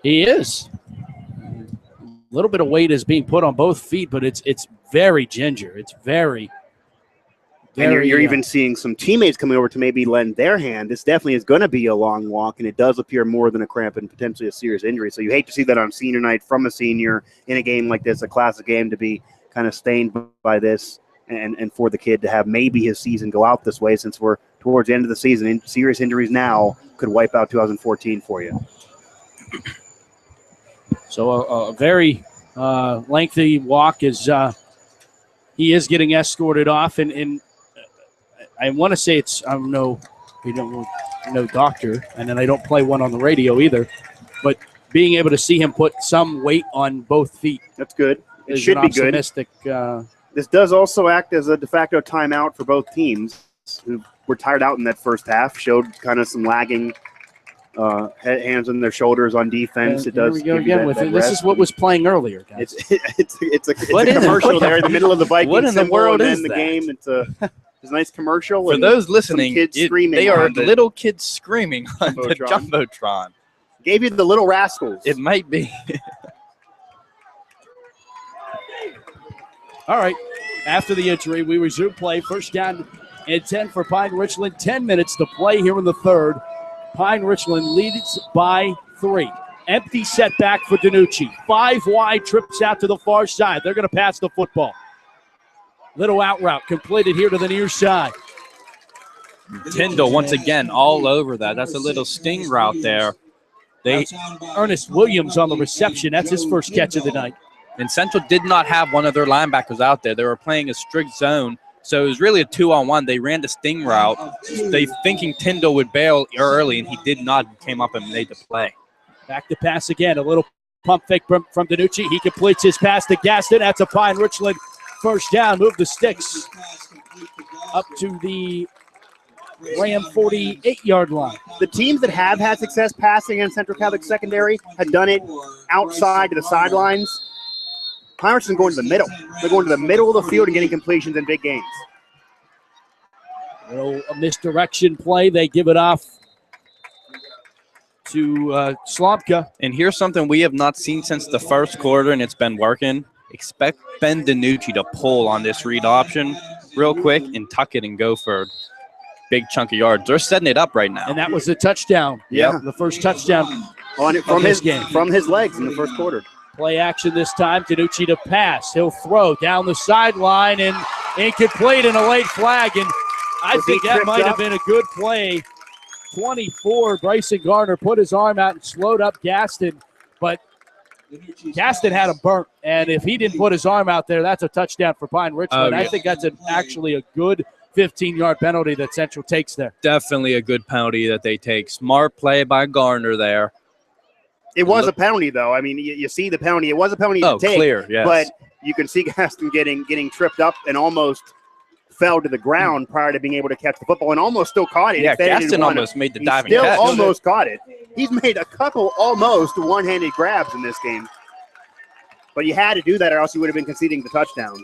He is. A little bit of weight is being put on both feet, but it's very ginger. It's very. And you're even seeing some teammates coming over to maybe lend their hand. This definitely is going to be a long walk, and it does appear more than a cramp and potentially a serious injury. So you hate to see that on senior night from a senior in a game like this, a classic game, to be kind of stained by this, and for the kid to have maybe his season go out this way, since we're towards the end of the season. And serious injuries now could wipe out 2014 for you. So a very lengthy walk is he is getting escorted off, and I want to say I'm no doctor, and then I don't play one on the radio either, but being able to see him put some weight on both feet. That's good. It should be good. This does also act as a de facto timeout for both teams who were tired out in that first half, showed kind of some lagging hands on their shoulders on defense. It does. Here we go again with it. This is what was playing earlier, guys. It's a commercial there in the middle of the Vikings. What in the world and is the that? game? It's a nice commercial. For those listening, they are the little kids screaming on the Jumbotron. Gave you the Little Rascals. It might be. All right. After the injury, we resume play. First down and 10 for Pine-Richland. 10 minutes to play here in the third. Pine-Richland leads by 3. Empty setback for Danucci. 5 wide, trips out to the far side. They're going to pass the football. Little out route completed here to the near side. Tyndall once again all over that. That's a little sting route there. Ernest Williams on the reception. That's his first catch of the night. And Central did not have one of their linebackers out there. They were playing a strict zone, so it was really a 2-on-1. They ran the sting route, thinking Tyndall would bail early, and he did not. He came up and made the play. Back to pass again. A little pump fake from Danucci. He completes his pass to Gaston. That's a Pine-Richland first down. Move the sticks. up to the Ram 48-yard line. The teams that have had success passing in Central Catholic secondary have done it outside to the sidelines. Pine-Richland going to the middle. They're going to the middle of the field and getting completions in big games. A misdirection play. They give it off to Slomka. And here's something we have not seen since the first quarter, and it's been working. Expect Ben DiNucci to pull on this read option real quick and tuck it and go for a big chunk of yards. They're setting it up right now. And that was a touchdown. Yeah. The first touchdown on it from his legs in the first quarter. Play action this time. DiNucci to pass. He'll throw down the sideline and incomplete and a late flag. And I think that might have been a good play. 24, Bryson Garner put his arm out and slowed up Gaston, but Gaston had him burnt. And if he didn't put his arm out there, that's a touchdown for Pine-Richland. I think that's actually a good 15-yard penalty that Central takes there. Definitely a good penalty that they take. Smart play by Garner there. It was a penalty, though. I mean, you see the penalty. It was a penalty to take. Clear, yes. But you can see Gaston getting tripped up and almost fell to the ground prior to being able to catch the football and almost still caught it. Yeah, Gaston almost made the diving catch. Still almost caught it. He's made a couple almost one-handed grabs in this game. But you had to do that or else you would have been conceding the touchdown.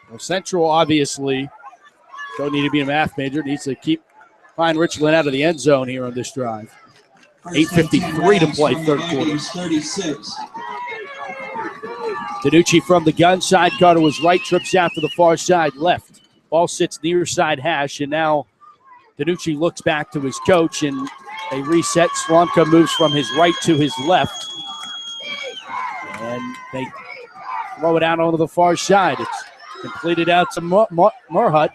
Well, Central obviously don't need to be a math major. Needs to keep Pine-Richland out of the end zone here on this drive. 8:53 to play, third quarter. 36. DiNucci from the gun side. Carter was right, trips out to the far side left. Ball sits near side hash, and now DiNucci looks back to his coach, and they reset. Slomka moves from his right to his left. And they throw it out onto the far side. It's completed out to Murhut.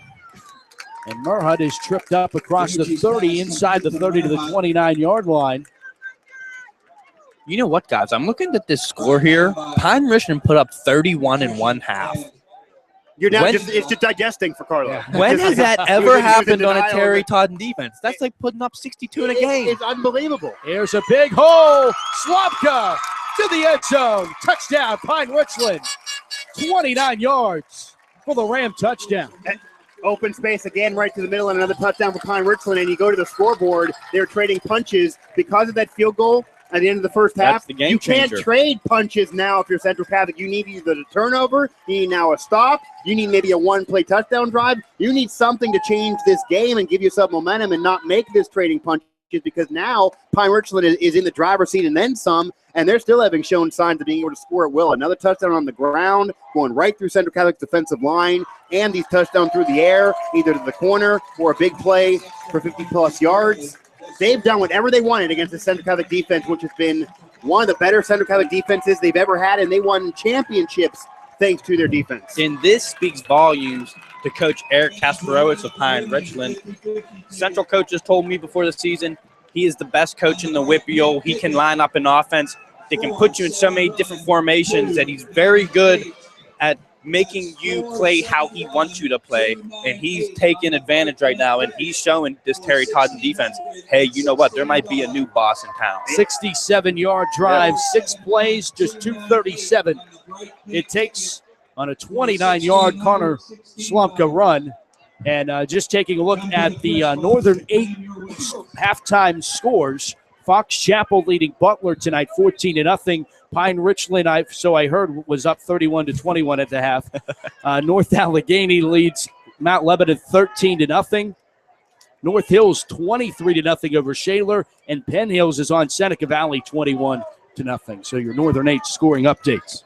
And Murhut is tripped up across the 30, inside the 30 to the 29-yard line. You know what, guys? I'm looking at this score here. Pine-Richland put up 31 in one half. You're now it's just digesting for Carlo. Yeah. When has that ever happened on a Terry Totten defense? That's like putting up 62 in a game. It's unbelievable. Here's a big hole. Slomka to the end zone. Touchdown, Pine-Richland. 29 yards for the Ram touchdown. Open space again right to the middle and another touchdown for Pine-Richland. And you go to the scoreboard, they're trading punches because of that field goal at the end of the first half. You can't trade punches now if you're Central Catholic. You need either the turnover, you need now a stop, you need maybe a one-play touchdown drive. You need something to change this game and give you some momentum and not make this trading punches, because now Pine-Richland is in the driver's seat and then some, and they're still having shown signs of being able to score at will. Another touchdown on the ground, going right through Central Catholic's defensive line, and these touchdowns through the air, either to the corner or a big play for 50-plus yards. They've done whatever they wanted against the Central Catholic defense, which has been one of the better Central Catholic defenses they've ever had, and they won championships thanks to their defense. And this speaks volumes to Coach Eric Kasparowicz of Pine-Richland. Central coaches told me before the season he is the best coach in the WPIAL. He can line up an offense. They can put you in so many different formations that he's very good at making you play how he wants you to play, and he's taking advantage right now, and he's showing this Terry Totten defense, hey, you know what, there might be a new boss in town. 67-yard drive, 6 plays, just 237. It takes on a 29-yard Connor Slomka run. And just taking a look at the Northern 8 halftime scores, Fox Chapel leading Butler tonight 14-0. Pine-Richland, so I heard, was up 31-21 at the half. North Allegheny leads Mount Lebanon 13-0. North Hills 23-0 over Shaler, and Penn Hills is on Seneca Valley 21-0. So your Northern 8 scoring updates.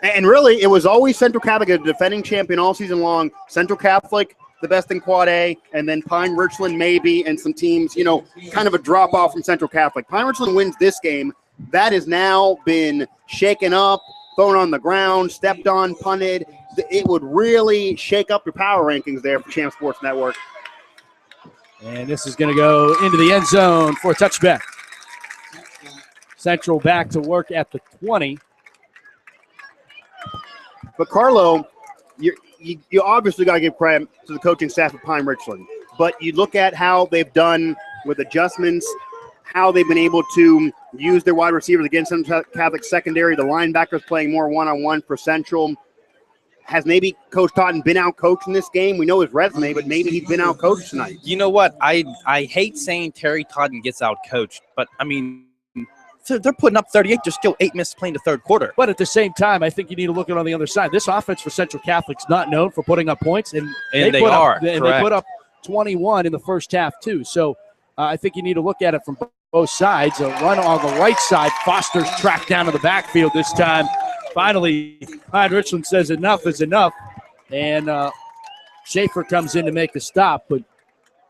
And really, it was always Central Catholic, a defending champion all season long. Central Catholic, the best in Quad A, and then Pine-Richland maybe, and some teams, kind of a drop-off from Central Catholic. Pine-Richland wins this game. That has now been shaken up, thrown on the ground, stepped on, punted. It would really shake up your power rankings there for Champ Sports Network. And this is going to go into the end zone for a touchback. Central back to work at the 20. But, Carlo, you obviously got to give credit to the coaching staff of Pine-Richland. But you look at how they've done with adjustments, how they've been able to use their wide receivers against Central Catholic secondary, the linebackers playing more one-on-one for Central. Has maybe Coach Totten been out-coached in this game? We know his resume, but maybe he's been out-coached tonight. You know what? I hate saying Terry Totten gets out-coached, but, I mean, they're putting up 38. There's still 8 minutes playing the third quarter. But at the same time, I think you need to look at it on the other side. This offense for Central Catholic's not known for putting up points, and they put up 21 in the first half too. So I think you need to look at it from both sides. A run on the right side. Foster's tracked down to the backfield this time. Finally, Pine-Richland says enough is enough, and Schaefer comes in to make the stop, but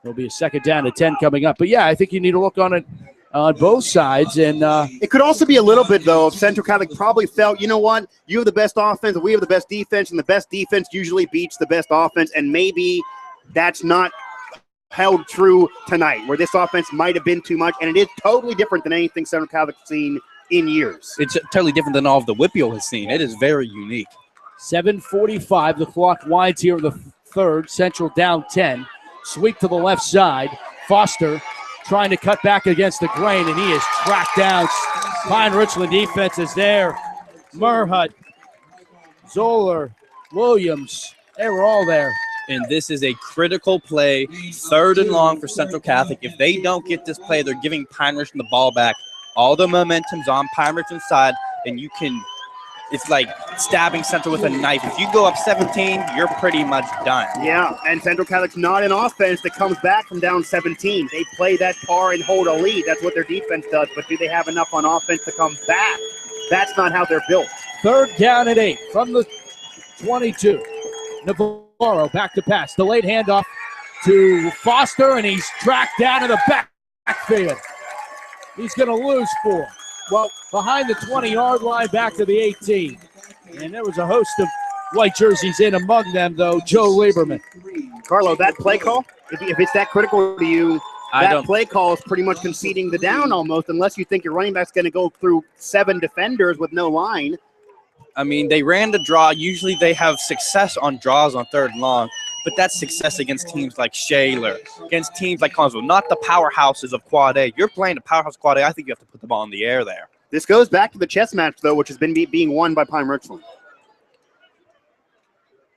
there'll be a second down to 10 coming up. But, yeah, I think you need to look on it on both sides. And it could also be a little bit, though, if Central Catholic probably felt, you know what, you have the best offense, we have the best defense, and the best defense usually beats the best offense, and maybe that's not held true tonight, where this offense might have been too much, and it is totally different than anything Central Catholic's seen in years. It's totally different than all of the WPIAL has seen. It is very unique. 7:45, the clock winds here in the third. Central down 10. Sweep to the left side. Foster trying to cut back against the grain, and he is tracked down. Pine-Richland defense is there. Murhut, Zoller, Williams, they were all there. And this is a critical play, 3rd and long for Central Catholic. If they don't get this play, they're giving Pine-Richland the ball back. All the momentum's on Pine-Richland's side, and it's like stabbing Central with a knife. If you go up 17, you're pretty much done. Yeah, and Central Catholic's not an offense that comes back from down 17. They play that par and hold a lead. That's what their defense does, but do they have enough on offense to come back? That's not how they're built. 3rd down and 8 from the 22. Navarro back to pass. Delayed handoff to Foster, and he's tracked down to the backfield. He's going to lose 4. Well, behind the 20-yard line, back to the 18. And there was a host of white jerseys in among them, though, Joe Lieberman. Carlo, that play call, if it's that critical to you, that play call is pretty much conceding the down almost, unless you think your running back's going to go through 7 defenders with no line. I mean, they ran the draw. Usually they have success on draws on 3rd and long, but that's success against teams like Shaler, against teams like Connsville, not the powerhouses of Quad A. You're playing the powerhouse Quad A. I think you have to put the ball in the air there. This goes back to the chess match, though, which has been being won by Pine-Richland.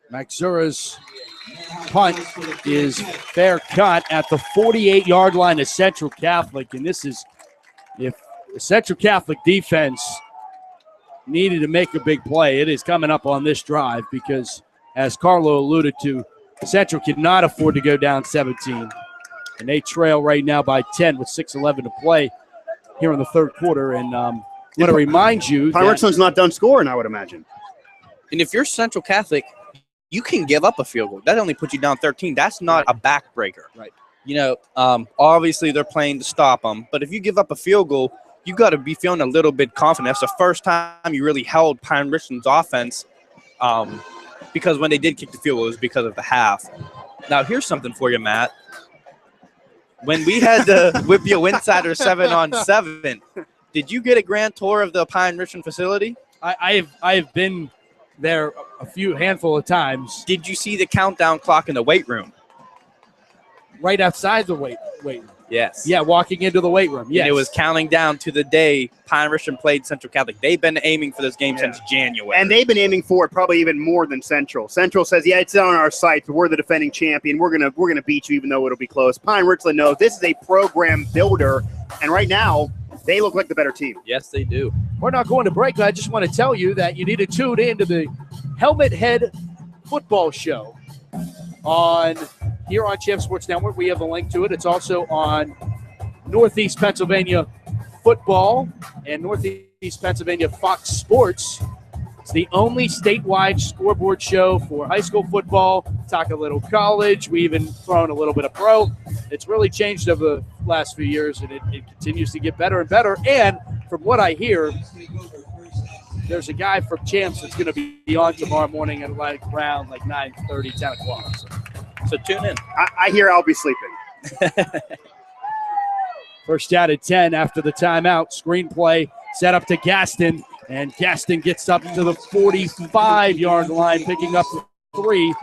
Maxura's punt is fair cut at the 48-yard line of Central Catholic, and this is if the Central Catholic defense needed to make a big play, it is coming up on this drive because, as Carlo alluded to, Central cannot afford to go down 17. And they trail right now by 10 with 6:11 to play here in the third quarter. And I want to remind you Pine-Richland's not done scoring, I would imagine. And if you're Central Catholic, you can give up a field goal. That only puts you down 13. That's not a backbreaker. Right. You know, obviously they're playing to stop them. But if you give up a field goal, you got to be feeling a little bit confident. That's the first time you really held Pine-Richland's offense because when they did kick the field goal, it was because of the half. Now, here's something for you, Matt. When we had the WPIAL Insider 7-on-7, did you get a grand tour of the Pine-Richland facility? I have been there a handful of times. Did you see the countdown clock in the weight room? Right outside the weight room. Yes. Yeah, walking into the weight room. Yes. And it was counting down to the day Pine-Richland played Central Catholic. They've been aiming for this game since January. And they've been aiming for it probably even more than Central. Central says, yeah, it's on our site, but we're the defending champion. We're gonna beat you even though it'll be close. Pine-Richland knows this is a program builder, and right now they look like the better team. Yes, they do. We're not going to break, but I just want to tell you that you need to tune in to the Helmet Head Football Show here on Champ Sports Network. We have a link to it. It's also on Northeast Pennsylvania Football and Northeast Pennsylvania Fox Sports. It's the only statewide scoreboard show for high school football. Talk a little college. We even thrown a little bit of pro. It's really changed over the last few years, and it continues to get better and better. And from what I hear, there's a guy from Champs that's going to be on tomorrow morning at around 9:30, 10 o'clock. So tune in. I hear I'll be sleeping. First down at 10 after the timeout. Screenplay set up to Gaston, and Gaston gets up to the 45-yard line, picking up 3.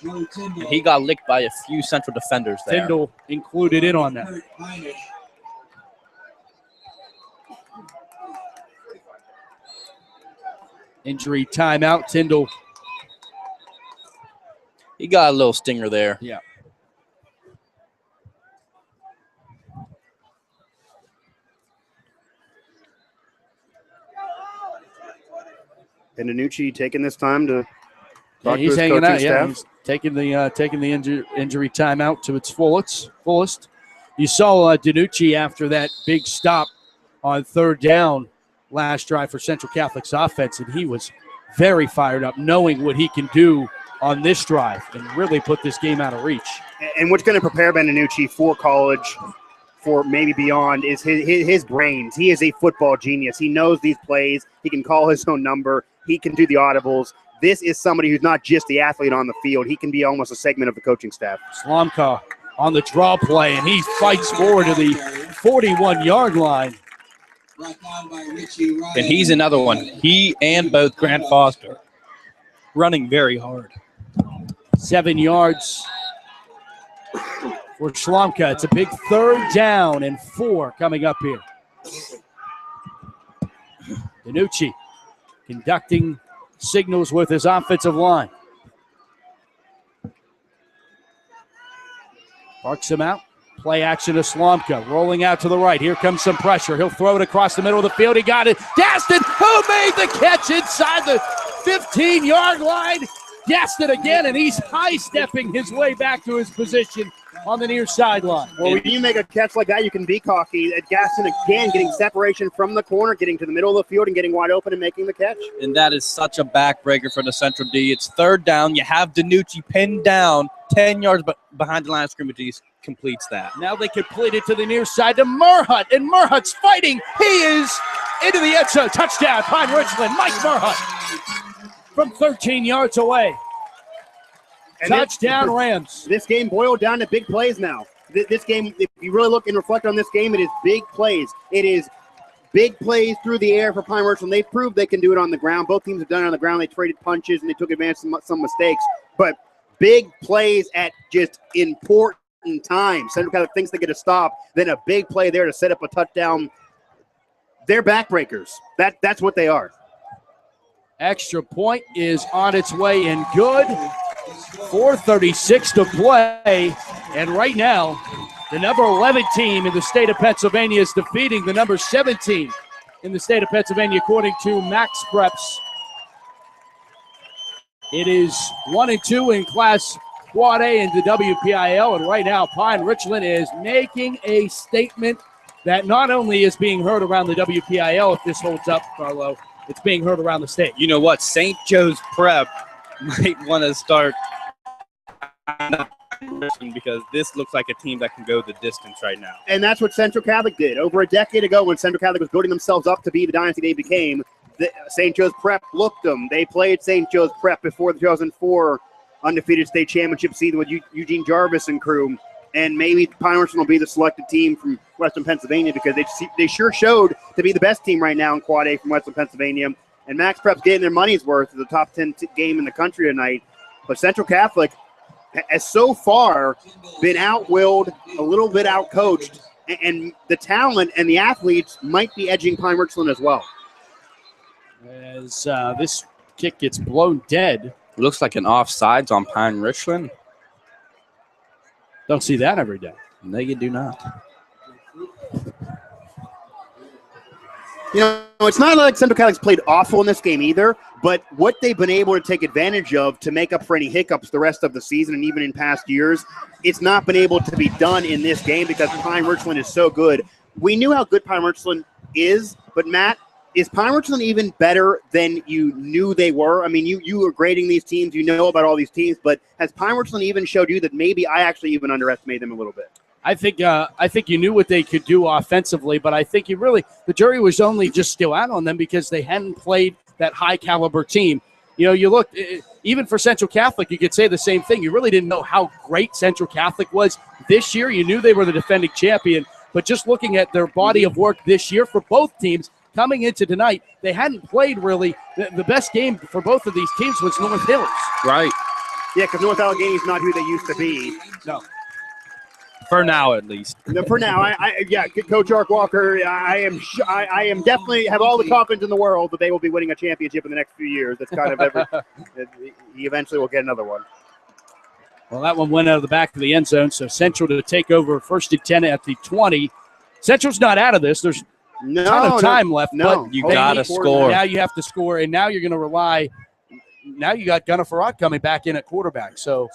And he got licked by a few Central defenders there. Tyndall included in on that. Injury timeout. Tyndall He got a little stinger there. Yeah. And Danucci taking this time to talk to he's his hanging coaching out. Yeah, staff. he's taking the injury timeout to its fullest. You saw Danucci after that big stop on third down last drive for Central Catholic's offense, and he was very fired up, knowing what he can do on this drive and really put this game out of reach. And what's going to prepare Ben Danucci for college, for maybe beyond, is his brains. He is a football genius. He knows these plays. He can call his own number. He can do the audibles. This is somebody who's not just the athlete on the field. He can be almost a segment of the coaching staff. Slomka on the draw play, and he fights forward to the 41-yard line. And he's another one. He and both Grant Foster running very hard. 7 yards for Slomka. It's a big 3rd down and 4 coming up here. Danucci conducting signals with his offensive line. Parks him out. Play action to Slomka. Rolling out to the right. Here comes some pressure. He'll throw it across the middle of the field. He got it. Gaston, who made the catch inside the 15-yard line. Gaston again, and he's high-stepping his way back to his position on the near sideline. Well, when you make a catch like that, you can be cocky. Gaston again getting separation from the corner, getting to the middle of the field and getting wide open and making the catch. And that is such a backbreaker for the Central D. It's 3rd down. You have Danucci pinned down 10 yards behind the line of scrimmage. He completes that. Now they complete it to the near side to Murhut, and Murhut's fighting. He is into the end zone. Touchdown, Pine-Richland. Mike Murhut from 13 yards away. And touchdown, Rams. This game boiled down to big plays now. This game, if you really look and reflect on this game, it is big plays. It is big plays through the air for Pine-Richland. They've proved they can do it on the ground. Both teams have done it on the ground. They traded punches and they took advantage of some mistakes. But big plays at just important times. Central Catholic thinks they get a stop, then a big play there to set up a touchdown. They're backbreakers. That's what they are. Extra point is on its way and good. 4:36 to play. And right now, the number 11 team in the state of Pennsylvania is defeating the number 17 in the state of Pennsylvania, according to Max Preps. It is 1-2 in Class Quad A in the WPIAL. And right now, Pine-Richland is making a statement that not only is being heard around the WPIAL, if this holds up, Carlo, it's being heard around the state. You know what? St. Joe's Prep might want to start because this looks like a team that can go the distance right now. And that's what Central Catholic did. Over a decade ago, when Central Catholic was building themselves up to be the dynasty they became, St. Joe's Prep looked them. They played St. Joe's Prep before the 2004 undefeated state championship season with Eugene Jarvis and crew. And maybe Pine-Richland will be the selected team from Western Pennsylvania because they sure showed to be the best team right now in Quad A from Western Pennsylvania. And Max Prep's getting their money's worth as the top 10 game in the country tonight. But Central Catholic has so far been outwilled, a little bit outcoached, and the talent and the athletes might be edging Pine-Richland as well. As this kick gets blown dead. Looks like an offsides on Pine-Richland. Don't see that every day. No, you do not. You know, it's not like Central Catholic's played awful in this game either, but what they've been able to take advantage of to make up for any hiccups the rest of the season and even in past years, it's not been able to be done in this game because Pine-Richland is so good. We knew how good Pine-Richland is, but Matt, is Pine-Richland even better than you knew they were? I mean, you were grading these teams, you know about all these teams, but has Pine-Richland even showed you that maybe I actually even underestimated them a little bit? I think you knew what they could do offensively, but I think the jury was only just still out on them because they hadn't played that high caliber team. You know, you look, even for Central Catholic, you could say the same thing. You really didn't know how great Central Catholic was this year. You knew they were the defending champion, but just looking at their body of work this year for both teams, coming into tonight, they hadn't played really. The best game for both of these teams was North Hills. Right. Yeah, because North Allegheny is not who they used to be. No. For now, at least. No, for now, Coach Ark Walker, I am definitely have all the confidence in the world that they will be winning a championship in the next few years. That's kind of he eventually will get another one. Well, that one went out of the back of the end zone, so Central to take over 1st and 10 at the 20. Central's not out of this. There's a ton of time left. No, you got to score. Now you have to score, and now you're going to rely. Now you got Gunnar Farad coming back in at quarterback. So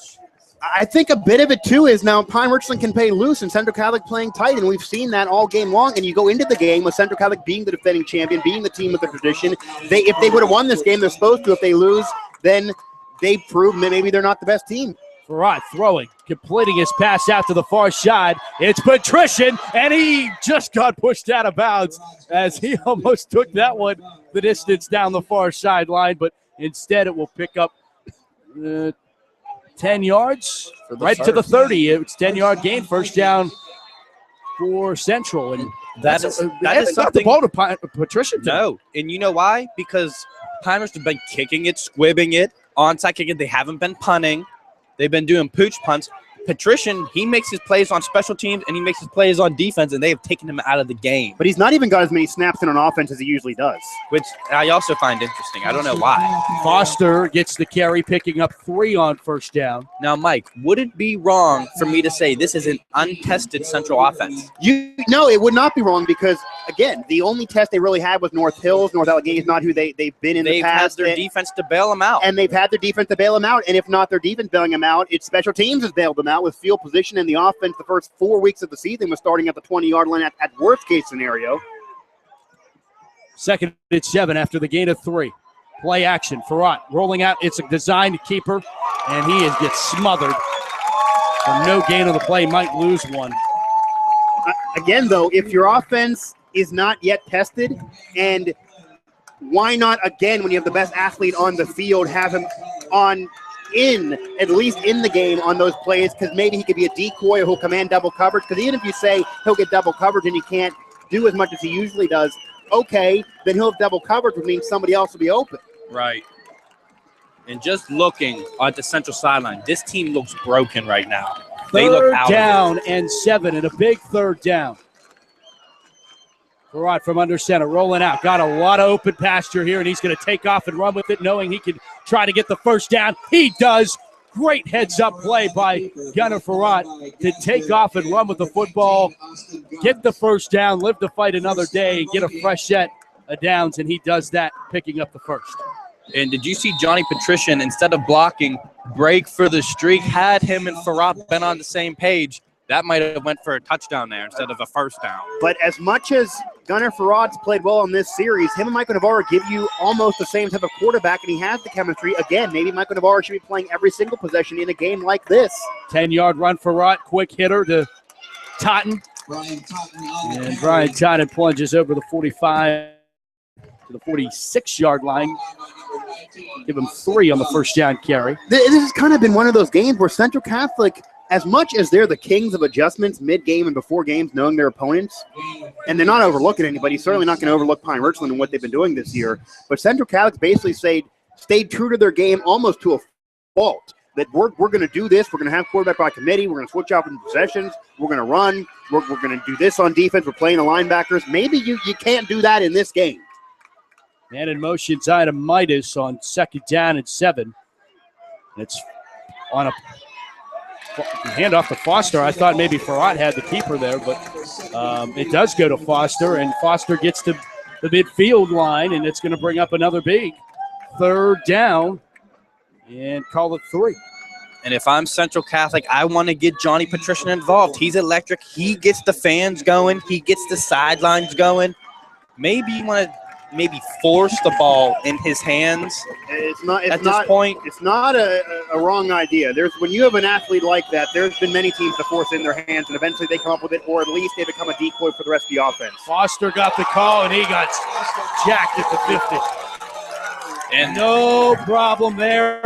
I think a bit of it, too, is now Pine-Richland can play loose and Central Catholic playing tight, and we've seen that all game long. And you go into the game with Central Catholic being the defending champion, being the team with the tradition. If they would have won this game, they're supposed to. If they lose, then they prove that maybe they're not the best team. Farad throwing, completing his pass out to the far side. It's Patrician, and he just got pushed out of bounds as he almost took that one the distance down the far sideline, but instead it will pick up 10 yards right to the 30. It's 10-yard gain, first down for Central. And that is not something. the ball to Patrician. No, and you know why? Because Pine-Richland have been kicking it, squibbing it, onside kicking. They haven't been punting. They've been doing pooch punts. Patrician, he makes his plays on special teams and he makes his plays on defense, and they have taken him out of the game. But he's not even got as many snaps in on offense as he usually does. Which I also find interesting. I don't know why. Foster gets the carry, picking up 3 on first down. Now, Mike, would it be wrong for me to say this is an untested Central offense? No, it would not be wrong because, again, the only test they really had was North Hills. North Allegheny is not who they've been in the past. They've had their defense to bail them out. And they've had their defense to bail them out. And if not their defense bailing them out, it's special teams has bailed them out with field position, and the offense the first 4 weeks of the season was starting at the 20-yard line at worst case scenario. 2nd and 7 after the gain of 3. Play action. Farad rolling out. It's a designed keeper, and he gets smothered. So no gain on the play. Might lose one. Again, though, if your offense is not yet tested, and why not, again, when you have the best athlete on the field, have him at least in the game on those plays, because maybe he could be a decoy or he'll command double coverage. Because even if you say he'll get double coverage and he can't do as much as he usually does, okay, then he'll have double coverage, which means somebody else will be open. Right. And just looking at the Central sideline, this team looks broken right now. They look out. 3rd down and 7, and a big 3rd down. Farad from under center, rolling out. Got a lot of open pasture here, and he's going to take off and run with it, knowing he can try to get the first down. He does. Great heads-up play by Gunnar Farad to take off and run with the football, get the first down, live to fight another day, and get a fresh set of downs, and he does that, picking up the first. And did you see Johnny Patrician, instead of blocking, break for the streak? Had him and Farad been on the same page, that might have went for a touchdown there instead of a first down. But as much as Gunnar Farad's played well in this series, him and Michael Navarro give you almost the same type of quarterback, and he has the chemistry. Again, maybe Michael Navarro should be playing every single possession in a game like this. 10-yard run for Farad, quick hitter to Totten. And Brian Totten plunges over the 45 to the 46-yard line. Give him 3 on the first down carry. This has kind of been one of those games where Central Catholic, as much as they're the kings of adjustments mid-game and before games, knowing their opponents, and they're not overlooking anybody, certainly not going to overlook Pine-Richland and what they've been doing this year, but Central Catholic basically stayed true to their game almost to a fault, that we're going to do this, we're going to have quarterback by committee, we're going to switch out in possessions, we're going to run, we're going to do this on defense, we're playing the linebackers. Maybe you can't do that in this game. Man in motion, Zion Midas on 2nd down and 7. And it's on a handoff to Foster. I thought maybe Farad had the keeper there, but it does go to Foster, and Foster gets to the midfield line, and it's going to bring up another big 3rd down and call it 3. And if I'm Central Catholic, I want to get Johnny Patrician involved. He's electric. He gets the fans going. He gets the sidelines going. Maybe you want to force the ball in his hands. It's not a wrong idea. When you have an athlete like that, there's been many teams to force it in their hands, and eventually they come up with it, or at least they become a decoy for the rest of the offense. Foster got the call, and he got jacked at the 50. And no problem there.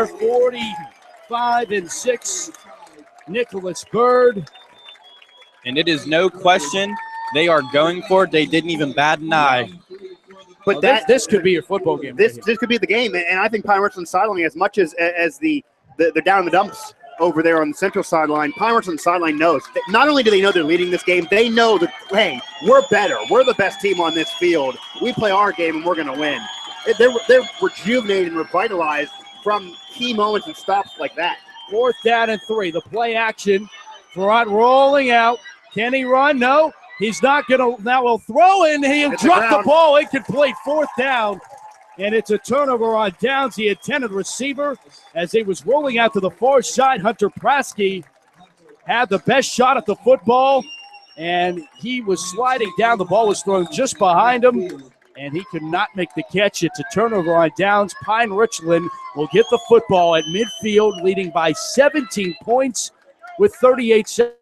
45-6. Nicholas Bird. And it is no question they are going for it. They didn't even bat an eye. But this could be your football game. This could be the game, and I think Pine-Richland sideline, as much as the down in the dumps over there on the Central sideline, Pine-Richland sideline knows that not only do they know they're leading this game, they know that, hey, we're better. We're the best team on this field. We play our game, and we're going to win. They're rejuvenated and revitalized from key moments and stops like that. 4th down and 3. The play action. Farad rolling out. Can he run? No. He's not going to. Now he'll throw in. He'll drop the ball. Incomplete. 4th down. And it's a turnover on downs. The intended receiver, as he was rolling out to the far side, Hunter Praske had the best shot at the football, and he was sliding down. The ball was thrown just behind him, and he could not make the catch. It's a turnover on downs. Pine-Richland will get the football at midfield, leading by 17 points with 38 seconds.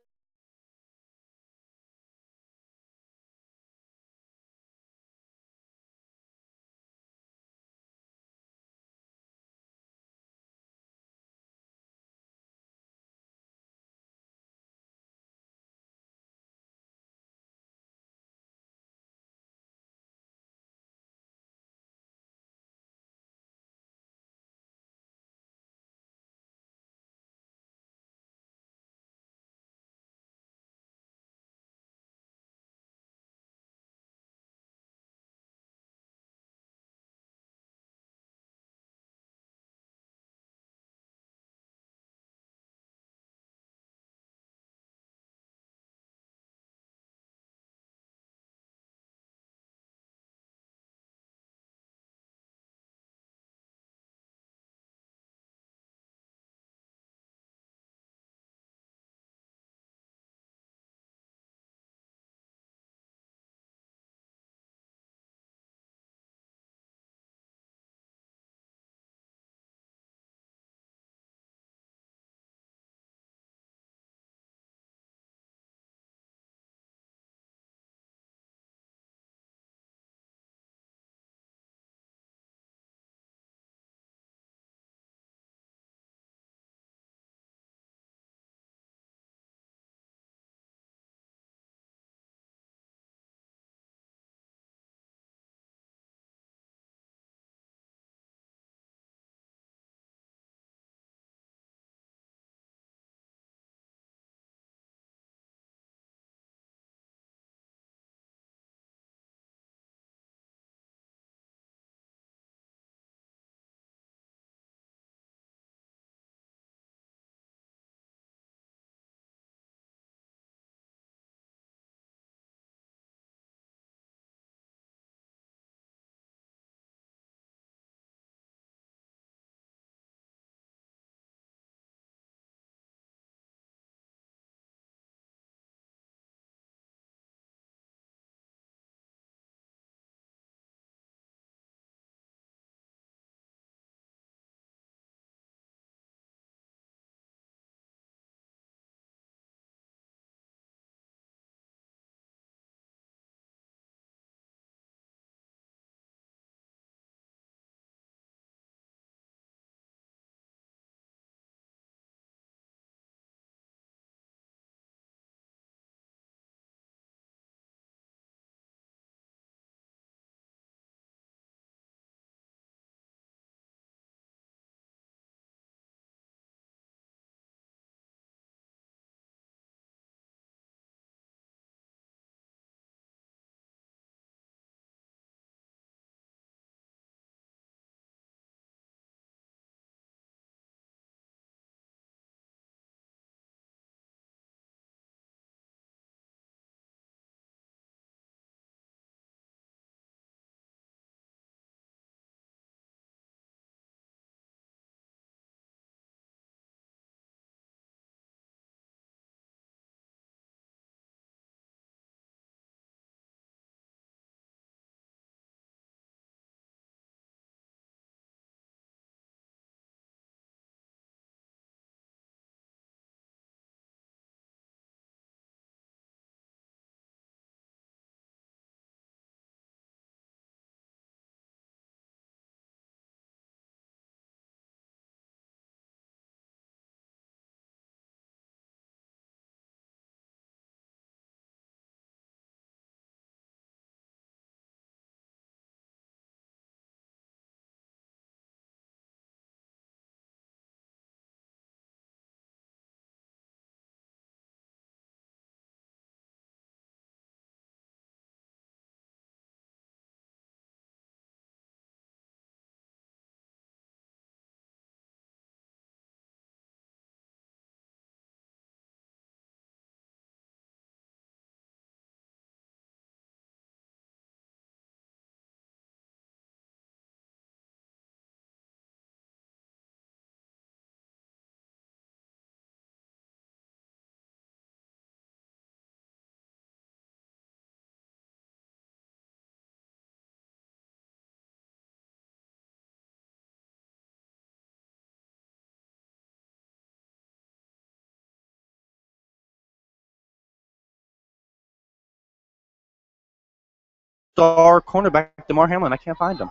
star cornerback, DeMar Hamlin. I can't find him.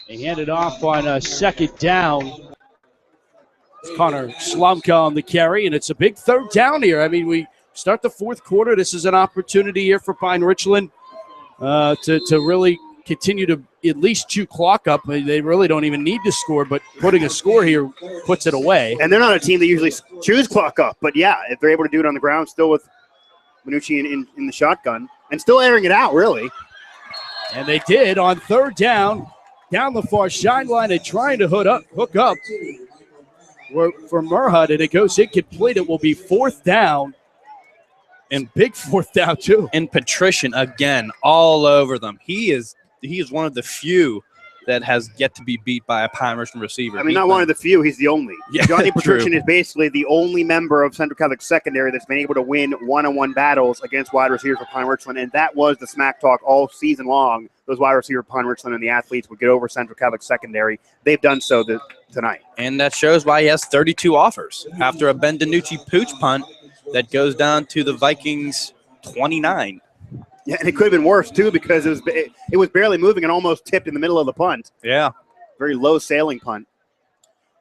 They hand it off on a second down. It's Connor Slumka on the carry, and it's a big third down here. I mean, we start the fourth quarter. This is an opportunity here for Pine-Richland to really continue to at least chew clock up. They really don't even need to score, but putting a score here puts it away. And they're not a team that usually chews clock up. But, yeah, if they're able to do it on the ground, still with Minucci in the shotgun, and still airing it out, really. And they did on third down. Down the far sideline and trying to hook up for Murhut, and it goes incomplete. It will be fourth down, and big fourth down too. And Patrician again, all over them. He is one of the few that has yet to be beat by a Pine-Richland receiver. I mean, not one of the few. He's the only. Yeah, Johnny Patrician true. is basically the only member of Central Catholic secondary that's been able to win one-on-one battles against wide receivers for Pine-Richland, and that was the smack talk all season long. Those wide receiver Pine-Richland and the athletes would get over Central Catholic secondary. They've done so tonight. And that shows why he has 32 offers after a Ben DiNucci pooch punt that goes down to the Vikings 29. Yeah, and it could have been worse, too, because it was barely moving and almost tipped in the middle of the punt. Yeah. Very low sailing punt.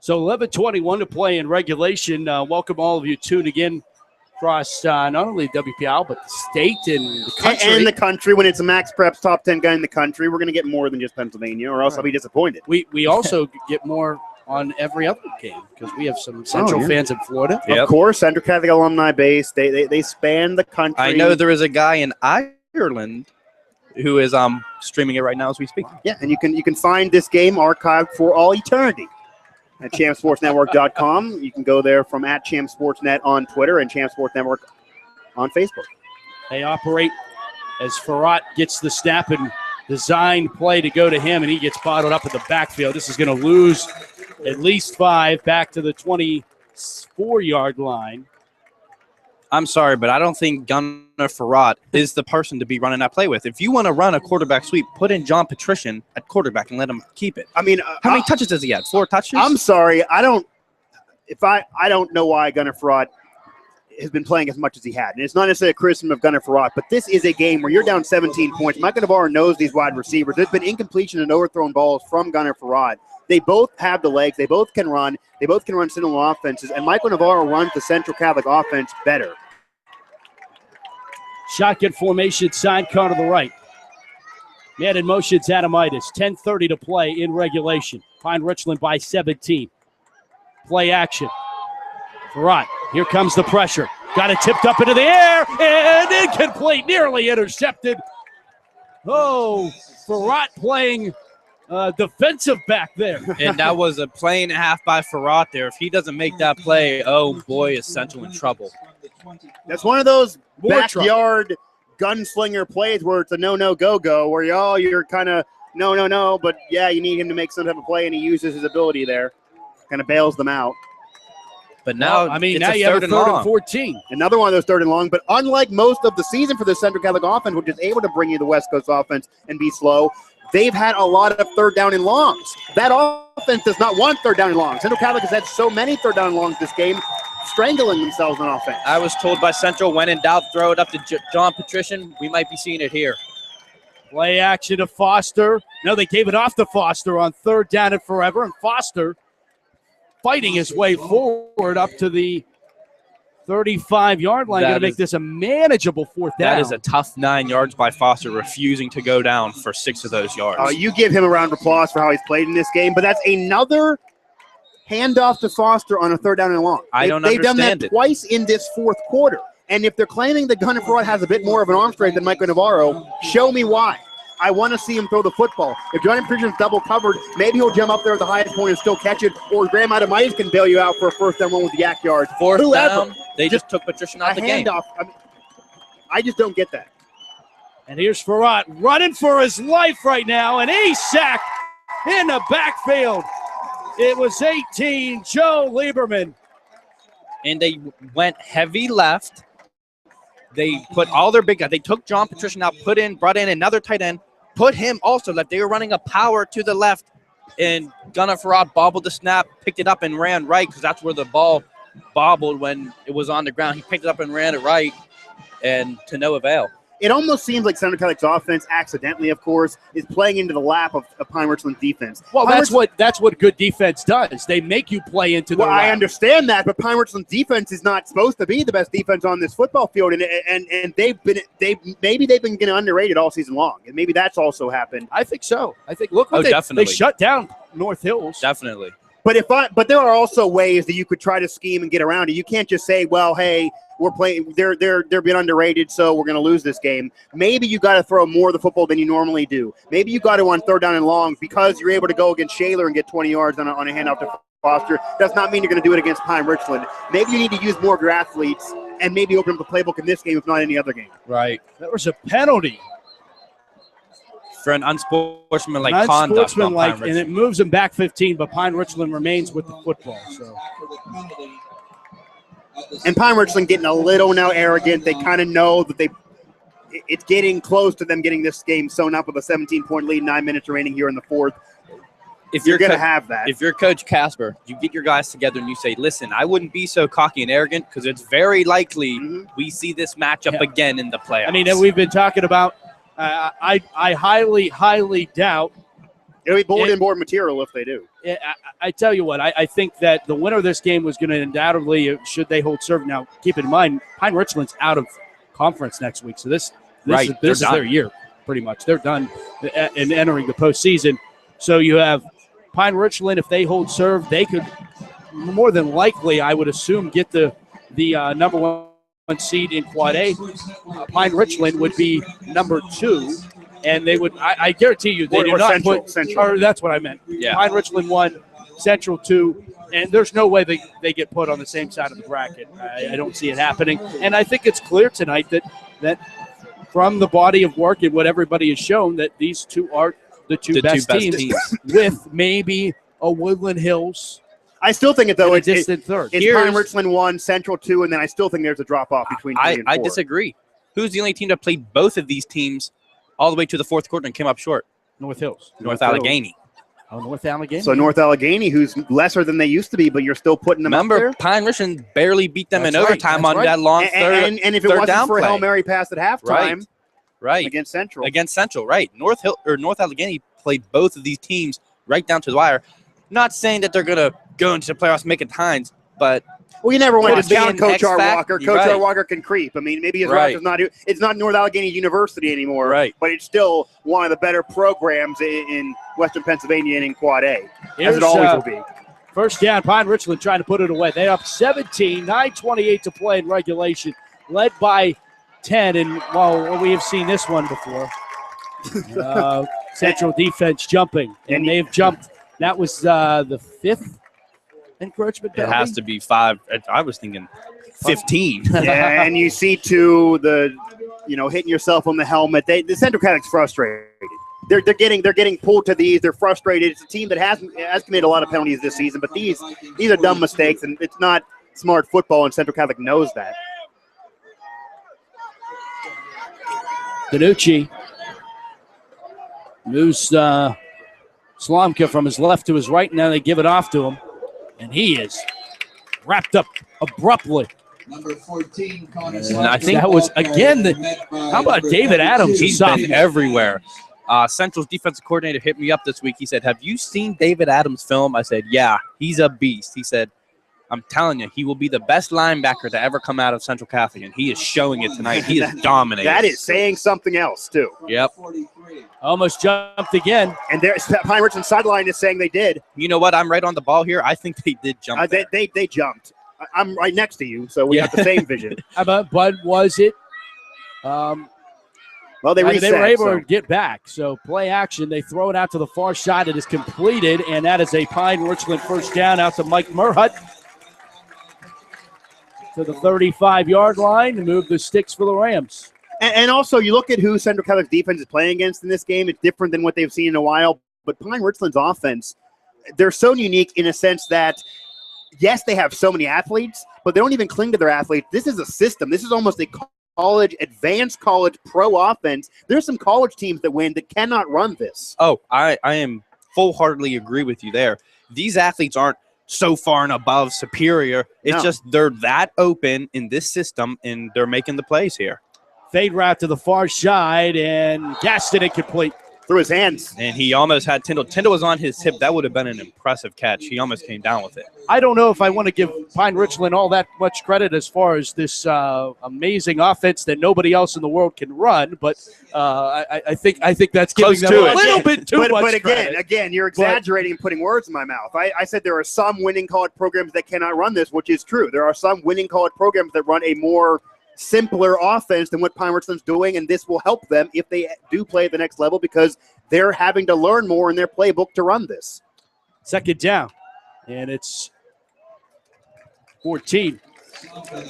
So 11:21 to play in regulation. Welcome all of you tuning in across not only WPIAL, but the state and the country. And the country. When it's a Max Preps top 10 guy in the country, we're going to get more than just Pennsylvania, or else I'll be disappointed. We also get more on every other game because we have some Central fans in Florida. Yep. Of course, Central Catholic alumni base. They span the country. I know there is a guy in Ireland who is streaming it right now as we speak. Yeah, and you can find this game archived for all eternity at champsportsnetwork.com. You can go there from at champsportsnet on Twitter and champsportsnetwork on Facebook. They operate as Farrat gets the snap and design play to go to him, and he gets bottled up in the backfield. This is going to lose at least 5 back to the 24-yard line. I'm sorry, but I don't think Gunnar Farrat is the person to be running that play with. If you want to run a quarterback sweep, put in John Patrician at quarterback and let him keep it. I mean, how many touches does he have? 4 touches? I'm sorry. I don't know why Gunnar Farrat has been playing as much as he had. And it's not necessarily a criticism of Gunnar Farrat, but this is a game where you're down 17 points. Mike Navarro knows these wide receivers. There's been incompletion and overthrown balls from Gunnar Farrat. They both have the legs. They both can run. They both can run single offenses. And Michael Navarro runs the Central Catholic offense better. Shotgun formation, side car to the right. Man in motion's Adamitis. 10:30 to play in regulation. Pine-Richland by 17. Play action. Farrat, here comes the pressure. Got it tipped up into the air and incomplete, nearly intercepted. Oh, Farrat playing defensive back there. And that was a play and a half by Farrat there. If he doesn't make that play, oh boy, is Central in trouble. That's one of those More backyard gunslinger plays where it's a no-go-go, where you're kind of no, but yeah, you need him to make some type of play, and he uses his ability there. Kind of bails them out. But now, now you it's have a third and long. and 14. Another one of those third and long, but unlike most of the season for the Central Catholic offense, which is able to bring you the West Coast offense and be slow, they've had a lot of third down and longs. That offense does not want third down and longs. Central Catholic has had so many third down and longs this game, strangling themselves on offense. I was told by Central, when in doubt, throw it up to John Patrician. We might be seeing it here. Play action to Foster. No, they gave it off to Foster on third down and forever, and Foster fighting his way forward up to the 35-yard line. Going to make this a manageable fourth down. That is a tough 9 yards by Foster, refusing to go down for 6 of those yards. You give him a round of applause for how he's played in this game, but that's another handoff to Foster on a third down and long. They've done that twice in this fourth quarter. And if they're claiming that Gunnar Farrat has a bit more of an arm strength than Michael Navarro, show me why. I want to see him throw the football. If Johnny Patrician's double covered, maybe he'll jump up there at the highest point and still catch it, or Graham Adamitis can bail you out for a first down one with the yak yards. Fourth down, they just took Patrician out of the game. Handoff. I just don't get that. And here's Farrat running for his life right now, and he's sacked in the backfield. It was 18, Joe Lieberman. And they went heavy left. They put all their big guys. They took John Patrician out, brought in another tight end, put him also left. They were running a power to the left, and Gunnar Farrat bobbled the snap, picked it up, and ran right because that's where the ball bobbled when it was on the ground. He picked it up and ran it right, and to no avail. it almost seems like Central Catholic's offense, accidentally, of course, is playing into the lap of Pine-Richland defense. Well, that's what good defense does. They make you play into the. Well, I understand that, but Pine-Richland defense is not supposed to be the best defense on this football field, and they've been getting underrated all season long, and maybe that's also happened. I think so. I think look what they shut down North Hills. Definitely. But there are also ways that you could try to scheme and get around it. You can't just say, well, hey, we're playing. They're being underrated, so we're going to lose this game. Maybe you got to throw more of the football than you normally do. Maybe you got to on third down and long because you're able to go against Shaler and get 20 yards on a handoff to Foster. Does not mean you're going to do it against Pine-Richland. Maybe you need to use more of your athletes and maybe open up the playbook in this game, if not any other game. Right. There was a penalty for an unsportsmanlike conduct. And it moves them back 15, but Pine-Richland remains with the football. So. And Pine-Richland getting a little now arrogant. They kind of know that it's getting close to them getting this game sewn up with a 17-point lead, 9 minutes remaining here in the fourth. If you're going to have that. If you're Coach Casper, you get your guys together and you say, listen, I wouldn't be so cocky and arrogant because it's very likely we see this matchup again in the playoffs. I mean, we've been talking about I highly doubt. It'll be bulletin board material if they do. I tell you what, I think that the winner of this game was going to undoubtedly, should they hold serve. Now, keep in mind, Pine-Richland's out of conference next week, so this is their year, pretty much. They're done in entering the postseason. So you have Pine-Richland, if they hold serve, they could more than likely, I would assume, get the number one seed in Quad A. Pine-Richland would be number 2. And they would, I guarantee you, they do not put Central. Or that's what I meant. Yeah. Pine-Richland 1, Central 2, and there's no way they get put on the same side of the bracket. I don't see it happening. And I think it's clear tonight that from the body of work and what everybody has shown, that these two are the two best teams with maybe a Woodland Hills. I still think though it's distant third. It's Pine-Richland 1, Central 2, and then I still think there's a drop off between 3 and 4. I disagree. Who's the only team that played both of these teams all the way to the fourth quarter and came up short? North Hills. North Allegheny. Oh, North Allegheny. So North Allegheny, who's lesser than they used to be, but you're still putting them up there? Remember, Pine-Richland barely beat them in overtime on that long third down and if it wasn't for a Hail Mary pass at halftime, right against Central. Right. North Allegheny played both of these teams right down to the wire. Not saying that they're going to go into the playoffs making times, but well, you never want to down Coach R. Walker. Coach R. Walker can creep. I mean, maybe his roster's it's not North Allegheny University anymore, but it's still one of the better programs in Western Pennsylvania and in Quad A, as it always will be. First down, Pine-Richland trying to put it away. They up 17, 9:28 to play in regulation, led by 10. And while we have seen this one before, Central defense jumping, and they've jumped. That was the 5th encroachment penalty. It has to be 5. I was thinking 15. Yeah, and you see too hitting yourself on the helmet. The Central Catholic's frustrated. They're getting pulled to these. They're frustrated. It's a team that has committed a lot of penalties this season, but these are dumb mistakes, and it's not smart football. And Central Catholic knows that. Danucci moves Slomka from his left to his right, and now they give it off to him. And he is wrapped up abruptly. Number 14, and I think that was, again, how about David Adams? He's been everywhere. Central's defensive coordinator hit me up this week. He said, have you seen David Adams' film? I said, yeah, he's a beast. He said, I'm telling you, he will be the best linebacker to ever come out of Central Catholic, and he is showing it tonight. He is dominating. That is saying something else, too. Yep. Almost jumped again. And Pine-Richland sideline is saying they did. You know what? I'm right on the ball here. I think they did jump there. They jumped. I'm right next to you, so we have the same vision. But was it? Well, they reset. They were able to get back. So play action. They throw it out to the far side. It is completed, and that is a Pine-Richland first down out to Mike Murhut. To the 35-yard line to move the sticks for the Rams. And also, you look at who Central Catholic's defense is playing against in this game. It's different than what they've seen in a while. But Pine-Richland's offense, they're so unique in a sense that, yes, they have so many athletes, but they don't even cling to their athletes. This is a system. This is almost a advanced college pro offense. There's some college teams that win that cannot run this. Oh, I am full-heartedly agree with you there. These athletes aren't so far and above superior. It's just they're that open in this system, and they're making the plays here. Fade route to the far side, and Gaston incomplete. Through his hands. And he almost had Tyndall. Tyndall was on his hip. That would have been an impressive catch. He almost came down with it. I don't know if I want to give Pine-Richland all that much credit as far as this amazing offense that nobody else in the world can run, but I think that's giving them a little bit too much But credit. again, you're exaggerating and putting words in my mouth. I said there are some winning college programs that cannot run this, which is true. There are some winning college programs that run a more simpler offense than what Pine-Richland's doing, and this will help them if they do play at the next level because they're having to learn more in their playbook to run this. Second down, and it's 14.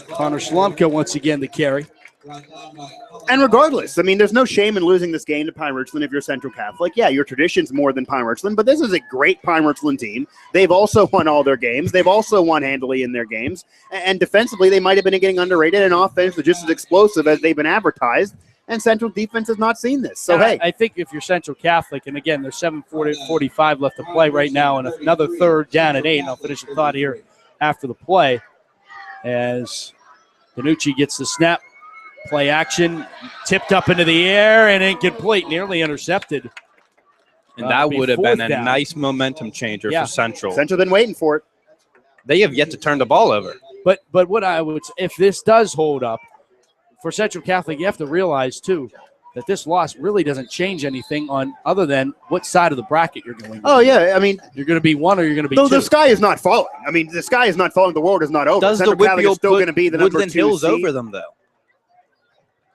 Connor Slomka once again the carry. And regardless, I mean, there's no shame in losing this game to Pine-Richland if you're Central Catholic. Yeah, your tradition's more than Pine-Richland, but this is a great Pine-Richland team. They've also won all their games. They've also won handily in their games. And defensively, they might have been getting underrated, and offense was just as explosive as they've been advertised. And Central defense has not seen this. So, hey. I think if you're Central Catholic, and again, there's 7:45 left to play right now, and another third down and 8, and I'll finish the thought here after the play as Danucci gets the snap. Play action, tipped up into the air and incomplete, nearly intercepted. And that would have been a nice momentum changer for Central. Central been waiting for it. They have yet to turn the ball over. But what I would, if this does hold up for Central Catholic, you have to realize too that this loss really doesn't change anything on other than what side of the bracket you're going to. Oh yeah, I mean you're going to be 1 or you're going to be 2. The sky is not falling. I mean the sky is not falling. The world is not over. Does Central the Catholic is still going to be the number 2 Woodland Hills seed. over them though?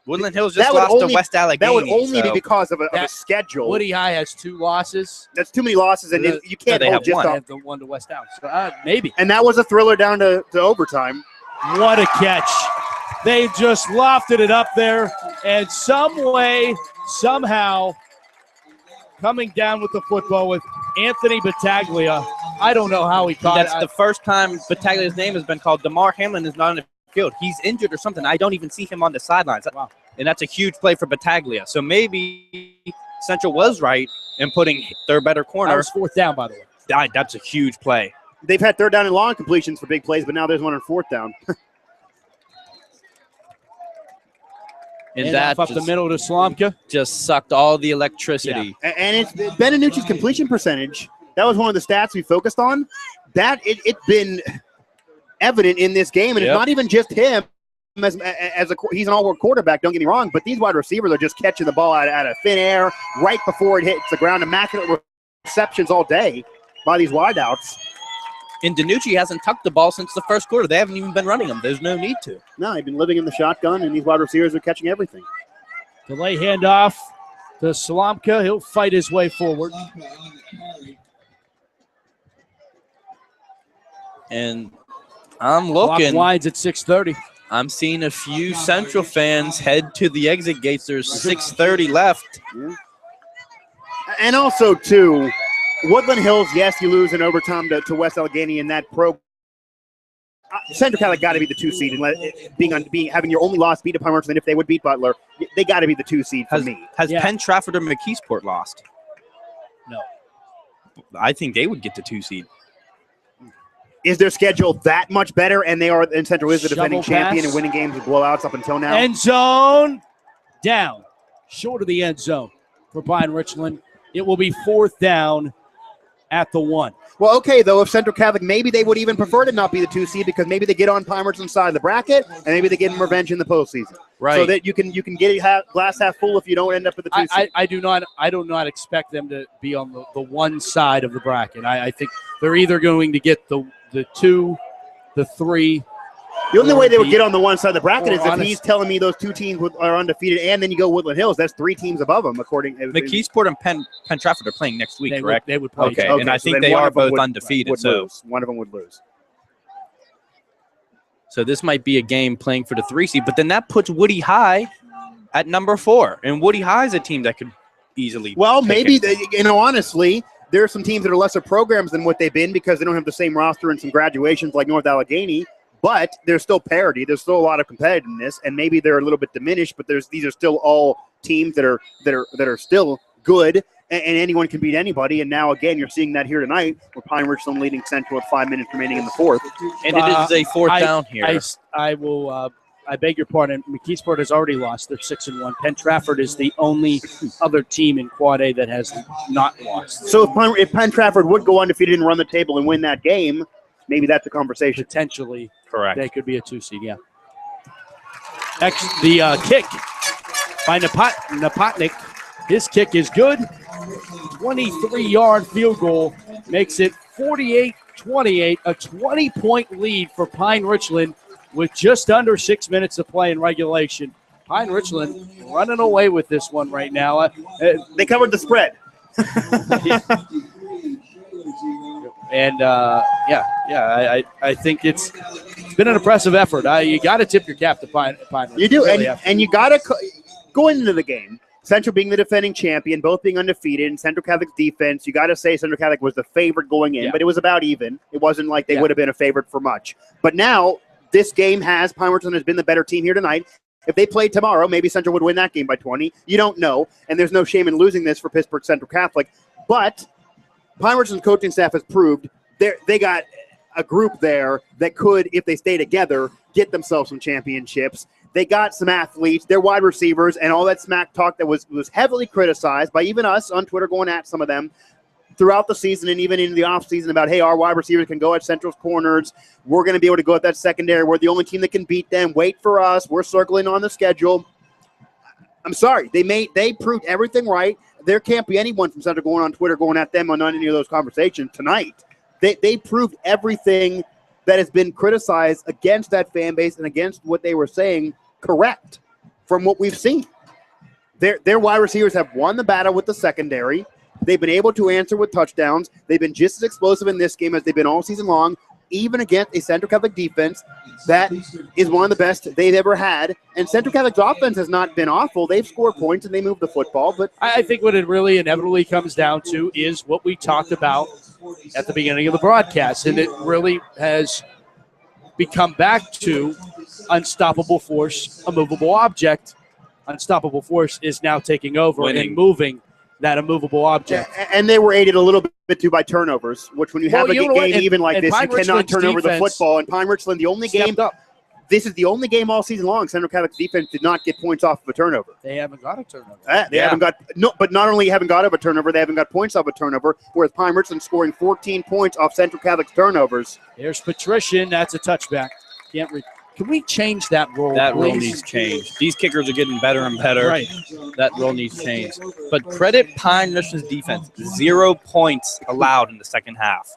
Woodland Hills just lost to West Allegheny. That would only be because of a schedule. Woody High has 2 losses. That's too many losses, and you can't hold just one. off. They have the 1 to West Allen. So, maybe. And that was a thriller down to overtime. What a catch. They just lofted it up there, and some way, somehow, coming down with the football with Anthony Battaglia. I don't know how he caught it. That's the first time Battaglia's name has been called. DeMar Hamlin is not on the field. He's injured or something. I don't even see him on the sidelines. Wow. And that's a huge play for Battaglia. So maybe Central was right in putting their better corner. That was 4th down, by the way. That's a huge play. They've had 3rd down and long completions for big plays, but now there's one on 4th down. And that up the middle to Slomka. Just sucked all the electricity. Yeah. And it's Benanucci's completion percentage. That was one of the stats we focused on. That it's been evident in this game, and it's not even just him. He's an all-world quarterback, don't get me wrong, but these wide receivers are just catching the ball out of thin air right before it hits the ground. Immaculate receptions all day by these wideouts. And Danucci hasn't tucked the ball since the first quarter. They haven't even been running them. There's no need to. No, they've been living in the shotgun, and these wide receivers are catching everything. Delay handoff to Slomka. He'll fight his way forward. And I'm looking. Clock winds at 6:30. I'm seeing a few Central fans head to the exit gates. There's 6:30 left. Yeah. And also, too, Woodland Hills, yes, you lose in overtime to West Allegheny in that pro. Central Catholic got to be the 2 seed, and having your only loss beat to Pine-Richland. If they would beat Butler, they got to be the 2 seed for me. Has Penn Trafford or McKeesport lost? No. I think they would get the 2 seed. Is their schedule that much better? And Central is the defending champion and winning games with blowouts up until now. End zone down, short of the end zone for Pine-Richland. It will be 4th down at the 1. Well, okay, though, if Central Catholic, maybe they would even prefer to not be the 2 seed because maybe they get on Pine-Richland's side of the bracket and maybe they get them revenge in the postseason. Right. So that you can get it glass half full if you don't end up with the 2 seed. I do not expect them to be on the 1 side of the bracket. I think they're either going to get the 2, the 3. The only way they would get on the 1 side of the bracket is if he's telling me those 2 teams are undefeated, and then you go Woodland Hills. That's 3 teams above them, according to McKeesport and Penn Trafford are playing next week, correct? They would play. Okay, and I think they are both undefeated. So one of them would lose. So this might be a game playing for the 3 seed, but then that puts Woody High at number 4, and Woody High is a team that could easily. Well, maybe honestly. There are some teams that are lesser programs than what they've been because they don't have the same roster and some graduations like North Allegheny. But there's still parity. There's still a lot of competitiveness, and maybe they're a little bit diminished. But these are still all teams that are still good, and anyone can beat anybody. And now again, you're seeing that here tonight, with Pine-Richland leading Central with 5 minutes remaining in the 4th. And it is a 4th down here. I will I beg your pardon. McKeesport has already lost. They're 6-1. Penn Trafford is the only other team in Quad A that has not lost. So if Penn Trafford would go undefeated and run the table and win that game, maybe that's a conversation. Potentially, correct. They could be a 2 seed. Yeah. The kick by Napotnik. His kick is good. 23-yard field goal makes it 48-28, a 20-point lead for Pine-Richland with just under 6 minutes to play in regulation. Pine-Richland running away with this one right now. They covered the spread. And, I think it's been an impressive effort. You got to tip your cap to Pine-Richland. You do, really and you got to go into the game. Central being the defending champion, both being undefeated, and Central Catholic's defense, you got to say Central Catholic was the favorite going in, but it was about even. It wasn't like they would have been a favorite for much. But now this game Pine-Richland has been the better team here tonight. If they played tomorrow, maybe Central would win that game by 20. You don't know, and there's no shame in losing this for Pittsburgh Central Catholic. But Pine-Richland's coaching staff has proved they got a group there that could, if they stay together, get themselves some championships. They got some athletes, their wide receivers, and all that smack talk that was heavily criticized by even us on Twitter going at some of them throughout the season and even in the offseason about, hey, our wide receivers can go at Central's corners. We're going to be able to go at that secondary. We're the only team that can beat them. Wait for us. We're circling on the schedule. I'm sorry. They proved everything right. There can't be anyone from Central going on Twitter going at them on any of those conversations tonight. They proved everything that has been criticized against that fan base and against what they were saying correct from what we've seen. Their wide receivers have won the battle with the secondary. They've been able to answer with touchdowns. They've been just as explosive in this game as they've been all season long, even against a Central Catholic defense that is one of the best they've ever had. And Central Catholic's offense has not been awful. They've scored points and they move the football. But I think what it really inevitably comes down to is what we talked about at the beginning of the broadcast, and it really has become back to unstoppable force, a movable object. Unstoppable force is now taking over and moving that immovable object. Yeah, and they were aided a little bit too by turnovers, which when you have a game even like this, you cannot turn over the football. And Pine-Richland, the only game – this is the only game all season long Central Catholic's defense did not get points off of a turnover. They haven't got a turnover. They haven't got – but not only haven't got a turnover, they haven't got points off a turnover, whereas Pine-Richland scoring 14 points off Central Catholic's turnovers. There's Patrician. That's a touchback. Can we change that rule? That rule needs change. These kickers are getting better and better. Right. That rule needs change. But credit Pine-Richland's defense. 0 points allowed in the second half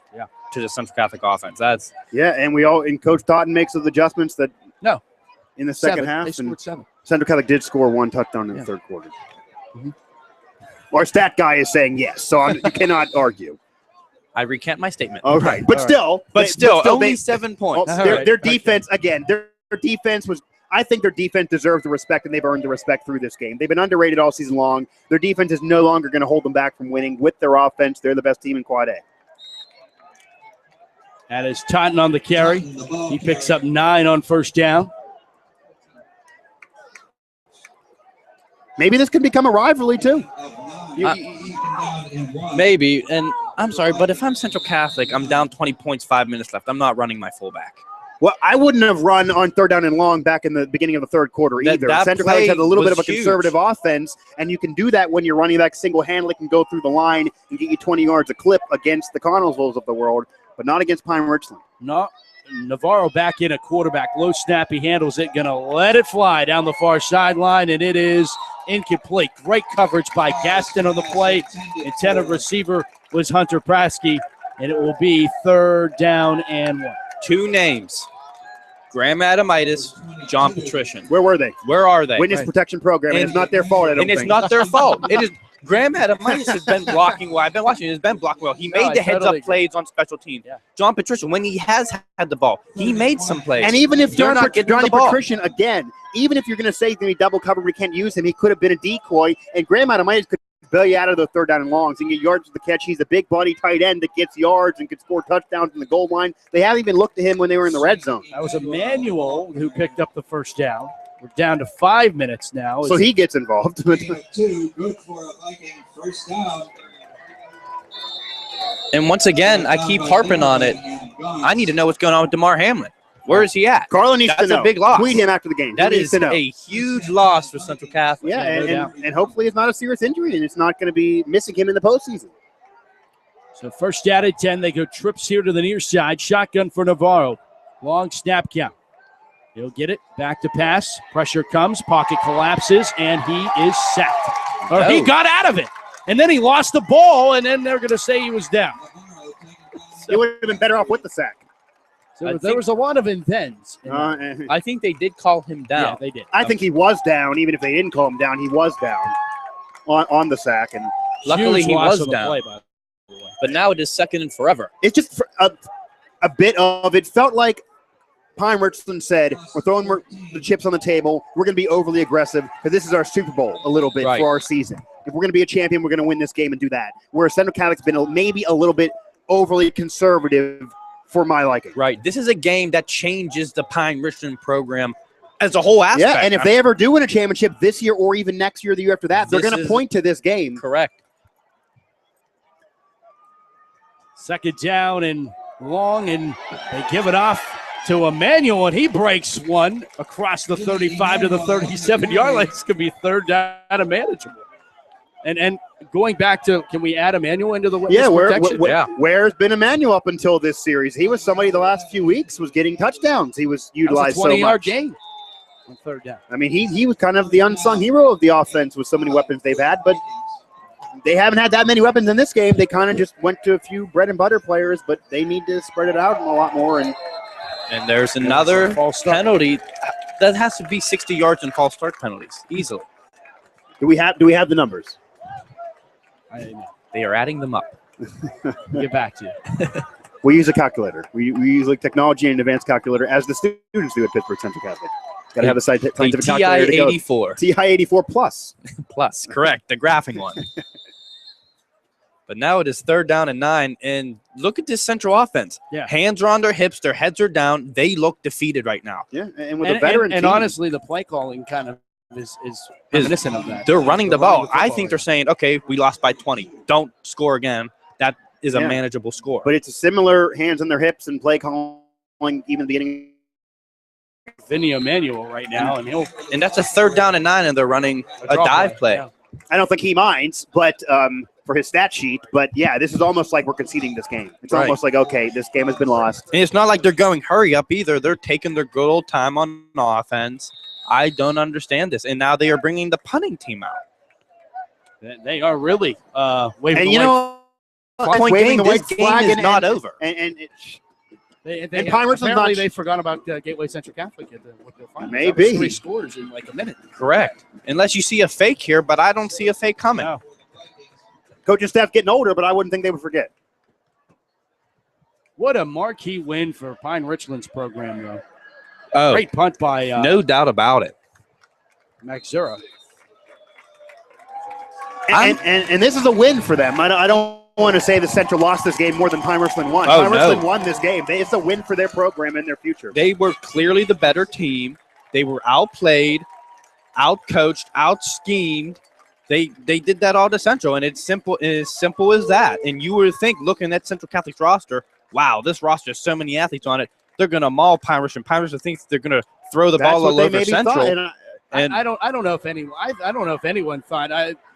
to the Central Catholic offense. And Coach Totten makes those adjustments that in the second half. They scored 7. Central Catholic did score 1 touchdown in the third quarter. Mm-hmm. Our stat guy is saying yes, so you cannot argue. I recant my statement. All right. But still, only 7 points. Their defense, again, their defense was – I think their defense deserves the respect, and they've earned the respect through this game. They've been underrated all season long. Their defense is no longer going to hold them back from winning. With their offense, they're the best team in Quad A. That is Totten on the carry. He picks up 9 on first down. Maybe this could become a rivalry, too. Maybe. And I'm sorry, but if I'm Central Catholic, I'm down 20 points, 5 minutes left. I'm not running my fullback. Well, I wouldn't have run on third down and long back in the beginning of the third quarter either. Central Catholic had a little bit of a conservative offense, and you can do that when you're running back single-handedly, can go through the line and get you 20 yards a clip against the Connellsvilles of the world, but not against Pine-Richland. No. Navarro back in a quarterback. Low snap. He handles it. Going to let it fly down the far sideline, and it is incomplete. Great coverage by Gaston on the play. Intended receiver was Hunter Praske, and it will be 3rd down and 1. 2 names. Graham Adamitis, John Patrician. Where were they? Where are they? Witness protection program. And it's not their fault, I don't think. It's not their fault. It is. Graham Adamitis has been blocking well. I've been watching. He's been blocking well. He made the heads-up plays on special teams. Yeah. John Patrician, when he has had the ball, he made some plays. And even if Johnny Patrician, again, even if you're going to say he's going to be double covered, we can't use him, he could have been a decoy. And Graham Adamitis could bail you out of the 3rd down and longs and get yards to the catch. He's a big body tight end that gets yards and can score touchdowns in the goal line. They haven't even looked at him when they were in the red zone. That was Emmanuel who picked up the first down. We're down to 5 minutes now. So he gets involved. 2, good for a Viking first down. And once again, I keep harping on it. I need to know what's going on with DeMar Hamlin. Where is he at? Carlin needs to know. That's a big loss. Tweet him after the game. That he needs is to know. a huge loss for Central Catholic. Yeah, no and hopefully it's not a serious injury, and it's not going to be missing him in the postseason. So first down at 10. They go trips here to the near side. Shotgun for Navarro. Long snap count. He'll get it. Back to pass. Pressure comes. Pocket collapses, and he is sacked. Or he got out of it. And then he lost the ball, and then they're going to say he was down. He would have been better off with the sack. So there was a lot of intents. I think they did call him down. Yeah, they did. I think he was down. Even if they didn't call him down, he was down on the sack. And luckily he was down. Play, by the way. But now it is second and forever. It's just a bit of it felt like Pine-Richland said, we're throwing the chips on the table. We're going to be overly aggressive because this is our Super Bowl a little bit for our season. If we're going to be a champion, we're going to win this game and do that. Whereas Central Catholic's been maybe a little bit overly conservative for my liking. Right. This is a game that changes the Pine-Richland program as a whole aspect. Yeah, and if they ever do win a championship this year or even next year or the year after that, they're going to point to this game. Correct. Second down and long, and they give it off to Emmanuel, and he breaks one across the 35 to the 37-yard line. This could be third down and manageable. And going back to, can we add Emmanuel into the witness protection? Where's been Emmanuel up until this series? He was somebody the last few weeks was getting touchdowns. He was utilized so much. 20-yard gain on third down. I mean, he was kind of the unsung hero of the offense with so many weapons they've had, but they haven't had that many weapons in this game. They kind of just went to a few bread and butter players, but they need to spread it out a lot more. And there's another penalty. That has to be 60 yards in false start penalties, easily. Do we have the numbers? They are adding them up. Get back to you. We use a calculator. We use like technology and advanced calculator as the students do at Pittsburgh Central Catholic. Got to have a scientific calculator to go. TI-84. TI-84 plus. Plus, correct. The graphing one. But now it is third down and 9, and look at this Central offense. Yeah. Hands are on their hips. Their heads are down. They look defeated right now. Yeah, and with a veteran and team. honestly, the play calling kind of is reminiscent of that. They're running the ball. I think they're saying, okay, we lost by 20. Don't score again. That is a manageable score. But it's a similar hands on their hips and play calling even the beginning. Vinny Emmanuel right now, and that's a third down and 9, and they're running a dive play. Yeah. I don't think he minds, but for his stat sheet. But yeah, this is almost like we're conceding this game. It's almost like, okay, this game has been lost. And it's not like they're going hurry up either. They're taking their good old time on offense. I don't understand this. And now they are bringing the punting team out. They are really waving and the point game. This game is not over. And Pine-Richland's apparently they forgot about Gateway Central Catholic at the final. Maybe 3 scores in like a minute. Correct. Unless you see a fake here, but I don't see a fake coming. No. Coaching staff getting older, but I wouldn't think they would forget. What a marquee win for Pine-Richland's program, though. Oh, great punt by no doubt about it. Max Zura. And this is a win for them. I don't want to say the Central lost this game more than Pine-Richland won. Oh, Pine-Richland won this game. It's a win for their program and their future. They were clearly the better team. They were outplayed, outcoached, out-schemed. They did that all to Central, and it's simple as that. And you would think, looking at Central Catholic's roster, wow, this roster has so many athletes on it. They're going to maul Pine-Richland. Pine-Richland thinks they're going to throw the ball all over Central. And I don't know if anyone. I don't know if anyone thought.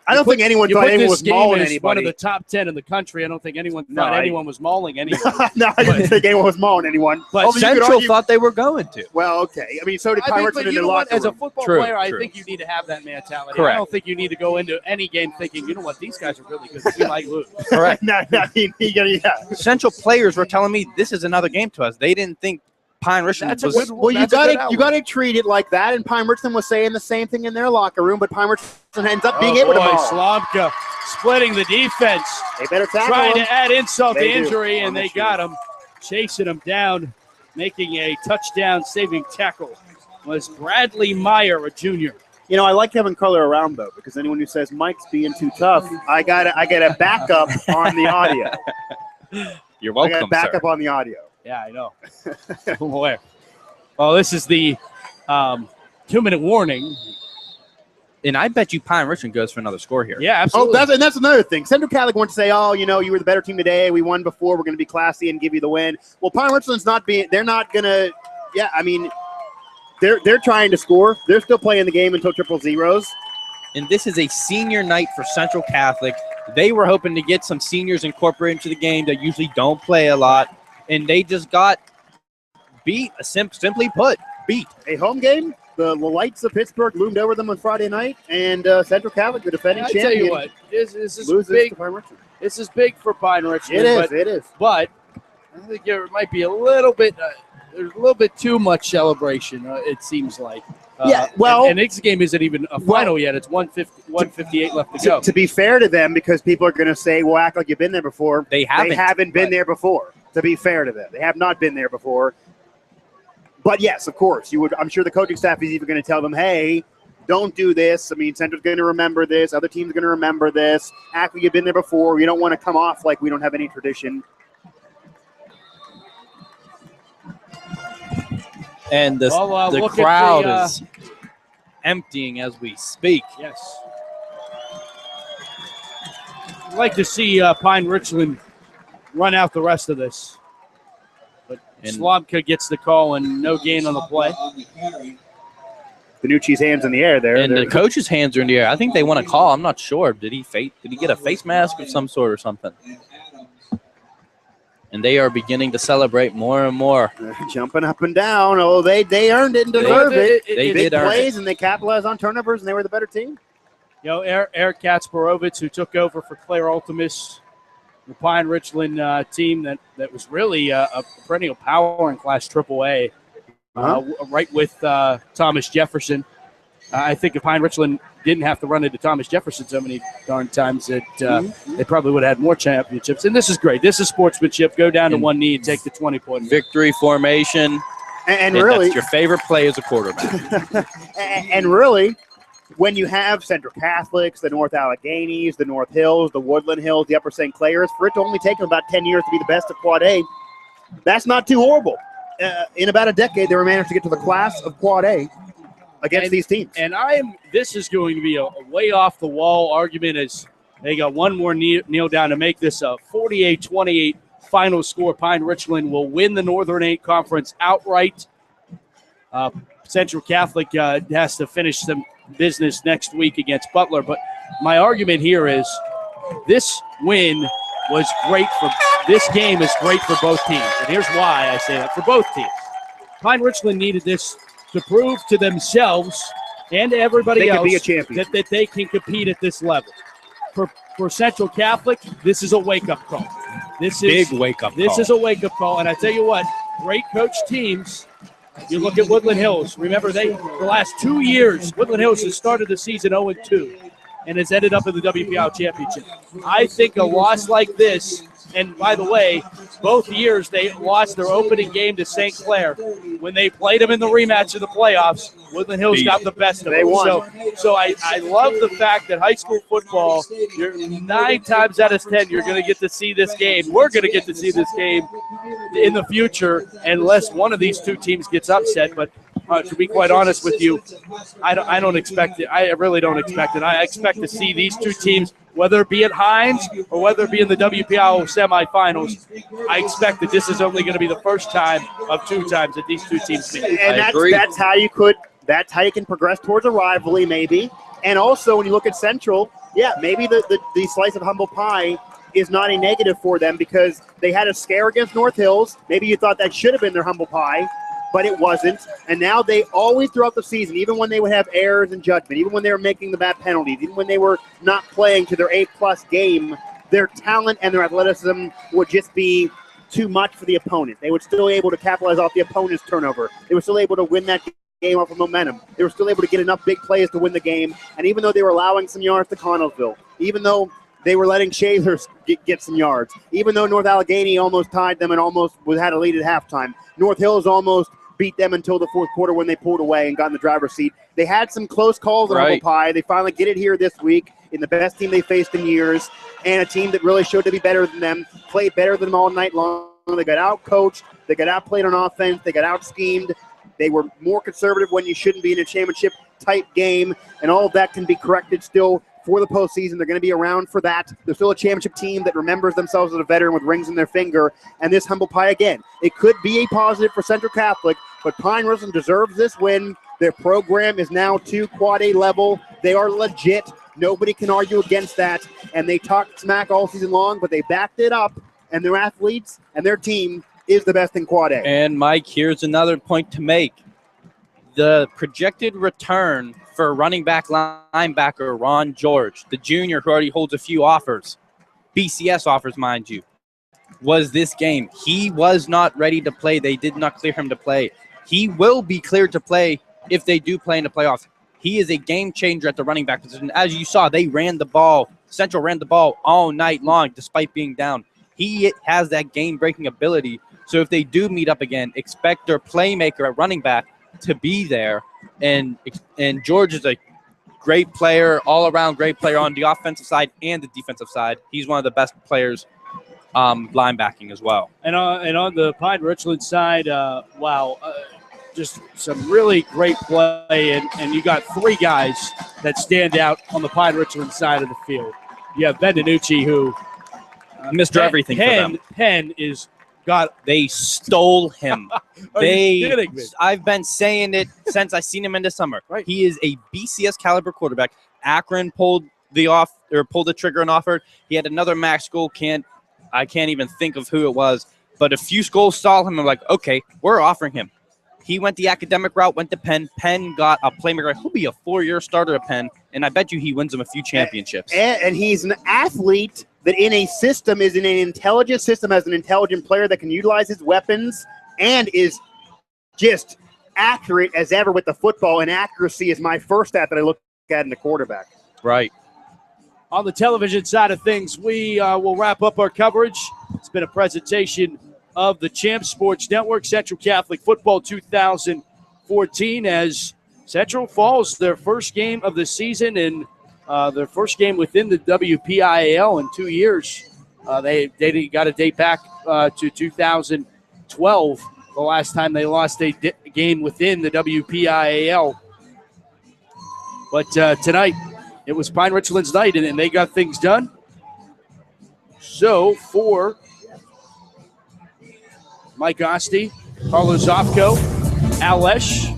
I don't think anyone thought anyone was mauling anybody. One of the top 10 in the country. I don't think anyone thought anyone was mauling anyone. No, I didn't think anyone was mauling anyone. But Central thought they were going to. Well, okay. I mean, so did Pine-Richland in their locker room. As a football player, I think you need to have that mentality. Correct. I don't think you need to go into any game thinking, you know what, these guys are really good. We might lose. Correct. Central players were telling me this is another game to us. They didn't think Pine-Richland was. Well, you got to treat it like that. And Pine-Richland was saying the same thing in their locker room, but Pine-Richland ends up being able to maul. Slomka splitting the defense. They better tackle trying him. to add insult to They do. injury, and they got him, chasing him down, making a touchdown-saving tackle. Was Bradley Meyer, a junior. You know, I like having color around though, because anyone who says Mike's being too tough, I get a backup on the audio. You're welcome, I got a backup on the audio. Yeah, I know. Where? Well, this is the 2-minute warning. And I bet you Pine-Richland goes for another score here. Yeah, absolutely. Oh, that's another thing. Central Catholic wants to say, oh, you were the better team today. We won before. We're going to be classy and give you the win. Well, Pine-Richland's they're not going to, Yeah, I mean, they're trying to score. They're still playing the game until triple zeros. And this is a senior night for Central Catholic. They were hoping to get some seniors incorporated into the game that usually don't play a lot, and they just got beat, simply put, beat. A home game. The lights of Pittsburgh loomed over them on Friday night, and Central Catholic, the defending champion, tell you what, this is loses big. to Pine-Richland. This is big for Pine-Richland. It is. But I think there might be a little bit. There's a little bit too much celebration. It seems like. And this game isn't even a final yet. It's 158 left to go. To be fair to them, because people are going to say, "Well, act like you've been there before." They haven't been there before. To be fair to them, they have not been there before. But yes, of course, you would. I'm sure the coaching staff is even going to tell them, "Hey, don't do this." I mean, Central's going to remember this. Other teams are going to remember this. Act like you've been there before. We don't want to come off like we don't have any tradition. And the crowd is emptying as we speak. Yes. I'd like to see Pine-Richland run out the rest of this. But Slomka gets the call and no gain on the play. Danucci's hands in the air there. And the coach's hands are in the air. I think they want to call. I'm not sure. Did he get a face mask of some sort or something? And they are beginning to celebrate more and more. Jumping up and down. Oh, they earned it and deserved it. They big did earn plays, it. and they capitalized on turnovers, and they were the better team. You know, Eric Katzborowicz, who took over for Claire Ultimus, the Pine-Richland team that was really a perennial power in Class AAA, right with Thomas Jefferson. I think if Pine-Richland didn't have to run into Thomas Jefferson so many darn times that they probably would have had more championships. And this is great. This is sportsmanship. Go down to one knee and take the 20-point victory formation. And really, that's your favorite play as a quarterback. and really, when you have Central Catholics, the North Alleghenies, the North Hills, the Woodland Hills, the Upper St. Clairs, for it to only take them about 10 years to be the best of Quad A, that's not too horrible. In about a decade, they were managed to get to the class of Quad A against these teams. And this is going to be a way off the wall argument as they got one more kneel down to make this a 48-28 final score. Pine-Richland will win the Northern 8 Conference outright. Central Catholic has to finish some business next week against Butler. But my argument here is this win was great this game is great for both teams. And here's why I say that for both teams. Pine-Richland needed this to prove to themselves and to everybody else that they can compete at this level. For Central Catholic, this is a wake-up call. This is big wake-up call. This is a wake-up call, and I tell you what, great coach teams. You look at Woodland Hills. Remember, the last 2 years, Woodland Hills has started the season 0-2 and has ended up in the WPIAL championship. I think a loss like this, and by the way, both years they lost their opening game to St. Clair. When they played them in the rematch of the playoffs, Woodland Hills got the best of them. They won. So I love the fact that high school football, 9 times out of 10, you're going to get to see this game. We're going to get to see this game in the future unless one of these two teams gets upset. But to be quite honest with you, I don't expect it. I really don't expect it. I expect to see these two teams, whether it be at Hines or whether it be in the WPIAL semifinals. I expect that this is only going to be the first time of 2 times that these two teams meet. And that's how you can progress towards a rivalry, maybe. And also, when you look at Central, maybe the slice of humble pie is not a negative for them because they had a scare against North Hills. Maybe you thought that should have been their humble pie, but it wasn't. And now they always throughout the season, even when they would have errors in judgment, even when they were making the bad penalties, even when they were not playing to their A-plus game, their talent and their athleticism would just be too much for the opponent. They were still able to capitalize off the opponent's turnover. They were still able to win that game off of momentum. They were still able to get enough big plays to win the game. And even though they were allowing some yards to Connellsville, even though they were letting Shaler's get some yards, even though North Allegheny almost tied them and almost had a lead at halftime, North Hills almost beat them until the fourth quarter when they pulled away and got in the driver's seat. They had some close calls on humble pie. They finally get it here this week in the best team they faced in years, and a team that really showed to be better than them, played better than them all night long. They got out-coached. They got outplayed on offense. They got out-schemed. They were more conservative when you shouldn't be in a championship-type game, and all of that can be corrected still for the postseason. They're going to be around for that. They're still a championship team that remembers themselves as a veteran with rings in their finger. And this humble pie, again, it could be a positive for Central Catholic, but Pine-Richland deserves this win. Their program is now to Quad A level. They are legit. Nobody can argue against that. And they talked smack all season long, but they backed it up. And their athletes and their team is the best in Quad A. And, Mike, here's another point to make. The projected return for running back linebacker Ron George, the junior who already holds a few offers, BCS offers, mind you, was this game. He was not ready to play. They did not clear him to play. He will be cleared to play if they do play in the playoffs. He is a game changer at the running back position. As you saw, they ran the ball. Central ran the ball all night long despite being down. He has that game-breaking ability. So if they do meet up again, expect their playmaker at running back to be there. And George is a great player, all-around great player on the offensive side and the defensive side. He's one of the best players linebacking as well. And on the Pine-Richland side, just some really great play. And you got three guys that stand out on the Pine-Richland side of the field. You have Ben DiNucci, who Mr. Everything for them. Penn is they stole him. Are you kidding me? I've been saying it since I seen him in the summer. Right. He is a BCS caliber quarterback. Akron pulled the trigger and offered. He had another max school. I can't even think of who it was, but a few schools saw him and were like, okay, we're offering him. He went the academic route, went to Penn. Penn got a playmaker. He'll be a 4-year starter at Penn, and I bet you he wins them a few championships. And he's an athlete that in a system is in an intelligent system, as an intelligent player that can utilize his weapons and is just accurate as ever with the football. And accuracy is my first stat that I look at in the quarterback. Right. On the television side of things, we will wrap up our coverage. It's been a presentation of the Champs Sports Network, Central Catholic Football 2014, as Central falls their first game of the season and their first game within the WPIAL in 2 years. They got to date back to 2012, the last time they lost a game within the WPIAL. But tonight, it was Pine-Richland's night, and they got things done. So for Mike Oste, Carlos Zofko, Alesh,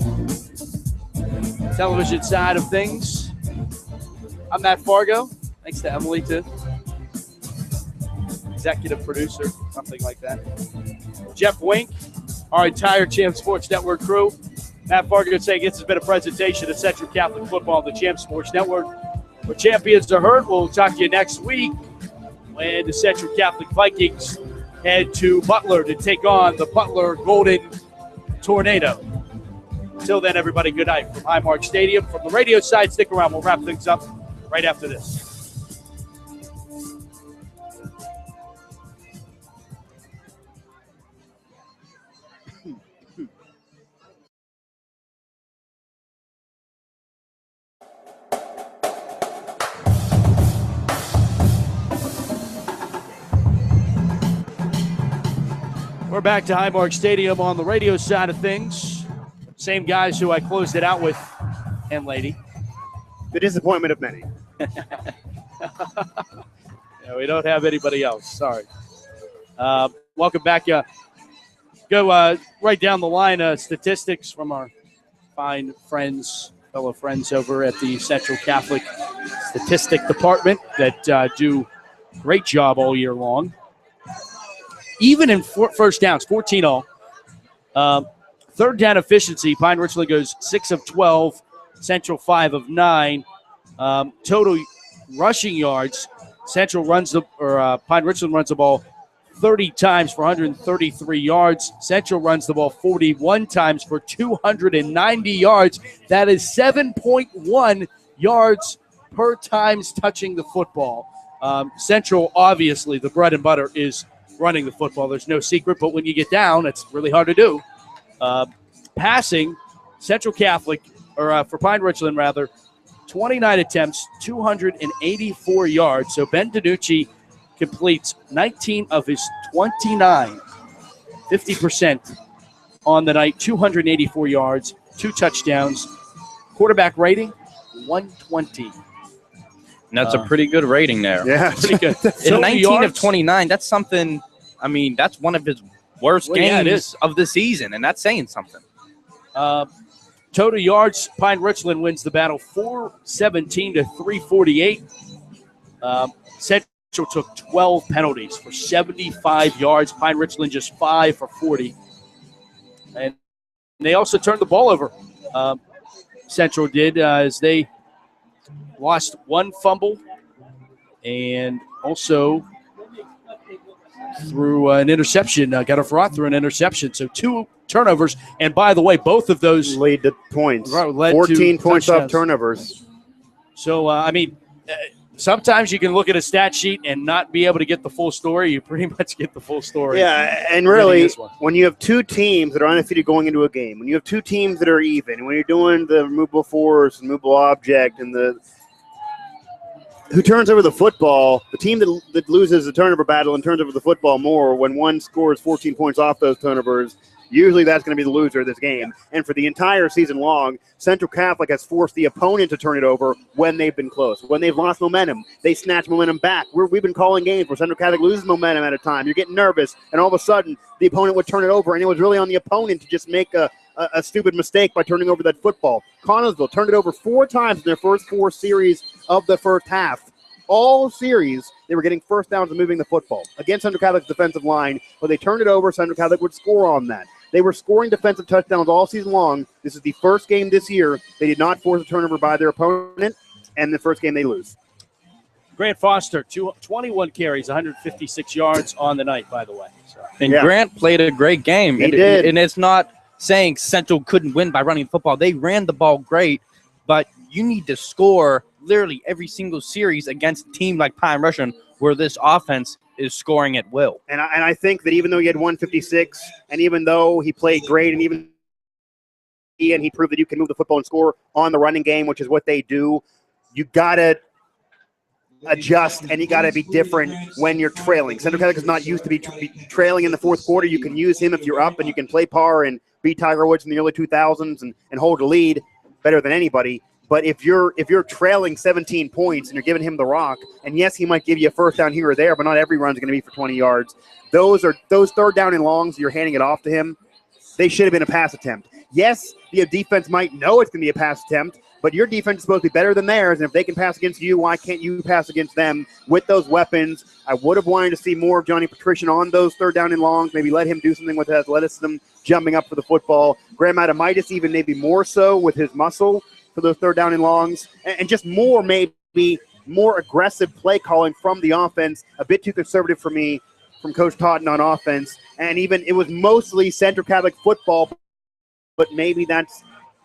television side of things, I'm Matt Fargo. Thanks to Emily, too. Executive producer, something like that. Jeff Wink, our entire Champs Sports Network crew. Matt Fargo saying this has been a presentation of Central Catholic Football on the Champs Sports Network, where champions are heard. We'll talk to you next week when the Central Catholic Vikings head to Butler to take on the Butler Golden Tornado. Until then, everybody, good night from Highmark Stadium. From the radio side, stick around. We'll wrap things up right after this. We're back to Highmark Stadium on the radio side of things. Same guys who I closed it out with, and lady. The disappointment of many. Yeah, we don't have anybody else. Sorry. Welcome back. Go right down the line. Statistics from our fine fellow friends over at the Central Catholic Statistic Department that do a great job all year long. Even in first downs, 14 all. Third down efficiency, Pine-Richland goes 6 of 12, Central 5 of 9. Total rushing yards, Pine-Richland runs the ball 30 times for 133 yards. Central runs the ball 41 times for 290 yards. That is 7.1 yards per times touching the football. Central, obviously, the bread and butter is running the football. There's no secret, but when you get down, it's really hard to do. Passing, Central Catholic, or for Pine-Richland, rather, 29 attempts, 284 yards. So Ben DiNucci completes 19 of his 29, 50% on the night, 284 yards, 2 touchdowns. Quarterback rating, 120. And that's a pretty good rating there. Yeah. Pretty good. In 19 of 29, that's something, that's one of his worst games of the season, and that's saying something. Total yards, Pine-Richland wins the battle 417 to 348. Central took 12 penalties for 75 yards. Pine-Richland just 5 for 40. And they also turned the ball over. Central did, as they lost one fumble and also through an interception, got a fraud through an interception. So 2 turnovers. And by the way, both of those lead to points. Led 14 to points touchdowns. off turnovers. So, sometimes you can look at a stat sheet and not be able to get the full story. You pretty much get the full story. Yeah, and really, when you have 2 teams that are undefeated going into a game, when you have 2 teams that are even, when you're doing the removable force, removable object, and who turns over the football, the team that loses the turnover battle and turns over the football more, when one scores 14 points off those turnovers, usually that's going to be the loser of this game. And for the entire season long, Central Catholic has forced the opponent to turn it over when they've been close. When they've lost momentum, they snatch momentum back. We've been calling games where Central Catholic loses momentum at a time. You're getting nervous, and all of a sudden the opponent would turn it over, and it was really on the opponent to just make a stupid mistake by turning over that football. Connellsville turned it over 4 times in their first 4 series of the first half. All series, they were getting first downs and moving the football against Central Catholic's defensive line, but they turned it over. Central Catholic would score on that. They were scoring defensive touchdowns all season long. This is the first game this year. They did not force a turnover by their opponent, and the first game they lose. Grant Foster, 21 carries, 156 yards on the night, by the way. So. And Grant played a great game. He did. And it's not saying Central couldn't win by running the football. They ran the ball great, but you need to score literally every single series against a team like Pine-Richland where this offense is scoring at will. And I think that even though he had 156, and even though he played great, and he proved that you can move the football and score on the running game, which is what they do, you got to adjust, and you got to be different when you're trailing. Central Catholic is not used to be trailing in the fourth quarter. You can use him if you're up, and you can play par and beat Tiger Woods in the early 2000s and hold a lead better than anybody. But if you're trailing 17 points and you're giving him the rock, and yes, he might give you a first down here or there, but not every run's going to be for 20 yards. Those third down and longs, you're handing it off to him. They should have been a pass attempt. Yes, the defense might know it's going to be a pass attempt, but your defense is supposed to be better than theirs, and if they can pass against you, why can't you pass against them with those weapons? I would have wanted to see more of Johnny Patrician on those third down and longs, maybe let him do something with athleticism, jumping up for the football. Graham Adamitis even maybe more so with his muscle for those third down and longs, and just maybe more aggressive play calling from the offense, a bit too conservative for me from Coach Totten on offense. And even it was mostly Central Catholic football, but maybe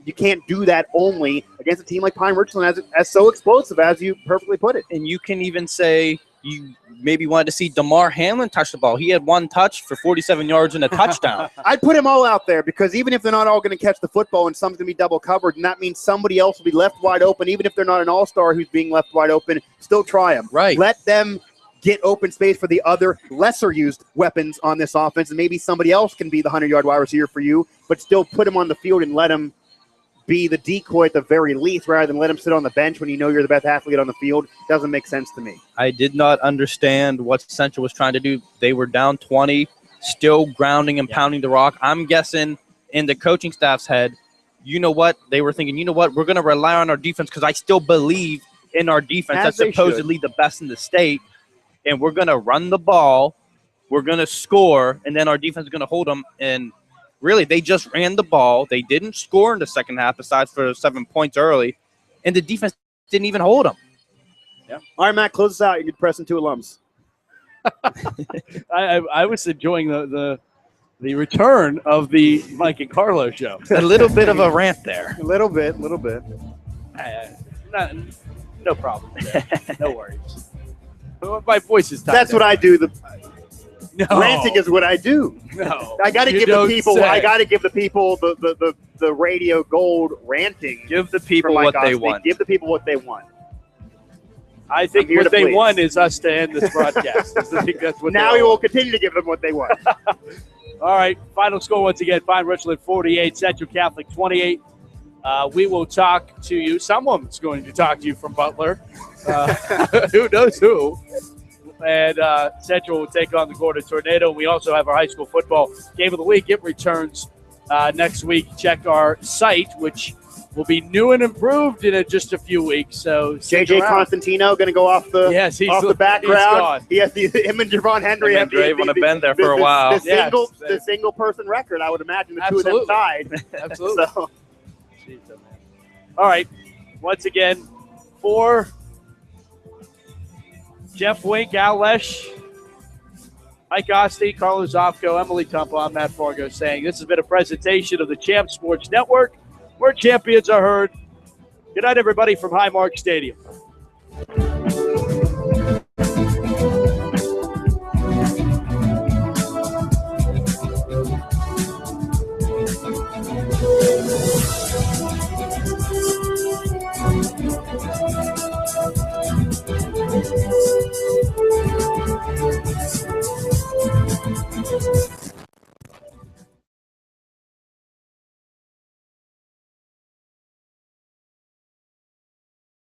you can't do that only against a team like Pine-Richland as so explosive as you perfectly put it. And you can even say you maybe wanted to see DeMar Hamlin touch the ball. He had 1 touch for 47 yards and a touchdown. I'd put him all out there because even if they're not all going to catch the football and some's going to be double covered, and that means somebody else will be left wide open, even if they're not an all-star who's being left wide open, still try them. Right. Let them get open space for the other lesser-used weapons on this offense, and maybe somebody else can be the 100-yard wide receiver for you, but still put him on the field and let him be the decoy at the very least rather than let him sit on the bench when you know you're the best athlete on the field. Doesn't make sense to me. I did not understand what Central was trying to do. They were down 20, still grounding and pounding the rock. I'm guessing in the coaching staff's head, you know what? They were thinking, you know what? We're going to rely on our defense because I still believe in our defense. That's supposedly the best in the state. And we're going to run the ball. We're going to score. And then our defense is going to hold them. And really, they just ran the ball. They didn't score in the second half besides for 7 points early. And the defense didn't even hold them. Yeah. All right, Matt, close us out. You can press in 2 alums. I was enjoying the return of the Mike and Carlo show. A little bit of a rant there. A little bit. No problem. No worries. My voice is tired. That's what I do. No. Ranting is what I do. No. I got to give the people. I got to give the people the radio gold ranting. Give the people what they want. Give the people what they want. I think what they want is us to end this broadcast. I think that's what now we will continue to give them what they want. All right. Final score once again: Pine-Richland 48, Central Catholic 28. We will talk to you. Someone's going to talk to you from Butler. Who knows who? And Central will take on the Gordon Tornado. We also have our high school football game of the week. It returns next week, check our site, which will be new and improved in just a few weeks. So JJ Constantino going to go off the background. He has him and Javon Henry have been there for a while. The single person record. I would imagine the two of them tied. Absolutely. So. All right. Once again, for Jeff Wink, Al Lesh, Mike Oste, Carlos Zofko, Emily Tumpa, I'm Matt Fargo saying this has been a presentation of the Champ Sports Network, where champions are heard. Good night, everybody, from Highmark Stadium.